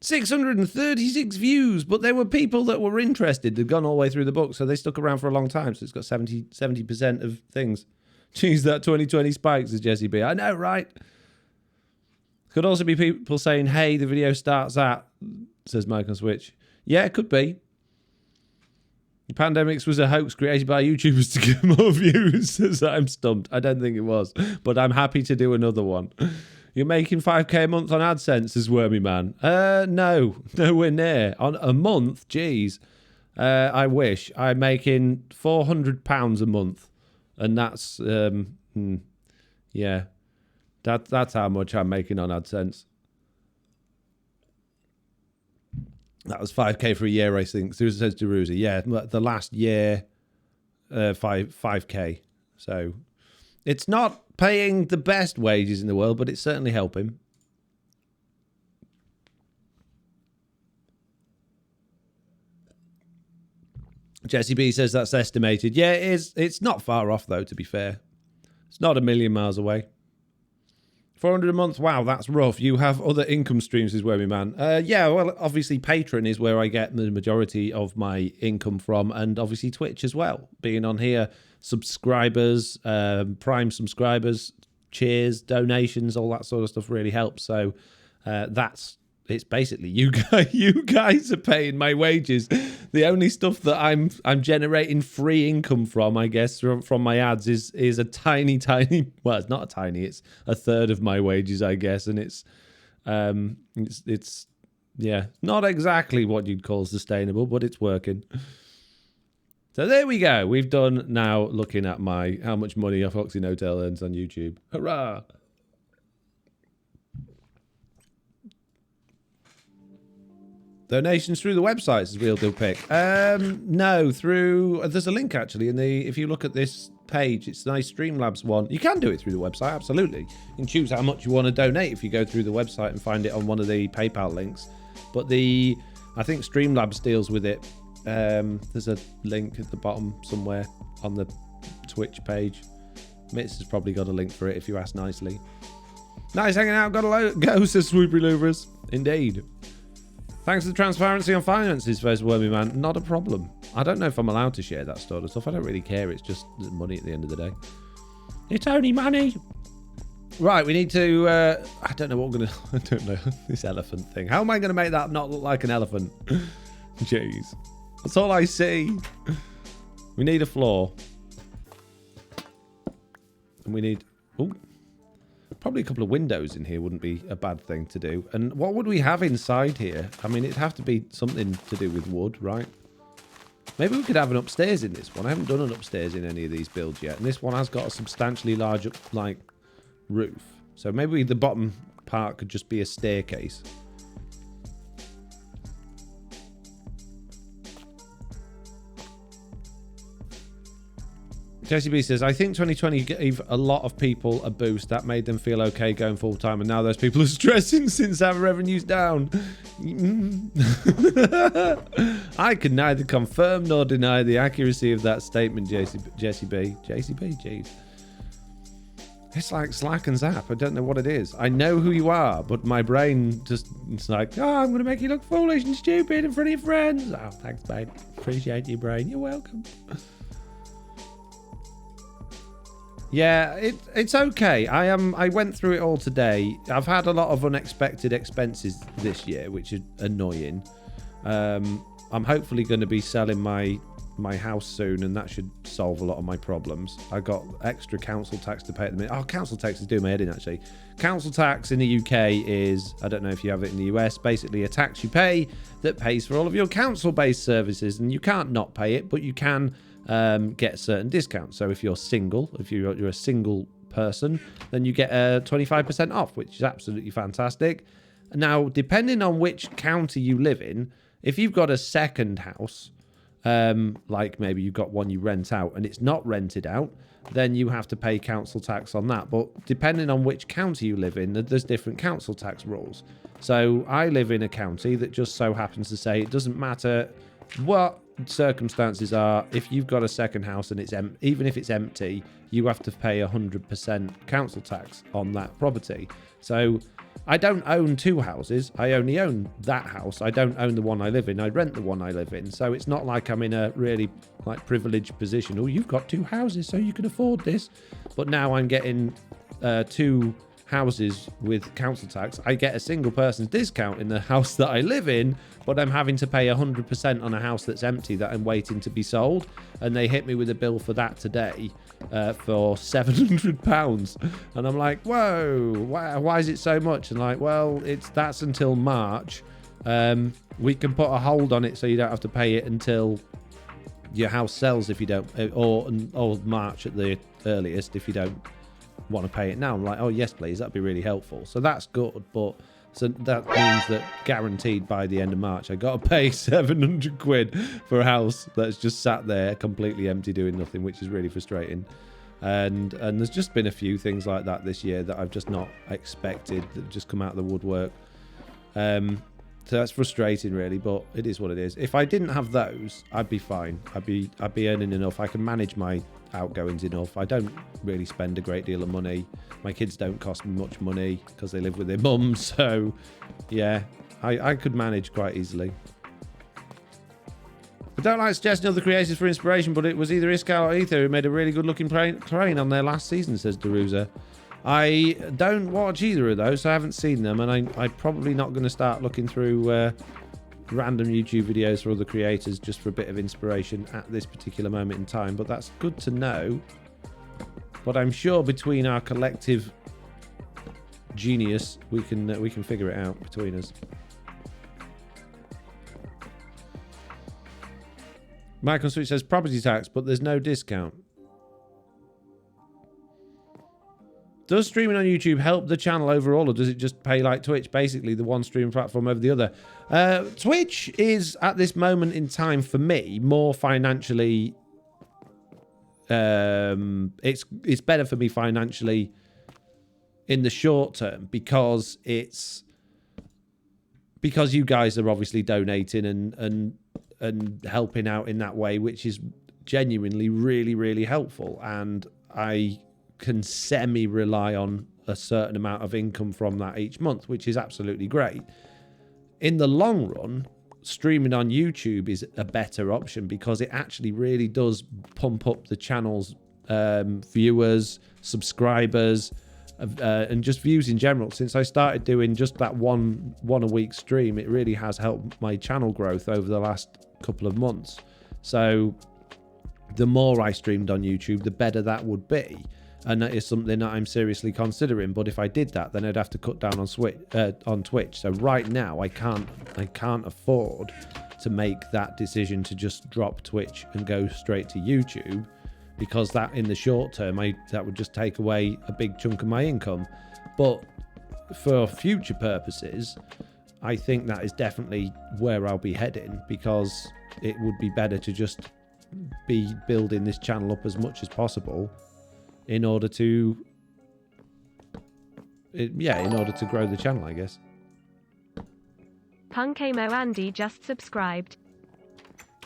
636 views, but there were people that were interested. They'd gone all the way through the book, so they stuck around for a long time. So it's got 70% of things. Jeez, that 2020 spike, says Jesse B. I know, right? Could also be people saying, hey, the video starts at, says Mike on Switch. Yeah, it could be. The pandemics was a hoax created by YouTubers to get more views, says I'm stumped. I don't think it was, but I'm happy to do another one. You're making 5k a month on AdSense, says Wormy Man. No, nowhere near. On a month, geez. I wish. I'm making £400 a month. And that's, yeah. That's how much I'm making on AdSense. That was 5k for a year, I think. Says Deruza. Yeah, the last year, 5k. So it's not paying the best wages in the world, but it's certainly helping. Jesse B says that's estimated. Yeah, it is. It's not far off, though, to be fair. It's not a million miles away. 400 a month. Wow, that's rough. You have other income streams, is where we man. Yeah, well, obviously Patreon is where I get the majority of my income from, and obviously Twitch as well. Being on here, subscribers, Prime subscribers, cheers, donations, all that sort of stuff really helps. So it's basically you guys are paying my wages. The only stuff that I'm generating free income from, I guess, from my ads is a tiny, well, it's not a tiny, it's a third of my wages, I guess, and it's yeah, not exactly what you'd call sustainable, but it's working. So there we go. We've done now looking at how much money a Foxy Hotel earns on YouTube. Hurrah! Donations through the website is Real Deal Pick. No, there's a link actually if you look at this page, it's the nice Streamlabs one. You can do it through the website, absolutely. You can choose how much you want to donate if you go through the website and find it on one of the PayPal links. But I think Streamlabs deals with it. There's a link at the bottom somewhere on the Twitch page. Mitz has probably got a link for it if you ask nicely. Nice hanging out, gotta go, says Swoopy Louvers. Indeed. Thanks for the transparency on finances, first Wormy Man. Not a problem. I don't know if I'm allowed to share that sort of stuff. I don't really care. It's just money at the end of the day. It's only money. Right, we need to... I don't know what we're going to... I don't know. This elephant thing. How am I going to make that not look like an elephant? Jeez. That's all I see. We need a floor. And we need... Ooh. probably a couple of windows in here wouldn't be a bad thing to do. And what would we have inside here? I mean, it'd have to be something to do with wood, right? Maybe we could have an upstairs in this one. I haven't done an upstairs in any of these builds yet. And this one has got a substantially large, like, roof. So maybe the bottom part could just be a staircase. Jesse B says, I think 2020 gave a lot of people a boost that made them feel okay going full time, and now those people are stressing since our revenue's down. I can neither confirm nor deny the accuracy of that statement, Jesse B. Jeez. It's like Slack and Zap. I don't know what it is. I know who you are, but my brain just, it's like, oh, I'm going to make you look foolish and stupid in front of your friends. Oh, thanks, mate. Appreciate your brain. You're welcome. Yeah, it's okay. I went through it all today. I've had a lot of unexpected expenses this year, which is annoying. I'm hopefully going to be selling my house soon, and that should solve a lot of my problems. I got extra council tax to pay at the minute. Oh, council tax is doing my head in, actually. Council tax in the UK is, I don't know if you have it in the US, basically a tax you pay that pays for all of your council-based services, and you can't not pay it, but you can get certain discounts. So if you're single, if you're a single person, then you get 25% off, which is absolutely fantastic. Now, depending on which county you live in, if you've got a second house, like maybe you've got one you rent out and it's not rented out, then you have to pay council tax on that. But depending on which county you live in, there's different council tax rules. So I live in a county that just so happens to say it doesn't matter what circumstances are, if you've got a second house and it's even if it's empty, you have to pay 100% council tax on that property. So I don't own two houses. I only own that house. I don't own the one I live in. I rent the one I live in. So it's not like I'm in a really like privileged position. Oh, you've got two houses, so you can afford this. But now I'm getting two houses with council tax. I get a single person's discount in the house that I live in, but I'm having to pay 100% on a house that's empty that I'm waiting to be sold. And they hit me with a bill for that today for £700. And I'm like, whoa, why is it so much? And like, well, that's until March. We can put a hold on it so you don't have to pay it until your house sells if you don't, or March at the earliest if you don't want to pay it now. I'm like, oh yes please, that'd be really helpful. So that's good, but so that means that guaranteed by the end of March I gotta pay 700 quid for a house that's just sat there completely empty doing nothing, which is really frustrating. And there's just been a few things like that this year that I've just not expected that have just come out of the woodwork. So that's frustrating really, but it is what it is. If I didn't have those, I'd be fine. I'd be earning enough. I can manage my outgoings enough. I don't really spend a great deal of money. My kids don't cost me much money because they live with their mum. So yeah, I could manage quite easily. I don't like suggesting other creators for inspiration, but it was either Iskall or Ether who made a really good looking terrain on their last season, says Deruza. I don't watch either of those, so I haven't seen them, and I'm probably not going to start looking through random YouTube videos for other creators just for a bit of inspiration at this particular moment in time, but that's good to know. But I'm sure between our collective genius, we can figure it out between us. Michael Switch says property tax, but there's no discount. Does streaming on YouTube help the channel overall, or does it just pay like Twitch, basically the one streaming platform over the other? Twitch is, at this moment in time, for me, more financially... it's better for me financially in the short term because you guys are obviously donating and helping out in that way, which is genuinely really, really helpful. And I can semi-rely on a certain amount of income from that each month, which is absolutely great. In the long run, streaming on YouTube is a better option because it actually really does pump up the channel's viewers, subscribers, and just views in general. Since I started doing just that one a week stream, it really has helped my channel growth over the last couple of months. So the more I streamed on YouTube, the better that would be. and that is something that I'm seriously considering. But if I did that, then I'd have to cut down on Twitch. So right now, I can't afford to make that decision to just drop Twitch and go straight to YouTube, because that in the short term, that would just take away a big chunk of my income. But for future purposes, I think that is definitely where I'll be heading, because it would be better to just be building this channel up as much as possible in order to grow the channel, I guess. Punkamo Andy just subscribed.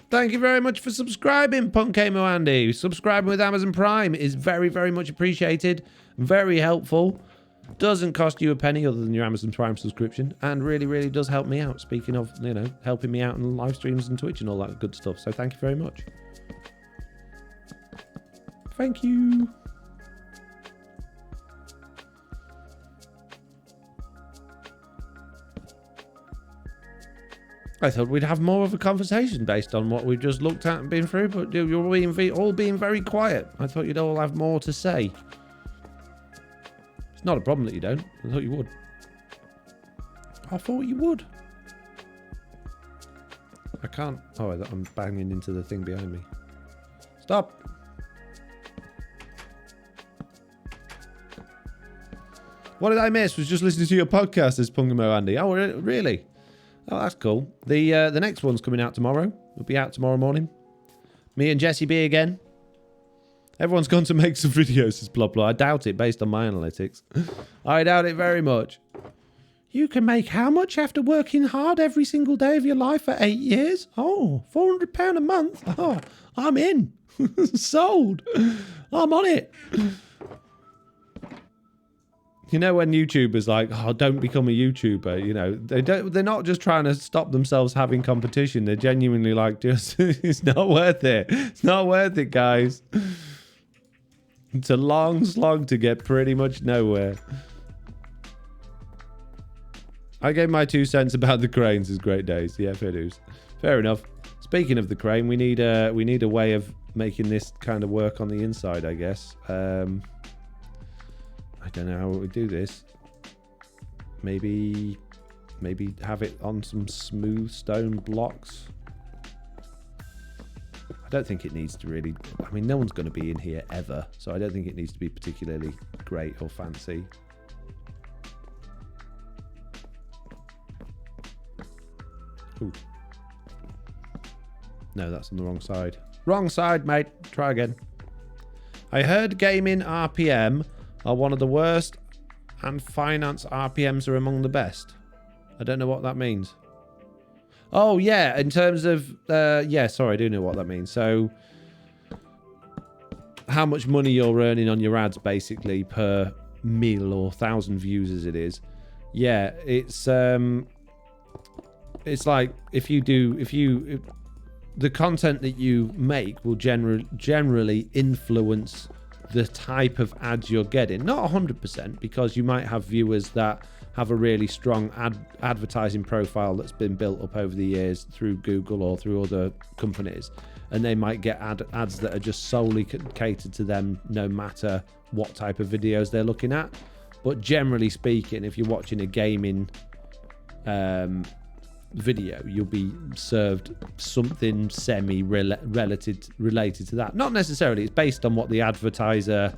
Thank you very much for subscribing, Punkamo Andy. Subscribing with Amazon Prime is very, very much appreciated. Very helpful. Doesn't cost you a penny other than your Amazon Prime subscription, and really, really does help me out. Speaking of, helping me out in live streams and Twitch and all that good stuff. So thank you very much. Thank you. I thought we'd have more of a conversation based on what we've just looked at and been through, but you're all being very quiet. I thought you'd all have more to say. It's not a problem that you don't. I thought you would. I thought you would. I can't. Oh, I'm banging into the thing behind me. Stop. What did I miss? Was just listening to your podcast as Pungamo Andy. Oh, really? Oh, that's cool. The next one's coming out tomorrow. It'll be out tomorrow morning. Me and Jesse B again. Everyone's gone to make some videos, says blah blah. I doubt it based on my analytics. I doubt it very much. You can make how much after working hard every single day of your life for 8 years? Oh, £400 a month. Oh, I'm in. Sold. I'm on it. You know, when YouTubers like, oh, don't become a YouTuber, they're not just trying to stop themselves having competition. They're genuinely like, just, it's not worth it. It's not worth it, guys. It's a long slog to get pretty much nowhere. I gave my 2 cents about the cranes as great days. Yeah, fair dues. Fair enough. Speaking of the crane, we need a way of making this kind of work on the inside, I guess. I don't know how we would do this. Maybe have it on some smooth stone blocks. I don't think it needs to really... I mean, no one's going to be in here ever, so I don't think it needs to be particularly great or fancy. Ooh. No, that's on the wrong side. Wrong side, mate. Try again. I heard gaming RPM are one of the worst and finance RPMs are among the best. I don't know what that means. Oh, yeah, in terms of... yeah, sorry, I do know what that means. So, how much money you're earning on your ads, basically, per mil or 1,000 views as it is. Yeah, it's like, the content that you make will generally influence the type of ads you're getting. Not 100%, because you might have viewers that have a really strong advertising profile that's been built up over the years through Google or through other companies, and they might get ads that are just solely catered to them, no matter what type of videos they're looking at. But generally speaking, if you're watching a gaming video, you'll be served something related to that. Not necessarily, it's based on what the advertiser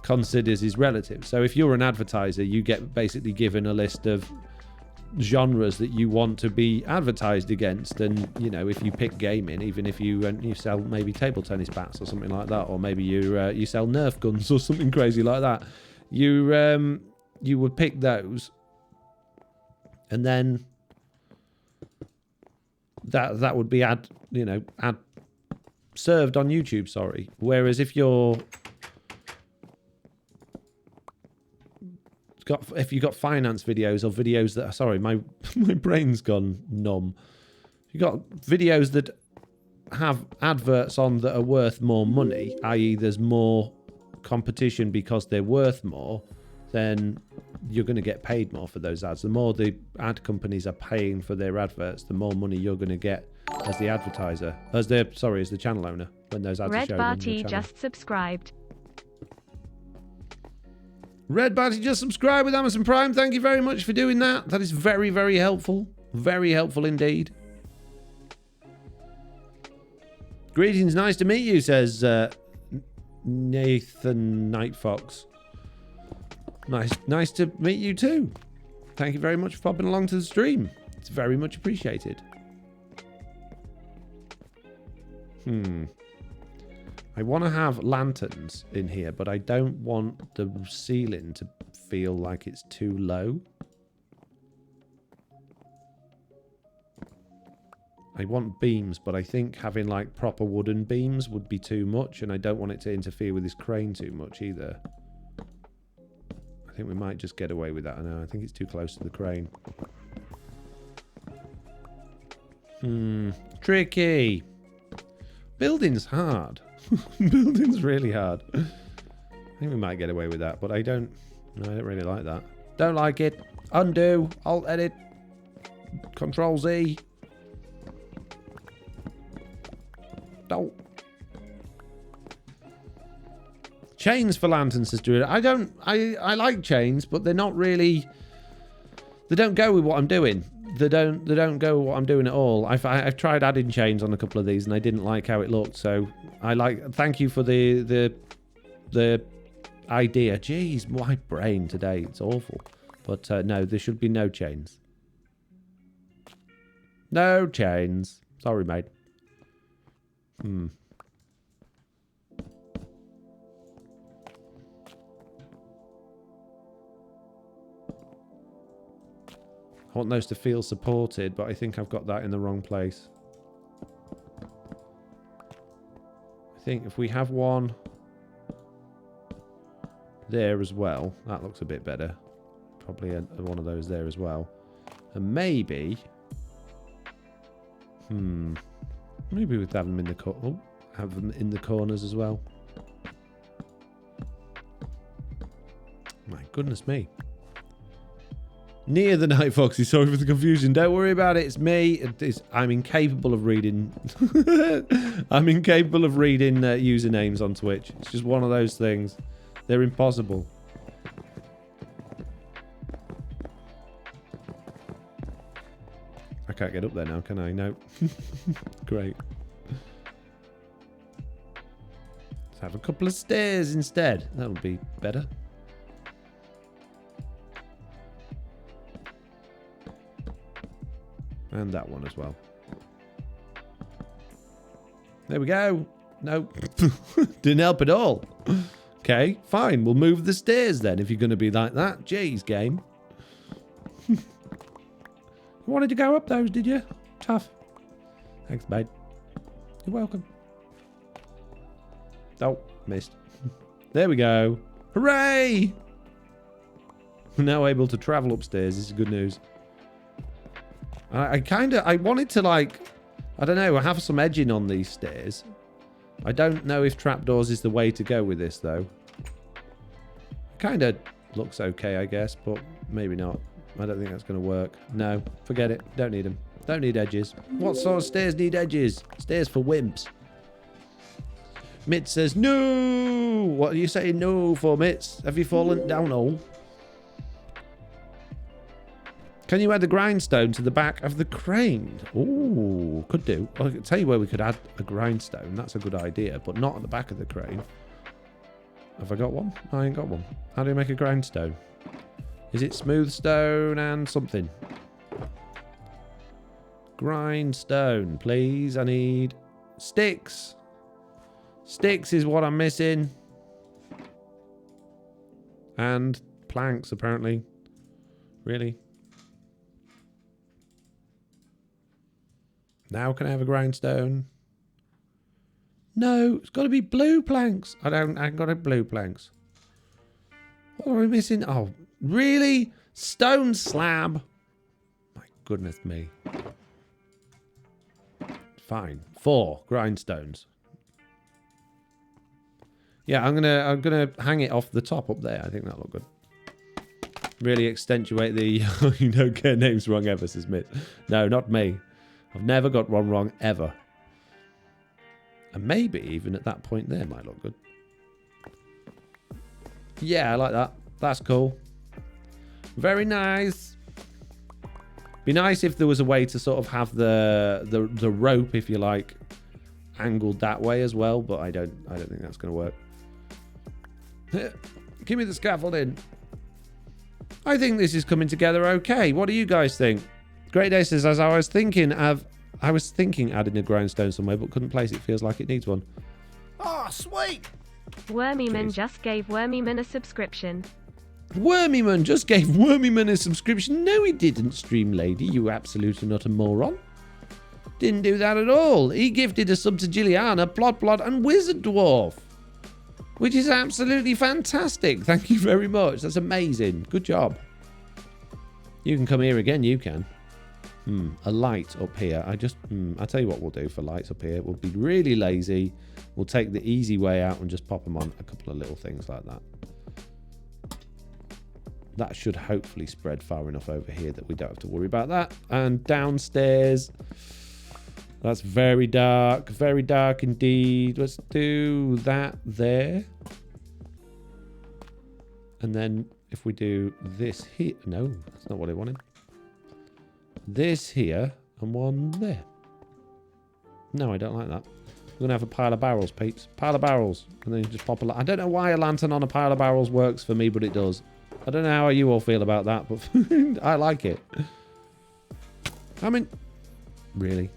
considers is relative. So if you're an advertiser, you get basically given a list of genres that you want to be advertised against, and if you pick gaming, even if you sell maybe table tennis bats or something like that, or maybe you sell Nerf guns or something crazy like that, you would pick those, and then that would be ad served on YouTube, sorry. Whereas if you've got finance videos or videos that, sorry, my brain's gone numb. You've got videos that have adverts on that are worth more money, i.e. there's more competition because they're worth more, then you're going to get paid more for those ads. The more the ad companies are paying for their adverts, the more money you're going to get as the advertiser, as the channel owner, when those ads are shown on your channel. Red Barty just subscribed. Red Batty just subscribed with Amazon Prime. Thank you very much for doing that. That is very, very helpful. Very helpful indeed. Greetings, nice to meet you, says Nathan Nightfox. Nice to meet you too. Thank you very much for popping along to the stream. It's very much appreciated. I want to have lanterns in here, but I don't want the ceiling to feel like it's too low. I want beams, but I think having like proper wooden beams would be too much, and I don't want it to interfere with this crane too much either. I think we might just get away with that. I think it's too close to the crane. Tricky. Building's hard. Building's really hard. I think we might get away with that, but I don't really like that. Don't like it. Undo. Alt edit. Control Z. No. Chains for lanterns, says Druid. I like chains, but they're not really, they don't go with what I'm doing. They don't go with what I'm doing at all. I've tried adding chains on a couple of these and I didn't like how it looked, so thank you for the idea. Jeez, my brain today, it's awful. But no, there should be no chains. No chains. Sorry, mate. I want those to feel supported, but I think I've got that in the wrong place. I think if we have one there as well, that looks a bit better. Probably one of those there as well. And maybe... maybe we'd have them in the have them in the corners as well. My goodness me. Near the Night Foxy, sorry for the confusion. Don't worry about it. It's me. I'm incapable of reading. I'm incapable of reading usernames on Twitch. It's just one of those things. They're impossible. I can't get up there now, can I? No. Great. Let's have a couple of stairs instead. That'll be better. And that one as well. There we go. No. Didn't help at all. Okay, fine. We'll move the stairs then if you're going to be like that. Jeez, game. You wanted to go up those, did you? Tough. Thanks, mate. You're welcome. Oh, missed. There we go. Hooray! We're now able to travel upstairs. This is good news. I wanted to, like, I don't know, have some edging on these stairs. I don't know if trapdoors is the way to go with this, though. Kind of looks okay, I guess, but maybe not. I don't think that's going to work. No, forget it. Don't need them. Don't need edges. What sort of stairs need edges? Stairs for wimps. Mitz says, no! What are you saying no for, Mitz? Have you fallen down all? Can you add the grindstone to the back of the crane? Ooh, could do. I can tell you where we could add a grindstone. That's a good idea, but not at the back of the crane. Have I got one? I ain't got one. How do you make a grindstone? Is it smooth stone and something? Grindstone, please. I need sticks. Sticks is what I'm missing. And planks, apparently. Really? Now can I have a grindstone? No, it's got to be blue planks. I ain't got any blue planks. What are we missing? Oh, really? Stone slab. My goodness me. Fine. 4 grindstones. Yeah, I'm gonna hang it off the top up there. I think that'll look good. Really accentuate the you don't get names wrong ever, says Mitt. No, not me. I've never got one wrong, ever. And maybe even at that point there might look good. Yeah, I like that. That's cool. Very nice. Be nice if there was a way to sort of have the rope, if you like, angled that way as well, but I don't think that's going to work. Give me the scaffolding. I think this is coming together okay. What do you guys think? Great Day says, as I was thinking adding a grindstone somewhere, but couldn't place it. Feels like it needs one. Oh, sweet! Wormyman just gave Wormyman a subscription. Wormyman just gave Wormyman a subscription. No, he didn't, Stream Lady. You absolutely not a moron. Didn't do that at all. He gifted a sub to Gilliana, Plot, and Wizard Dwarf. Which is absolutely fantastic. Thank you very much. That's amazing. Good job. You can come here again, you can. A light up here. I'll tell you what we'll do for lights up here. We'll be really lazy. We'll take the easy way out and just pop them on a couple of little things like that. That should hopefully spread far enough over here that we don't have to worry about that. And downstairs, that's very dark indeed. Let's do that there. And then if we do this here, no, that's not what I wanted. This here and one there. No, I don't like that. We're going to have a pile of barrels, peeps. Pile of barrels. And then you just pop a... I don't know why a lantern on a pile of barrels works for me, but it does. I don't know how you all feel about that, but I like it. I mean... Really?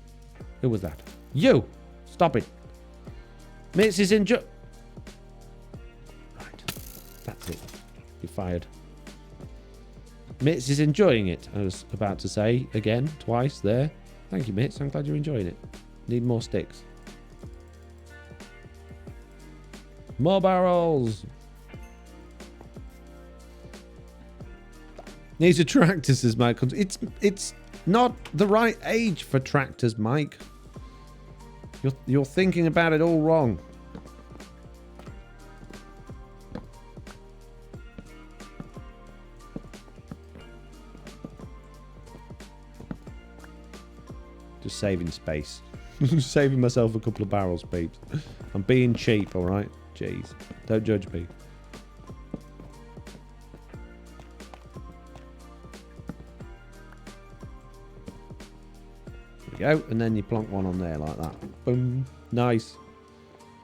Who was that? You! Stop it. Mitz is Right. That's it. You're fired. Mitz is enjoying it. I was about to say again, twice there. Thank you, Mitz. I'm glad you're enjoying it. Need more sticks. More barrels. Needs a tractor, says Mike. It's not the right age for tractors, Mike. You're thinking about it all wrong. Just saving space. Saving myself a couple of barrels, peeps. I'm being cheap, alright? Jeez. Don't judge me. There we go. And then you plonk one on there like that. Boom. Nice.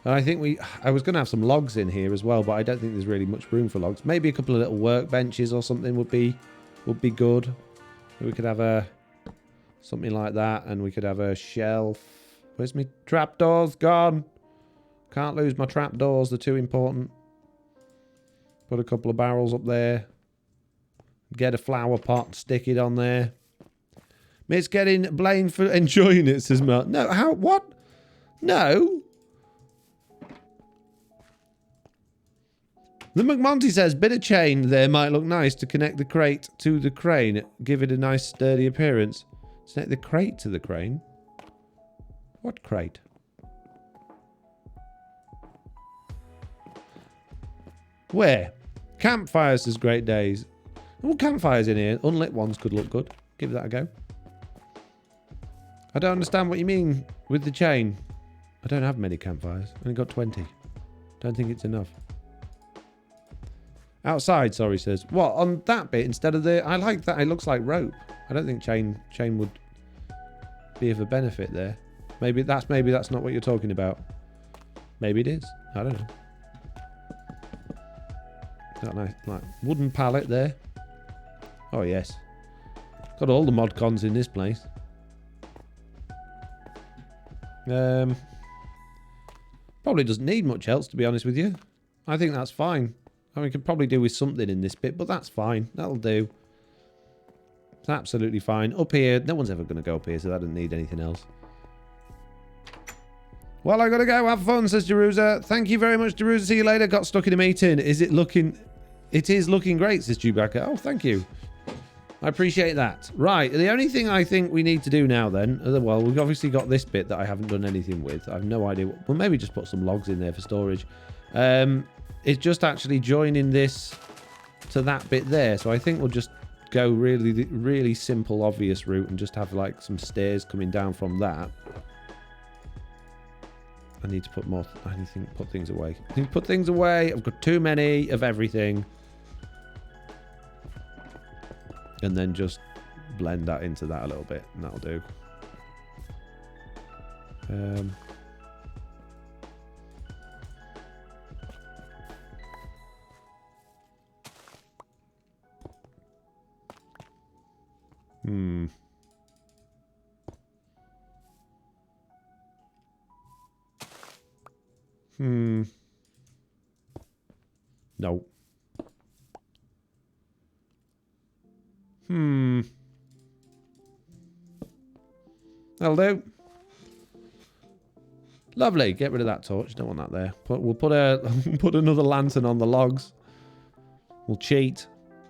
And I think I was going to have some logs in here as well, but I don't think there's really much room for logs. Maybe a couple of little workbenches or something would be good. We could have something like that, and we could have a shelf. Where's my trapdoors gone? Can't lose my trapdoors. They're too important. Put a couple of barrels up there. Get a flower pot. Stick it on there. It's getting blamed for enjoying it, says Mark. No, how? What? No. The McMonty says, bit of chain there might look nice to connect the crate to the crane. Give it a nice sturdy appearance. Connect the crate to the crane? What crate? Where? Campfires says Great Days. Well, campfires in here. Unlit ones could look good. Give that a go. I don't understand what you mean with the chain. I don't have many campfires. I only got 20. Don't think it's enough. Outside, sorry, says. What, on that bit instead of the... I like that. It looks like rope. I don't think chain would be of a benefit there. Maybe that's not what you're talking about. Maybe it is. I don't know. Got a nice like wooden pallet there. Oh yes. Got all the mod cons in this place. Probably doesn't need much else, to be honest with you. I think that's fine. I mean, we could probably do with something in this bit, but that's fine. That'll do. It's absolutely fine. Up here, no one's ever going to go up here, so that doesn't need anything else. Well, I got to go. Have fun, says Jerusa. Thank you very much, Jerusa. See you later. Got stuck in a meeting. Is it looking... It is looking great, says Chewbacca. Oh, thank you. I appreciate that. Right, the only thing I think we need to do now then... Well, we've obviously got this bit that I haven't done anything with. I have no idea. Well, maybe just put some logs in there for storage. It's just actually joining this to that bit there. So I think we'll just go really, really simple, obvious route and just have like some stairs coming down from that. I need to put more... I need to put things away. I need to put things away. I've got too many of everything. And then just blend that into that a little bit, and that'll do. No. That'll do. Lovely. Get rid of that torch. Don't want that there. We'll put another lantern on the logs. We'll cheat.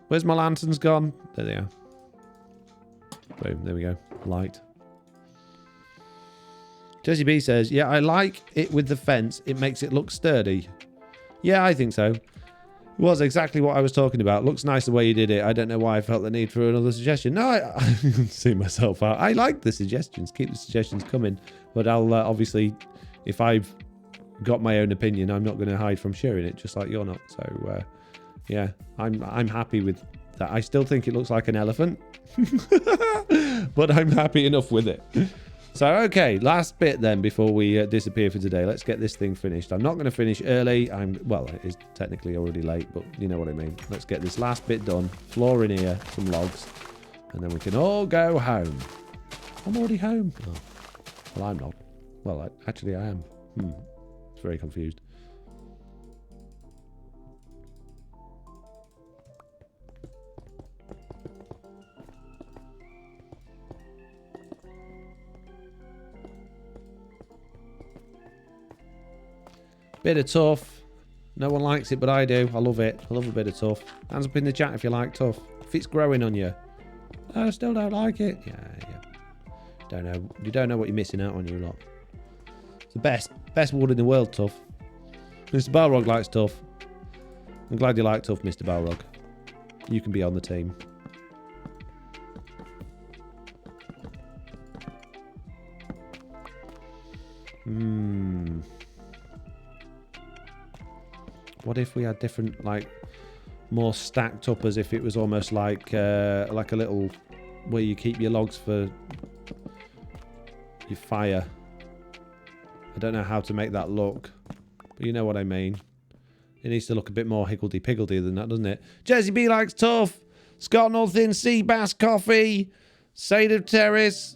Where's my lanterns gone? There they are. Boom. There we go. Light. Jesse B says, yeah, I like it with the fence. It makes it look sturdy. Yeah, I think so. It was exactly what I was talking about. Looks nice the way you did it. I don't know why I felt the need for another suggestion. No, I see myself out. I like the suggestions. Keep the suggestions coming. But I'll obviously, if I've got my own opinion, I'm not going to hide from sharing it, just like you're not. So, yeah, I'm happy with that. I still think it looks like an elephant. But I'm happy enough with it. So, okay, last bit then before we disappear for today. Let's get this thing finished. I'm not going to finish early. Well, it is technically already late, but you know what I mean. Let's get this last bit done. Floor in here, some logs, and then we can all go home. I'm already home. Oh. Well, I'm not. Well, actually, I am. It's very confused. Bit of tough. No one likes it, but I do. I love it. I love a bit of tough. Hands up in the chat if you like tough. If it's growing on you. I still don't like it. Yeah. Don't know. You don't know what you're missing out on, you lot. It's the best wood in the world, tough. Mr. Balrog likes tough. I'm glad you like tough, Mr. Balrog. You can be on the team. What if we had different, like, more stacked up, as if it was almost like a little where you keep your logs for your fire. I don't know how to make that look, but you know what I mean. It needs to look a bit more higgledy-piggledy than that, doesn't it? Jesse B likes tough. Scott Northin, Sea Bass Coffee, Sade of Terrace.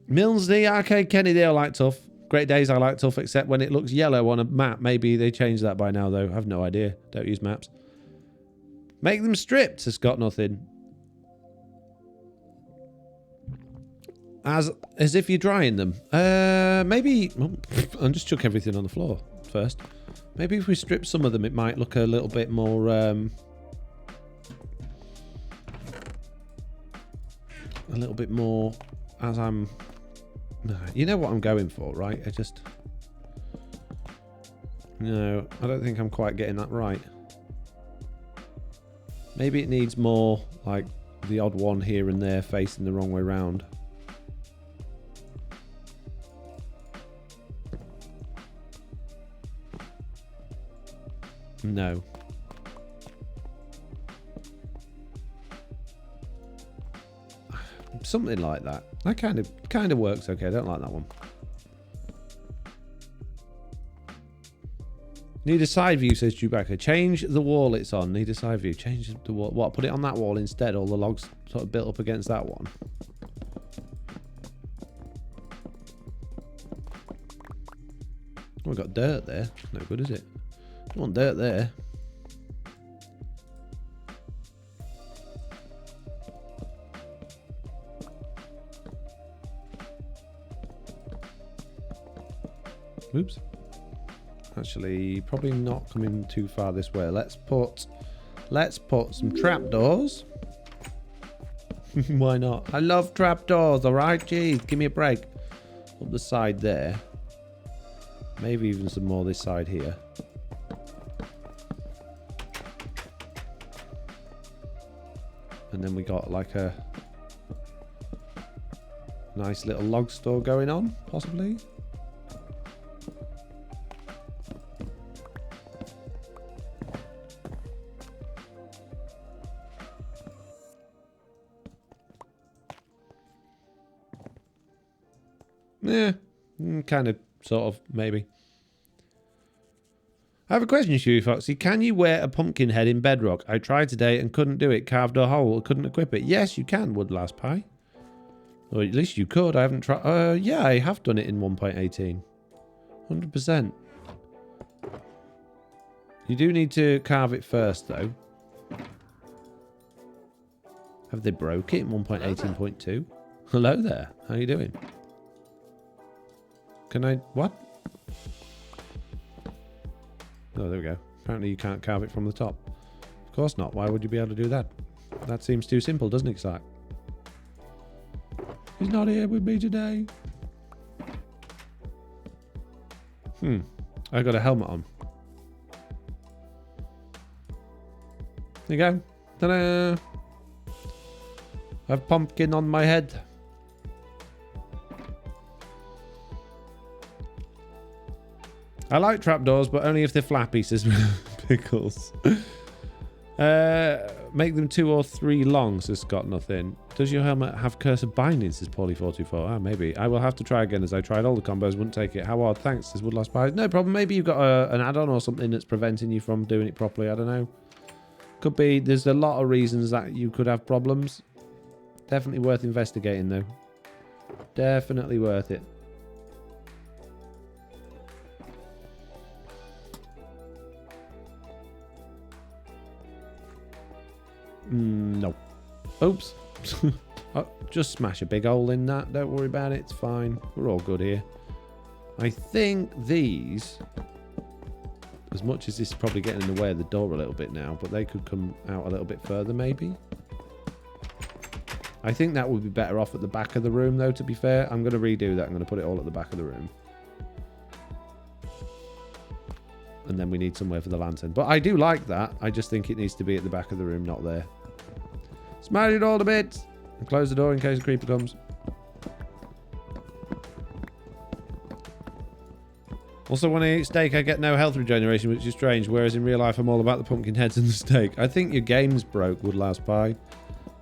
Millsy, Arcade Kennedy, I like tough. Great Days, I like tough, except when it looks yellow on a map. Maybe they changed that by now, though. I have no idea. Don't use maps. Make them stripped, says Scott Nothing. As if you're drying them. Maybe... I'll just chuck everything on the floor first. Maybe if we strip some of them, it might look a little bit more... a little bit more as I'm... No, you know what I'm going for, right? No, I don't think I'm quite getting that right. Maybe it needs more, like, the odd one here and there facing the wrong way round. No. Something like that. That kind of works okay. I don't like that one. Need a side view, says Chewbacca. Change the wall it's on. Need a side view. Change the wall. What? Put it on that wall instead. All the logs sort of built up against that one. Oh, we've got dirt there. No good, is it? Don't want dirt there. Oops. Actually, probably not coming too far this way. Let's put some trapdoors. Why not? I love trapdoors, alright? Jeez, give me a break. Up the side there. Maybe even some more this side here. And then we got like a nice little log store going on, possibly. Yeah, kind of, sort of, maybe. I have a question, Shuey Foxy. Can you wear a pumpkin head in Bedrock? I tried today and couldn't do it. Carved a hole, couldn't equip it. Yes, you can, Woodlast Pie. Or at least you could. I haven't tried. Yeah, I have done it in 1.18. 100%. You do need to carve it first, though. Have they broke it in 1.18.2? Hello there. How you doing? Can I... What? Oh, there we go. Apparently you can't carve it from the top. Of course not. Why would you be able to do that? That seems too simple, doesn't it, Sark? He's not here with me today. I got a helmet on. There you go. Ta-da! I have pumpkin on my head. I like trapdoors, but only if they're flappy, says Pickles. Make them 2 or 3 long, says Scott Nothing. Does your helmet have cursor bindings, says Paulie424? Ah, maybe. I will have to try again, as I tried all the combos, wouldn't take it. How odd. Thanks, says Woodlost Pie. No problem. Maybe you've got an add-on or something that's preventing you from doing it properly. I don't know. Could be. There's a lot of reasons that you could have problems. Definitely worth investigating, though. Definitely worth it. No. Oops. Oh, just smash a big hole in that. Don't worry about it. It's fine. We're all good here. I think these, as much as this is probably getting in the way of the door a little bit now, but they could come out a little bit further maybe. I think that would be better off at the back of the room, though, to be fair. I'm going to redo that. I'm going to put it all at the back of the room. And then we need somewhere for the lantern. But I do like that. I just think it needs to be at the back of the room, not there. Smash it all to bits. And close the door in case a creeper comes. Also, when I eat steak, I get no health regeneration, which is strange. Whereas in real life, I'm all about the pumpkin heads and the steak. I think your game's broke, Woodlouse Pie.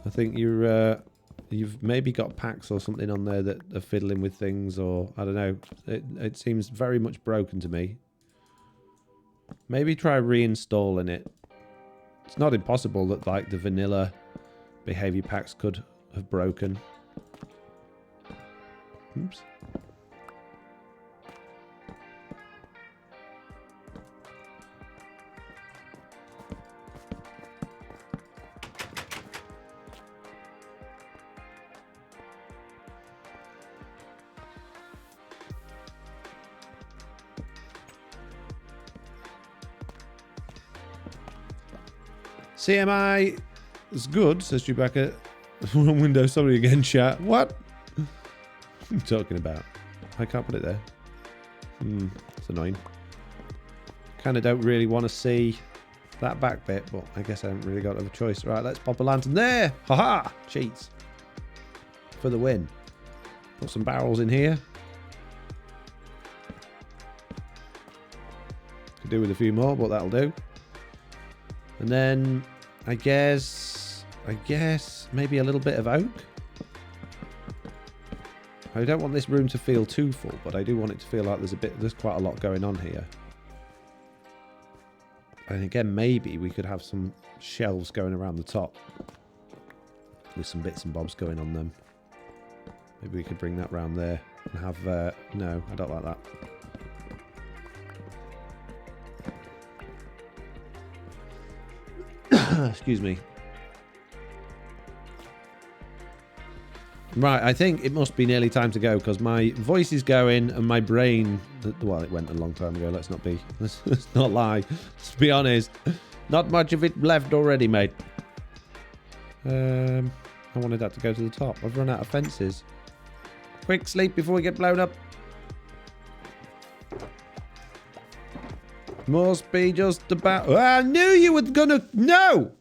I think you've maybe got packs or something on there that are fiddling with things, or I don't know. It seems very much broken to me. Maybe try reinstalling it. It's not impossible that like the vanilla behavior packs could have broken. Oops. CMI is good, says Chewbacca. Wrong window, sorry again, chat. What? What are you talking about? I can't put it there. It's annoying. Kind of don't really want to see that back bit, but I guess I haven't really got a choice. Right, let's pop a lantern there. Haha! Cheats. For the win. Put some barrels in here. Could do with a few more, but that'll do. And then I guess maybe a little bit of oak. I don't want this room to feel too full, but I do want it to feel like there's quite a lot going on here. And again, maybe we could have some shelves going around the top with some bits and bobs going on them. Maybe we could bring that round there and have no, I don't like that. Excuse me. Right, I think it must be nearly time to go because my voice is going and my brain... Well, it went a long time ago. Let's not lie. Let's be honest. Not much of it left already, mate. I wanted that to go to the top. I've run out of fences. Quick, sleep before we get blown up. Must be just about... Oh, I knew you were gonna... No!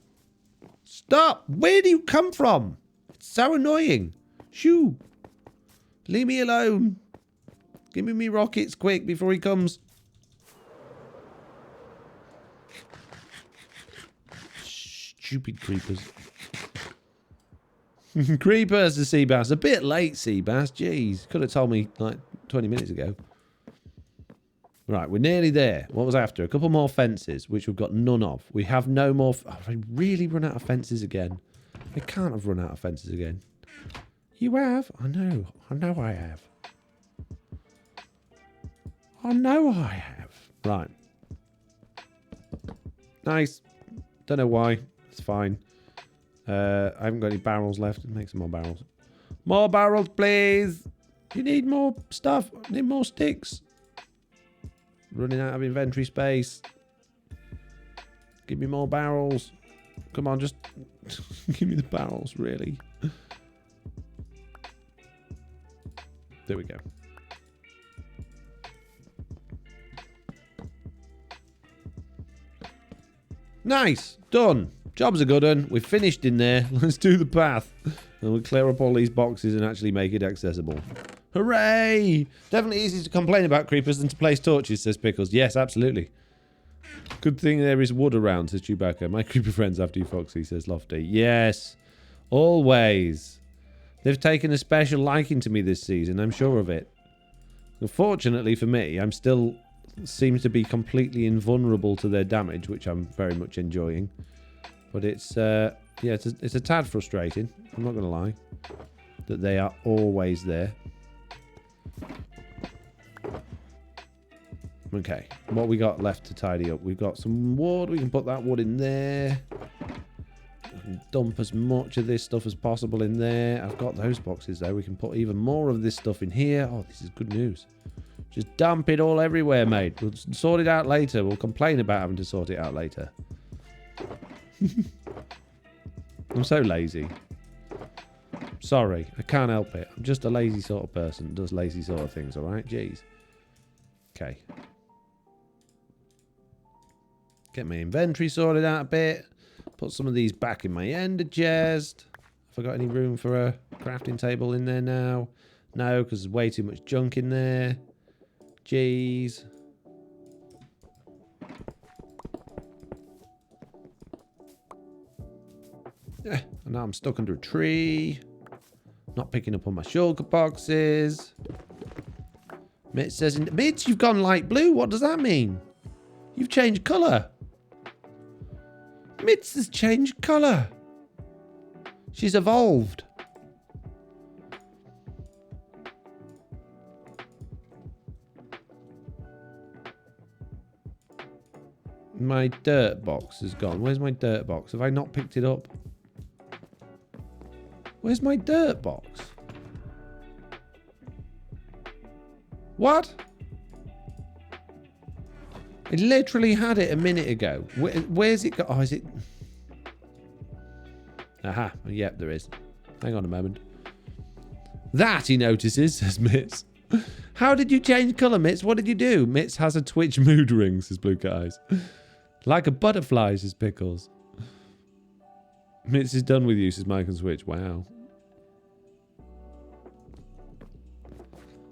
Stop! Where do you come from? It's so annoying. Shoo! Leave me alone. Give me rockets quick before he comes. Stupid creepers. Creepers to Seabass. A bit late, Seabass. Jeez. Could have told me like 20 minutes ago. Right, we're nearly there. What was after? A couple more fences, which we've got none of. We have no more... Have I really run out of fences again? I can't have run out of fences again. You have? I know. I know I have. I know I have. Right. Nice. Don't know why. It's fine. I haven't got any barrels left. Make some more barrels. More barrels, please. You need more stuff. I need more sticks. Running out of inventory space. Give me more barrels. Come on, just give me the barrels, really. There we go. Nice. Done. Job's a good one. We've finished in there. Let's do the path. And we'll clear up all these boxes and actually make it accessible. Hooray! Definitely easier to complain about creepers than to place torches, says Pickles. Yes, absolutely. Good thing there is wood around, says Chewbacca. My creeper friends after you, Foxy, says Lofty. Yes. Always. They've taken a special liking to me this season, I'm sure of it. Unfortunately for me, I'm still... seems to be completely invulnerable to their damage, which I'm very much enjoying. But it's, yeah, it's a tad frustrating. I'm not going to lie. That they are always there. Okay, what we got left to tidy up? We've got some wood. We can put that wood in there. We can dump as much of this stuff as possible in there. I've got those boxes though. We can put even more of this stuff in here. Oh, this is good news. Just dump it all everywhere, mate. We'll sort it out later. We'll complain about having to sort it out later. I'm so lazy. Sorry, I can't help it. I'm just a lazy sort of person that does lazy sort of things, alright? Jeez. Okay. Get my inventory sorted out a bit. Put some of these back in my ender chest. Have I got any room for a crafting table in there now? No, because there's way too much junk in there. Jeez. And now I'm stuck under a tree. Not picking up on my shulker boxes. Mitch says, Mitch, you've gone light blue. What does that mean? You've changed colour. Mitch has changed colour. She's evolved. My dirt box is gone. Where's my dirt box? Have I not picked it up? Where's my dirt box? What? I literally had it a minute ago. Where's it go? Oh, is it? Aha. Yep, there is. Hang on a moment. That he notices, says Mitz. How did you change colour, Mitz? What did you do? Mitz has a Twitch mood ring, says Blue Cat Eyes. Like a butterfly, says Pickles. Mitz is done with you, says Mike and Switch. Wow.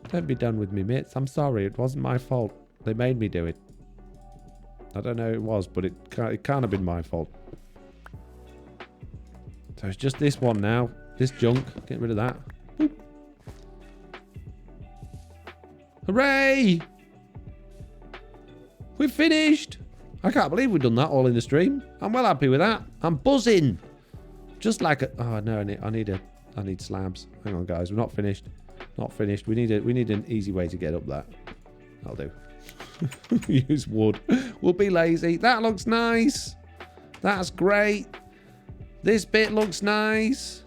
Don't be done with me, Mitz. I'm sorry. It wasn't my fault. They made me do it. I don't know who it was, but it can't have been my fault. So it's just this one now. This junk. Get rid of that. Boop. Hooray! We've finished! I can't believe we've done that all in the stream. I'm well happy with that. I'm buzzing. Just like a... Oh, no, I need slabs. Hang on, guys. We're not finished. Not finished. We need an easy way to get up that. That'll do. Use wood. We'll be lazy. That looks nice. That's great. This bit looks nice.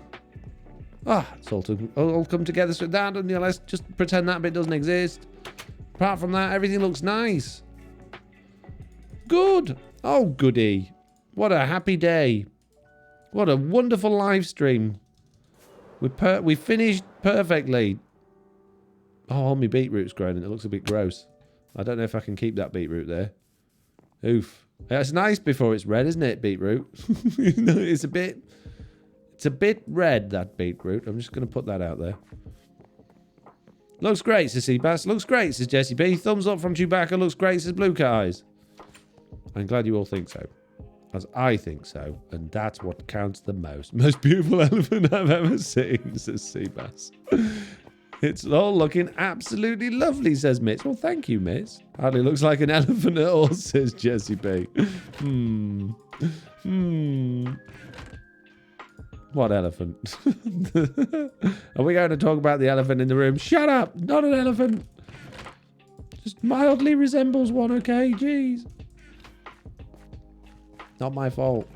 Ah, it's all come together so that. You know, let's just pretend that bit doesn't exist. Apart from that, everything looks nice. Good. Oh, goody. What a happy day. What a wonderful live stream. We finished perfectly. Oh, all my beetroot's grown and it looks a bit gross. I don't know if I can keep that beetroot there. Oof. It's nice before it's red, isn't it, beetroot? It's a bit red, that beetroot. I'm just going to put that out there. Looks great, says Seabass. Looks great, says Jesse B. Thumbs up from Chewbacca. Looks great, says Blue Cat Eyes. I'm glad you all think so. As I think so, and that's what counts the most. Most beautiful elephant I've ever seen, says Seabass. It's all looking absolutely lovely, says Mitz. Well, thank you, Mitz. Hardly looks like an elephant at all, says Jessie B. What elephant? Are we going to talk about the elephant in the room? Shut up! Not an elephant. Just mildly resembles one, okay? Jeez. Not my fault.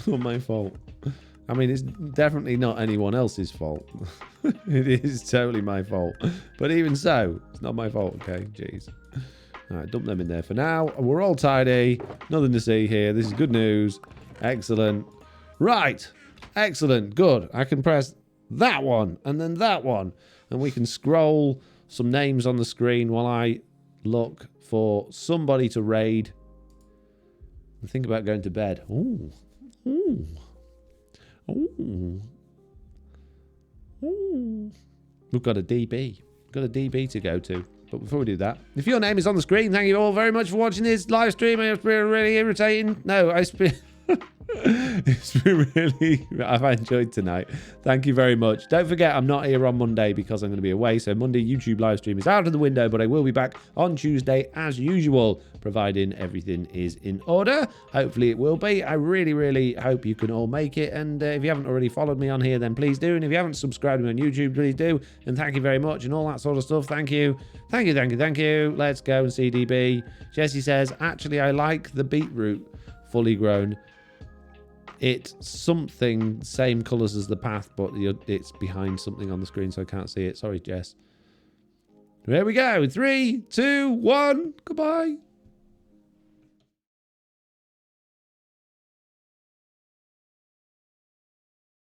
Not my fault. I mean, it's definitely not anyone else's fault. It is totally my fault. But even so, it's not my fault, okay? Jeez. All right, dump them in there for now. We're all tidy. Nothing to see here. This is good news. Excellent. Right. Excellent. Good. I can press that one and then that one. And we can scroll some names on the screen while I look for somebody to raid. And think about going to bed. Ooh. Ooh. Ooh. Ooh. We've got a DB. We've got a DB to go to. But before we do that, if your name is on the screen, thank you all very much for watching this live stream. It's been really irritating. No, it's been really, I've enjoyed tonight. Thank you very much. Don't forget, I'm not here on Monday because I'm going to be away. So Monday YouTube live stream is out of the window, but I will be back on Tuesday as usual, providing everything is in order. Hopefully it will be. I really, really hope you can all make it. And if you haven't already followed me on here, then please do. And if you haven't subscribed to me on YouTube, please do. And thank you very much and all that sort of stuff. Thank you. Thank you, thank you, thank you. Let's go and CDB. Jessie says, actually, I like the beetroot fully grown. It's something same colours as the path, but it's behind something on the screen, so I can't see it. Sorry, Jess. There we go. 3, 2, 1. Goodbye.